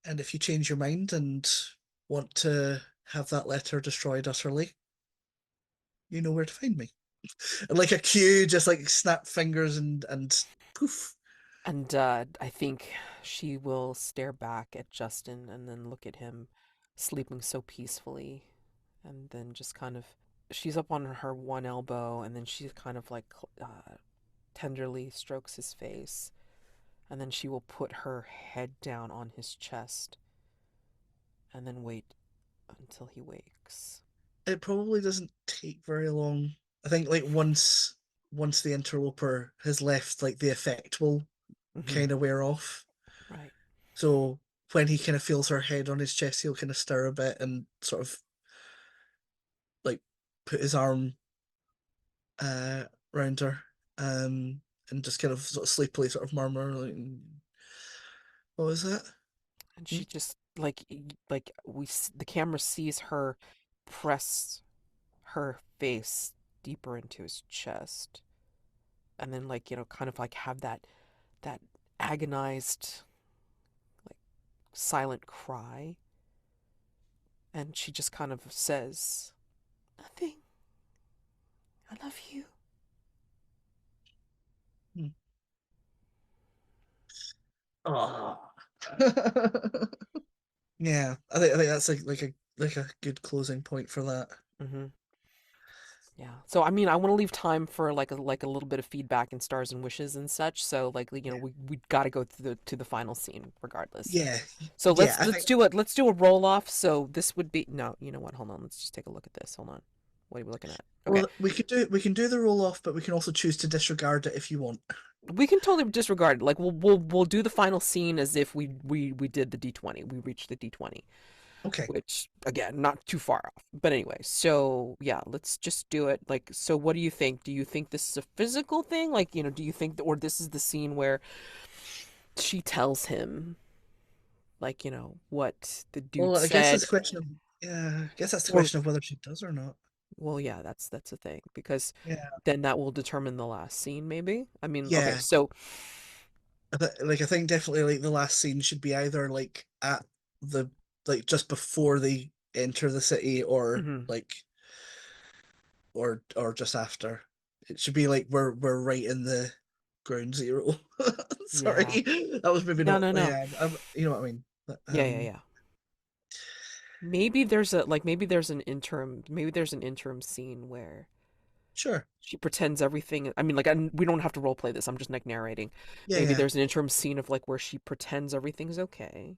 And if you change your mind and want to have that letter destroyed utterly, you know where to find me. And like a cue, just like snap fingers and poof. And I think she will stare back at Justyn and then look at him sleeping so peacefully, and then just kind of, she's up on her one elbow, and then she kind of like tenderly strokes his face, and then she will put her head down on his chest and then wait until he wakes. It probably doesn't take very long. I think like once the interloper has left, like the effect will Hmm. kind of wear off. Right. So when he kind of feels her head on his chest, he'll kind of stir a bit and sort of like put his arm uh round her. and just kind of sort of sleepily sort of murmur like, what was that? And Hmm? she just like the camera sees her press her face deeper into his chest, and then like kind of like have that agonized like silent cry, and she just kind of says, "Nothing. I love you." Hmm. Oh. Yeah, I think that's like a good closing point for that. Mm-hmm. Yeah. So I mean, I want to leave time for like a little bit of feedback and stars and wishes and such. So like we got to go to the final scene regardless. Yeah, So yeah, I let's think. do it. Let's do a roll off. So this would be no. You know what? Hold on. Let's just take a look at this. Hold on. What are we looking at? Okay. Well, we can do the roll off, but we can also choose to disregard it if you want. We can totally disregard it. Like we'll do the final scene as if we did the D20. We reached the D20, Okay. which again, not too far off. But anyway, so yeah, let's just do it. Like, so what do you think? Do you think this is a physical thing? Like, do you think or this is the scene where she tells him like, what the dude Well, I guess that's said a question of yeah. I guess that's the or question of whether she does or not. well, yeah, that's the thing because Yeah. then that will determine the last scene maybe. I mean, okay, Yeah. so I think definitely like the last scene should be either like at the like just before they enter the city or mhm, like or just after. It should be like we're right in the ground zero. yeah. Sorry, that was maybe No, not. no, no. Yeah, you know what I mean. But, Yeah, yeah, yeah. Maybe there's a like maybe there's an interim scene where sure. she pretends everything. I mean, like we don't have to role play this. I'm just like narrating. Yeah, Maybe yeah, there's an interim scene of like where she pretends everything's okay,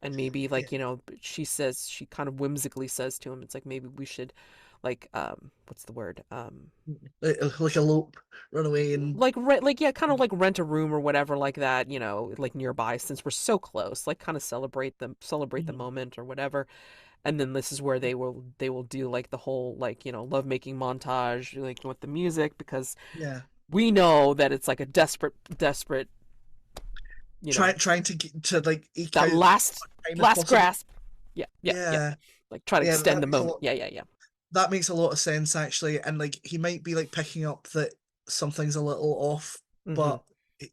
and maybe yeah. like she kind of whimsically says to him, it's like maybe we should, like what's the word Like elope, run away, and like rent like yeah kind of like rent a room or whatever like that like nearby since we're so close like kind of celebrate the Mhm. moment or whatever. And then this is where they will do like the whole like love making montage like with the music because yeah, we know that it's like a desperate you know trying to get to like eke that out last time as last possible. grasp. Yeah, yeah, yeah. Yeah, Like try to yeah. extend That the makes a moment. lot. Yeah, yeah, yeah. That makes a lot of sense actually, and like he might be like picking up that something's a little off, Mm-hmm.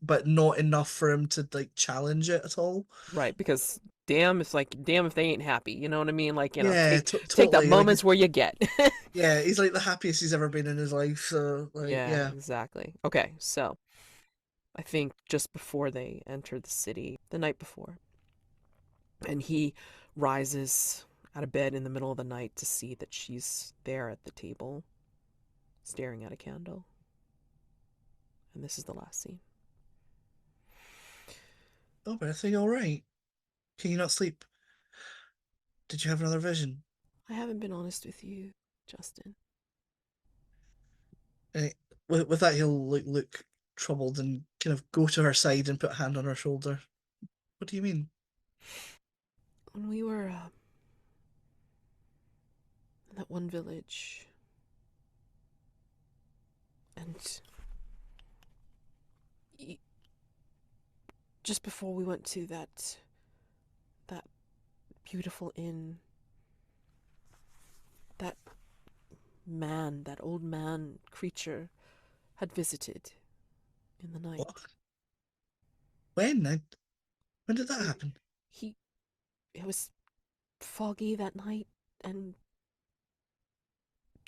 but not enough for him to like challenge it at all. Right, because damn, it's like damn if they ain't happy. You know what I mean? Like Yeah, take the totally. Like moments where you get. he's like the happiest he's ever been in his life. So like, Yeah, yeah. exactly. Okay, so I think just before they enter the city, the night before, and he rises out of bed in the middle of the night to see that she's there at the table, staring at a candle. And this is the last scene. Oh, but I think all right. Can you not sleep? Did you have another vision? I haven't been honest with you, Justyn. Eh, with that, he'll look troubled and kind of go to her side and put a hand on her shoulder. What do you mean? When we were in that one village, and just before we went to that beautiful inn, that that old man creature had visited in the night. What? When? When did that He, happen? he it was foggy that night, and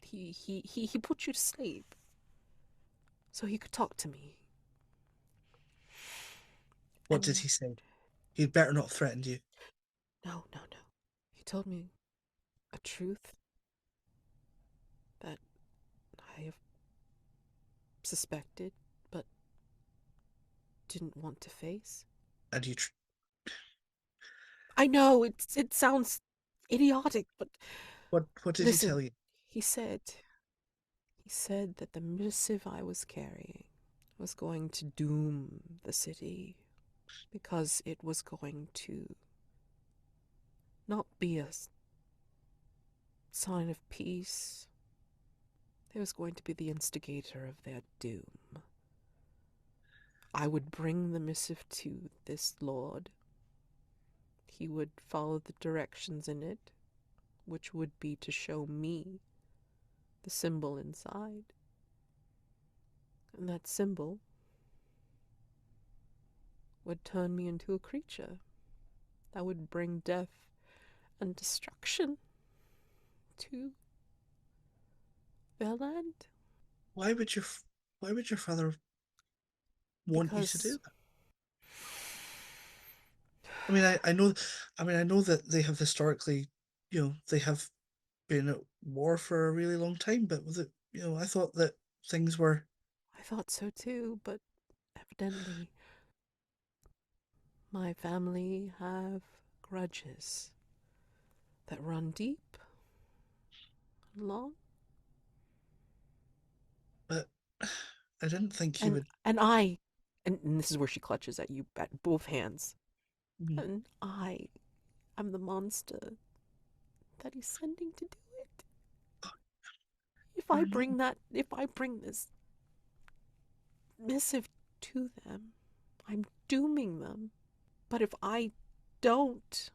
he put you to sleep so he could talk to me. What did And he say? He'd better not threaten you. no, no, no. He told me a truth that I have suspected but didn't want to face. And I know it sounds idiotic, but what did he tell listen, you? he said he said that the missive I was carrying was going to doom the city because it was going to not be a sign of peace. It was going to be the instigator of their doom. I would bring the missive to this lord. He would follow the directions in it, which would be to show me the symbol inside. And that symbol would turn me into a creature that would bring death and destruction to their land. Why would your why would your father want you to do Because that? I mean, I know that they have historically, they have been at war for a really long time, but with it, I thought that things were. I thought so too, but evidently my family have grudges that run deep and long. But I didn't think he And would. and I and this is where she clutches at you at both hands. Mm, And I am the monster that he's sending to do it. you're not. If I bring this missive to them, I'm dooming them. But if I don't,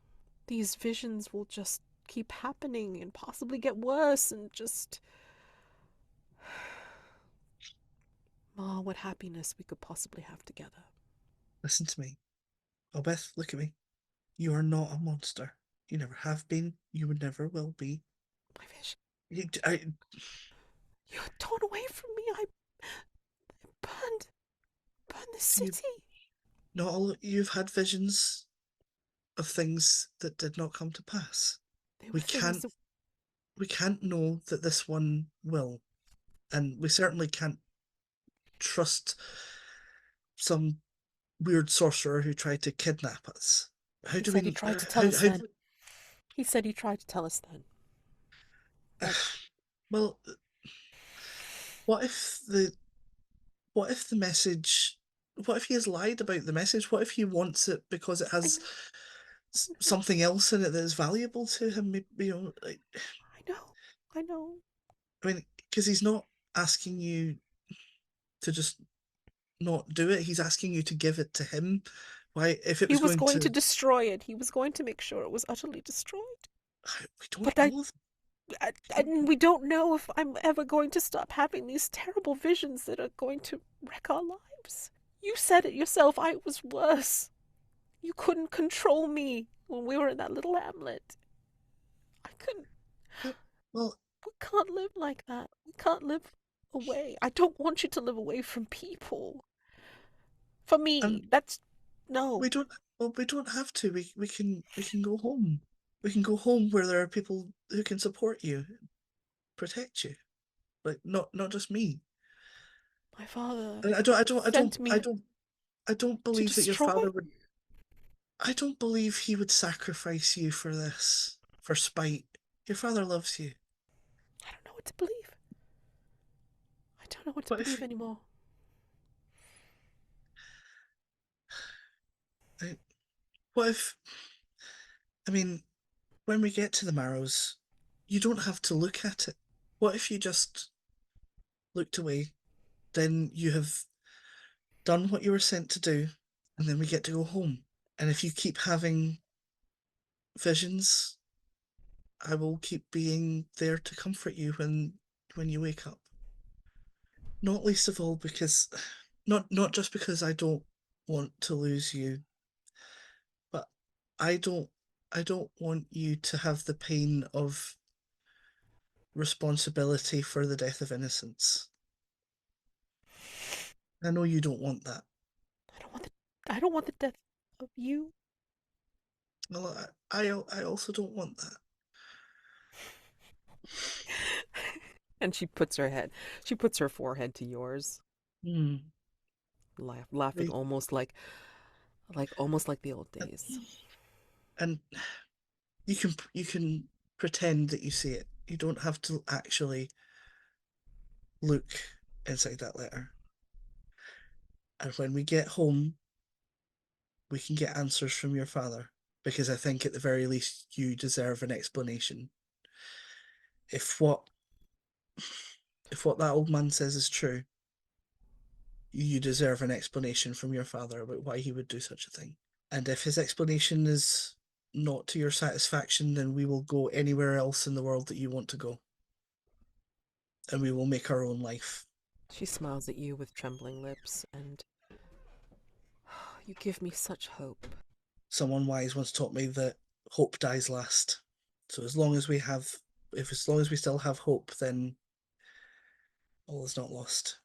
these visions will just keep happening and possibly get worse and just. Oh, what happiness we could possibly have together. Listen to me. Aubethe, look at me. You are not a monster. You never have been. You would never will be. My vision. You, I, You're torn away from me. I burned. Burned the you, city. not all. You've had visions of things that did not come to pass. They were We things can't. that. We can't know that this one will, and we certainly can't trust some weird sorcerer who tried to kidnap us. How He do said he we? tried to tell How? us How? then. He said he tried to tell us then. But Well, what if the what if the message? What if he has lied about the message? What if he wants it because it I has know. something else in it that is valuable to him? Maybe, I know. I know. I mean, because he's not asking you to just not do it. He's asking you to give it to him. Why, if it He was was going going to to, destroy it. He was going to make sure it was utterly destroyed. we don't But know. We don't and know. we don't know if I'm ever going to stop having these terrible visions that are going to wreck our lives. You said it yourself. I was worse. You couldn't control me when we were in that little hamlet. I couldn't. Well, We can't live like that. We can't live away. I don't want you to live away from people. For me, and that's no. we don't. Well, we don't have to. We can go home. We can go home where there are people who can support you, protect you. Like not just me. My father And sent me I don't to believe that your destroy. father would. I don't believe he would sacrifice you for this, for spite. Your father loves you. I don't know what to believe. I don't know what to What if? believe anymore. I- What if? I mean, when we get to the Marrows, you don't have to look at it. What if you just looked away? Then you have done what you were sent to do, and then we get to go home. And if you keep having visions, I will keep being there to comfort you when you wake up. Not least of all because not just because I don't want to lose you, but I don't I don't want you to have the pain of responsibility for the death of innocence. I know you don't want that. I don't want the. I don't want the death of you. Well, I also don't want that. And she puts her forehead to yours, Hmm. laughing We, almost like the old days. and you can pretend that you see it. You don't have to actually look inside that letter. And when we get home, we can get answers from your father because I think at the very least you deserve an explanation. If what if what that old man says is true, you deserve an explanation from your father about why he would do such a thing. And if his explanation is not to your satisfaction, then we will go anywhere else in the world that you want to go. And we will make our own life. She smiles at you with trembling lips, and you give me such hope. Someone wise once taught me that hope dies last. So as long as we have, if as long as we still have hope, then all is not lost.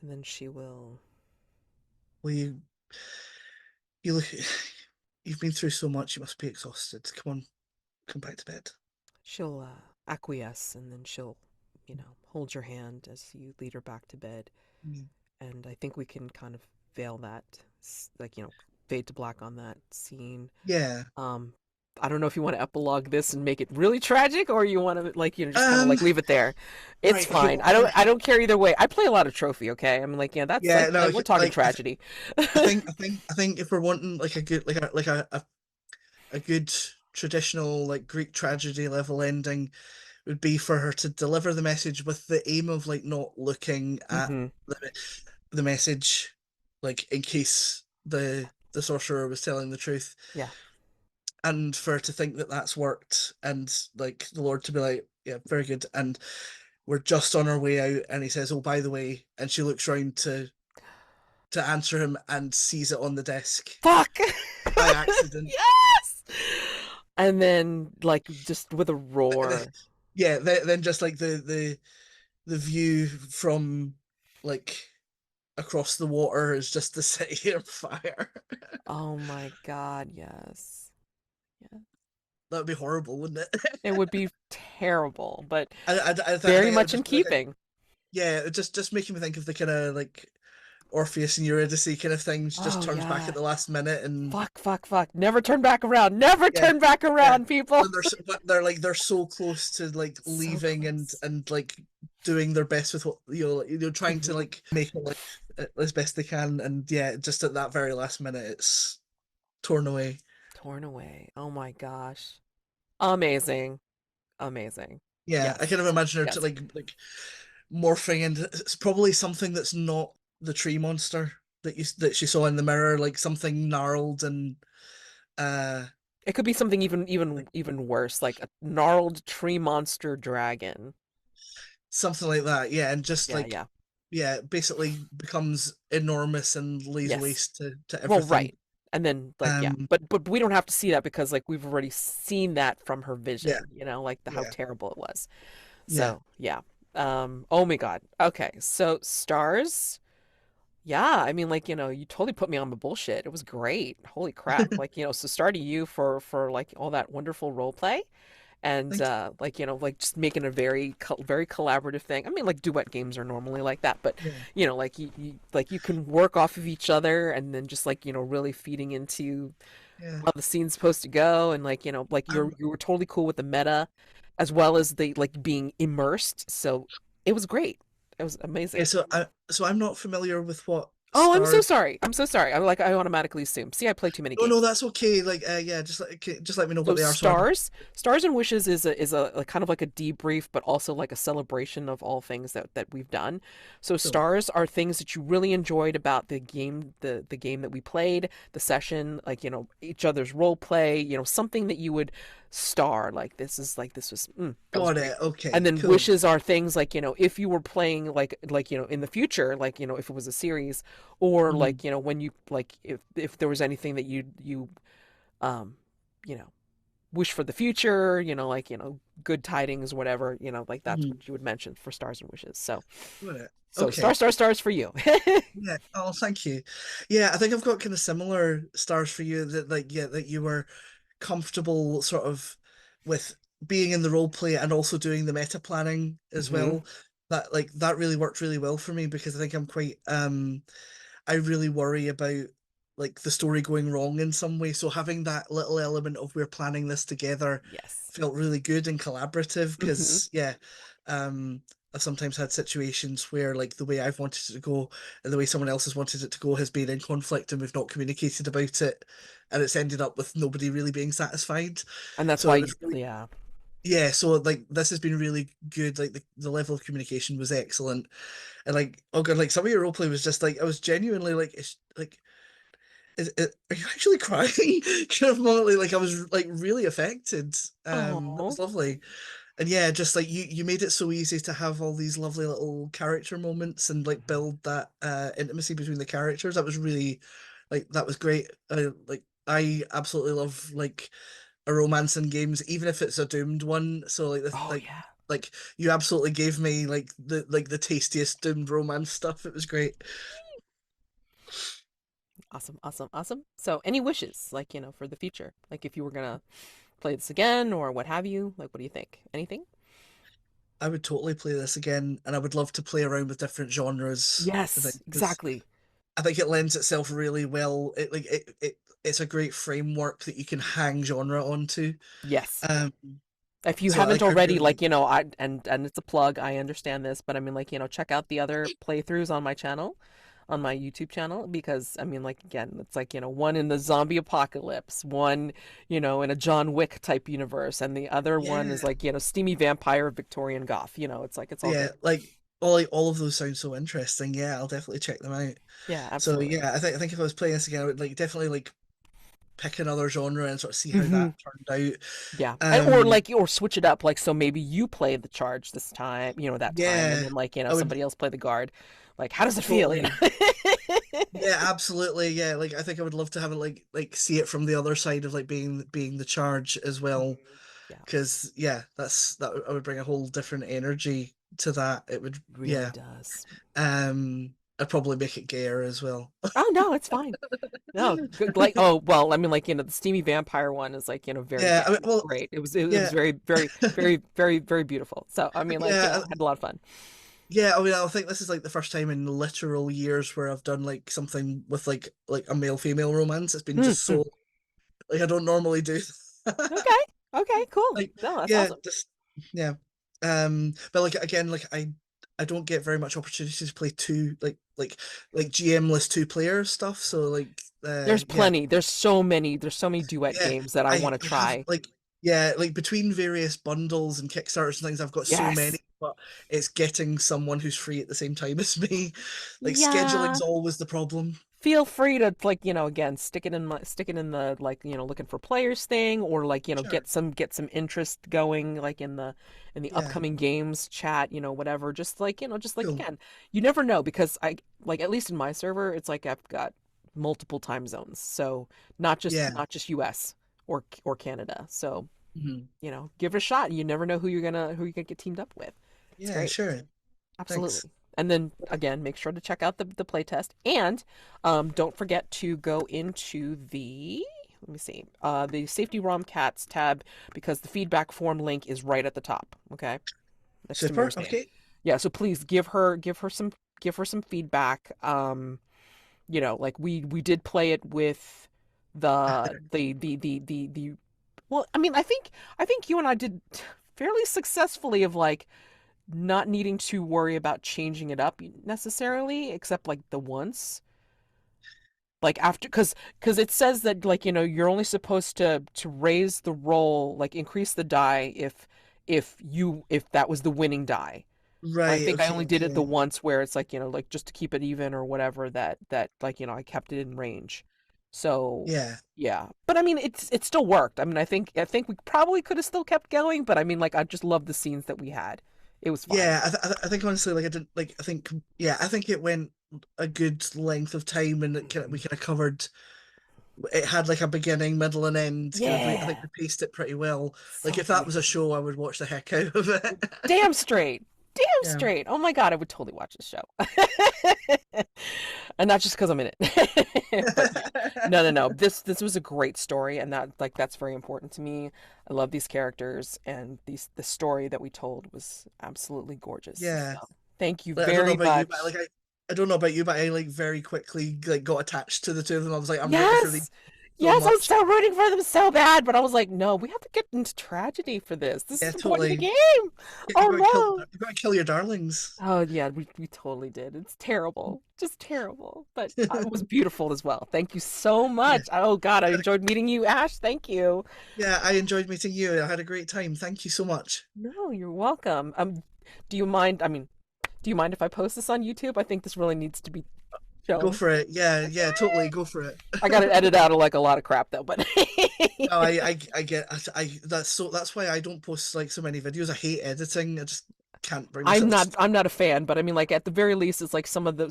And then she will. We, you look, you've been through so much. You must be exhausted. Come on, come back to bed. She'll acquiesce, and then she'll, hold your hand as you lead her back to bed. Mm. And I think we can kind of veil that, fade to black on that scene. Yeah. Um, I don't know if you want to epilogue this and make it really tragic, or you want to just kind of Um. leave it there. It's Right. Okay. fine. I don't care either way. I play a lot of trophy. Okay, I'm like, yeah, that's Yeah. No. we're talking Like. tragedy. I think if we're wanting like a good a good traditional like Greek tragedy level ending would be for her to deliver the message with the aim of like not looking at Hmm. the, the message, like in case the sorcerer was telling the truth, Yeah. and for her to think that that's worked, and like the Lord to be like, yeah, very good, and we're just on our way out, and he says, oh, by the way, and she looks round to answer him and sees it on the desk Fuck. by accident. Yes. And then, like, just with a roar. Yeah, then just like the view from like across the water is just the city on fire. Oh my God, yes. Yeah. That would be horrible, wouldn't it? It would be terrible, but I very think it would much in just be like keeping. yeah, it just making me think of the kind of like Orpheus and Eurydice kind of things. Just Oh turns back yeah. at the last minute, and Fuck, fuck, fuck. Never turn back around. Never yeah, turn back yeah. around, people. And they're so close to like So leaving close. and like doing their best with what trying to Hmm. like make it like as best they can, and yeah, just at that very last minute, it's torn away. Torn away. Oh my gosh. Amazing. Amazing. Yeah, I Yes. kind of imagine her to Yes. like morphing into it's probably something that's not the tree monster that she saw in the mirror, like something gnarled and uh It could be something even like even even worse, like a gnarled tree monster dragon. something like that. Yeah, and just Yeah, like yeah. yeah, basically becomes enormous and lays Yes. waste to Well, everything. right. And then like yeah, Um but we don't have to see that because like we've already seen that from her yeah, vision, like how yeah, terrible it was. yeah. So, yeah. Oh my God. Okay. So, stars. Yeah, I mean like, you totally put me on the bullshit. It was great. Holy crap. Like, so star to you for like all that wonderful role play and Thank like like just making a very collaborative thing. I mean like duet games are normally like that, but you. Yeah, like you can work off of each other and then just like really feeding into yeah. how the scene's supposed to go and like like I'm you were totally cool with the meta as well as the like being immersed, so it was great. It was yeah, amazing. so I'm not familiar with what Oh, I'm so stars. sorry. I'm so sorry. I automatically assume. See, I play too many No, no, games. that's okay. Like yeah, just let me know So what they are so I don't. stars and wishes is a like, kind of like a debrief, but also like a celebration of all things that we've done. So Cool. stars are things that you really enjoyed about the game, the game that we played, the session, like each other's role play, something that you would star like this was that was Got great. it. Okay, And then cool. wishes are things like if you were playing like in the future, like if it was a series, or Mhm. like when you like if there was anything that you um you know wish for the future, like good tidings, whatever, like that's Mhm. what you would mention for stars and wishes. So Got it. so Okay. stars for you. Yeah. Oh, thank you. Yeah, I think I've got kind of similar stars for you that like yeah that you were comfortable sort of with being in the role play and also doing the meta planning as Hmm. well. That really worked really well for me because I think I'm quite I really worry about like the story going wrong in some way. So having that little element of we're planning this together Yes. felt really good and collaborative Hmm. because yeah, um I've sometimes had situations where like the way I've wanted it to go and the way someone else has wanted it to go has been in conflict and we've not communicated about it and it's ended up with nobody really being satisfied. And that's So why it was really yeah. yeah, so like this has been really good. Like the level of communication was excellent. And like, oh god, like some of your roleplay was just like I was genuinely like it's like are you actually crying? Kind of moment like I was like really affected. It Oh, was lovely. And yeah, just like you made it so easy to have all these lovely little character moments and like build that intimacy between the characters. That was really like that was great. Like I absolutely love like a romance in games, even if it's a doomed one. So like this oh yeah. like you absolutely gave me like the tastiest doomed romance stuff. It was great. Awesome, awesome, awesome. So, any wishes, like, for the future? Like, if you were gonna play this again or what have you, like, what do you think? Anything? I would totally play this again, and I would love to play around with different genres. I think Yes, because exactly. I think it lends itself really well. It's a great framework that you can hang genre onto. Yes. Um, If you so haven't like I already, really like, I and it's a plug, I understand this, but I mean, like, check out the other playthroughs on my channel, on my YouTube channel, because I mean, like, again, it's like, one in the zombie apocalypse, one, in a John Wick type universe, and the other one is yeah like, steamy vampire Victorian goth, it's like it's all yeah good. all of those sound so interesting. Yeah, I'll definitely check them out. Yeah, So absolutely. yeah, I think if I was playing this again, I would like definitely like pick another genre and sort of see how Hmm. that turned out. Yeah. Or Um, like, or switch it up, like, so maybe you play the charge this time, that time, and yeah, then, like, I would somebody else play the guard. Like, how does it feel, totally. Yeah, absolutely. Yeah, like I think I would love to have it like see it from the other side of like being the charge as well. Mhm. Yeah, Because yeah, I would bring a whole different energy to that. It would really yeah. does. I'd probably make it gayer as well. Oh no, it's fine. No, good, like, oh well, I mean, like, the steamy vampire one is like, very Yeah, gay. I mean, It was well, great. It was yeah, very, very, very, very, very beautiful. So I mean, like, yeah, I had a lot of fun. yeah. I mean, I think this is like the first time in literal years where I've done like something with like a male female romance. It's been just Hmm. so like I don't normally do. Okay. Okay. Cool. Like No, that's yeah, awesome. just yeah. But like again, like I don't get very much opportunity to play two like GM-less two-player stuff. So like There's yeah. plenty. There's so many duet Yeah, games that I want to I have try. like yeah, like between various bundles and Kickstarters and things, I've got so many, Yes. but it's getting someone who's free at the same time as me. Like Yeah. scheduling's always the problem. Feel free to, like, again, stick it in the, like, looking for players thing, or like, Sure. get some interest going, like, in the Yeah. upcoming games chat, whatever, just like, Cool. again, you never know, because I, like, at least in my server, it's like I've got multiple time zones, so not just Yeah. not just US or Canada, so Mhm. give it a shot. You never know who you're gonna get teamed up with. It's Yeah, great. sure. Thanks. Absolutely. And then again, make sure to check out the playtest, and don't forget to go into the, let me see, the safety ROM cats tab, because the feedback form link is right at the top. Okay, next to Super. Mirror's name. Okay. Yeah, so please give her some feedback. Like, we did play it with the well, I mean, I think you and I did fairly successfully, of like not needing to worry about changing it up necessarily, except like the once, like, after, because it says that, like, you're only supposed to raise the roll, like, increase the die, if that was the winning die. I Right. think I Okay. only did it the Okay. once, where it's like, like, just to keep it even or whatever, that like, I kept it in range. So Yeah. yeah, but I mean, it still worked. I mean, I think we probably could have still kept going, but I mean, like, I just love the scenes that we had. It was fine. Yeah. I think honestly, like I didn't like. I think yeah. I think it went a good length of time, and we Mhm. kind of covered. It had like a beginning, middle, and end. Kind of, I think Yeah. we paced it pretty well. Like So if that was a beautiful. show, I would watch the heck out of it. Damn straight. Damn Yeah, straight. Oh my God, I would totally watch this show. And not just because I'm in it. But no, no, no. This was a great story, and that's very important to me. I love these characters, and the story that we told was absolutely gorgeous. yeah. So thank you Like I don't know very about you, but much. I don't know about you, but I like very quickly like got attached to the two of them. I was like, I'm ready for the Yes. so Yes, I was much. so rooting for them so bad, but I was like, no, we have to get into tragedy for this. This is Yeah, the point of the totally. game. You Oh gotta kill. no. You gotta kill your darlings. Oh yeah, we totally did. It's terrible. Just terrible. But it was beautiful as well. Thank you so Yeah, much. Oh God, I enjoyed meeting you, Ash. Thank you. yeah. I enjoyed meeting you. I had a great time. Thank you so much. No, you're welcome. Do you mind? I mean, do you mind if I post this on YouTube? I think this really needs to be Go shown. for it. Yeah, yeah. Totally. Okay. Go for it. I got to edit out like a lot of crap though, but No, I get. That's so. That's why I don't post like so many videos. I hate editing. I just can't bring I'm myself to. not I'm not a fan, but I mean like at the very least it's like some of the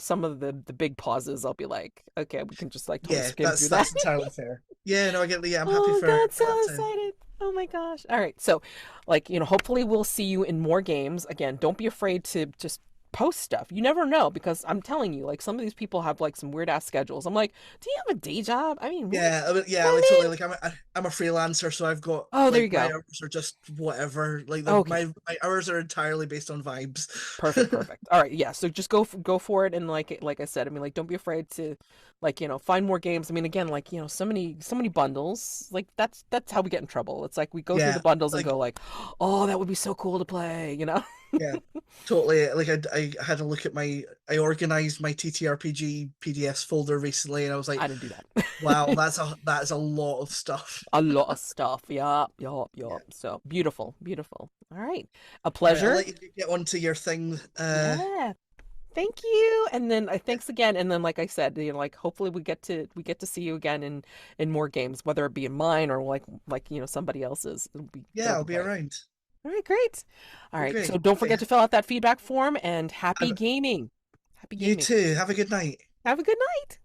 big pauses I'll be like, okay, we can just like totally Yeah, skim through that. that's entirely fair. Yeah, no, I get. Yeah, I'm happy Oh God, for so that to. excited. Oh my gosh. All right. So, like, hopefully we'll see you in more games. Again, don't be afraid to just post stuff. You never know because I'm telling you, like some of these people have like some weird ass schedules. I'm like, do you have a day job? I mean, what? Yeah, yeah, I like totally. mean, Like I'm a freelancer, so I've got oh, there you like my go. hours are just whatever. Like Okay. my hours are entirely based on vibes. Perfect, perfect. All right, yeah. So just go for it, and like I said, I mean, like don't be afraid to, like find more games. I mean, again, like so many bundles. Like that's how we get in trouble. It's like we go through the Yeah, bundles and like go like, oh, that would be so cool to play. yeah, totally. Like I had a look at I organized my TTRPG PDS folder recently, and I was like, I didn't do that. wow, that's a lot of stuff. A lot of stuff. Yup, yup, Yeah. yup. So beautiful, beautiful. All right, a All right, I'll pleasure. let you get on to your thing. Yeah. Thank you. And then I Yeah, thanks again. And then like I said, like hopefully we get to see you again in more games, whether it be in mine or like somebody else's. yeah, That'll I'll be be great. around. All right, great. All Be right. So great. don't Okay. forget to fill out that feedback form and happy Have, gaming. Happy you gaming. too. Have a good night. Have a good night.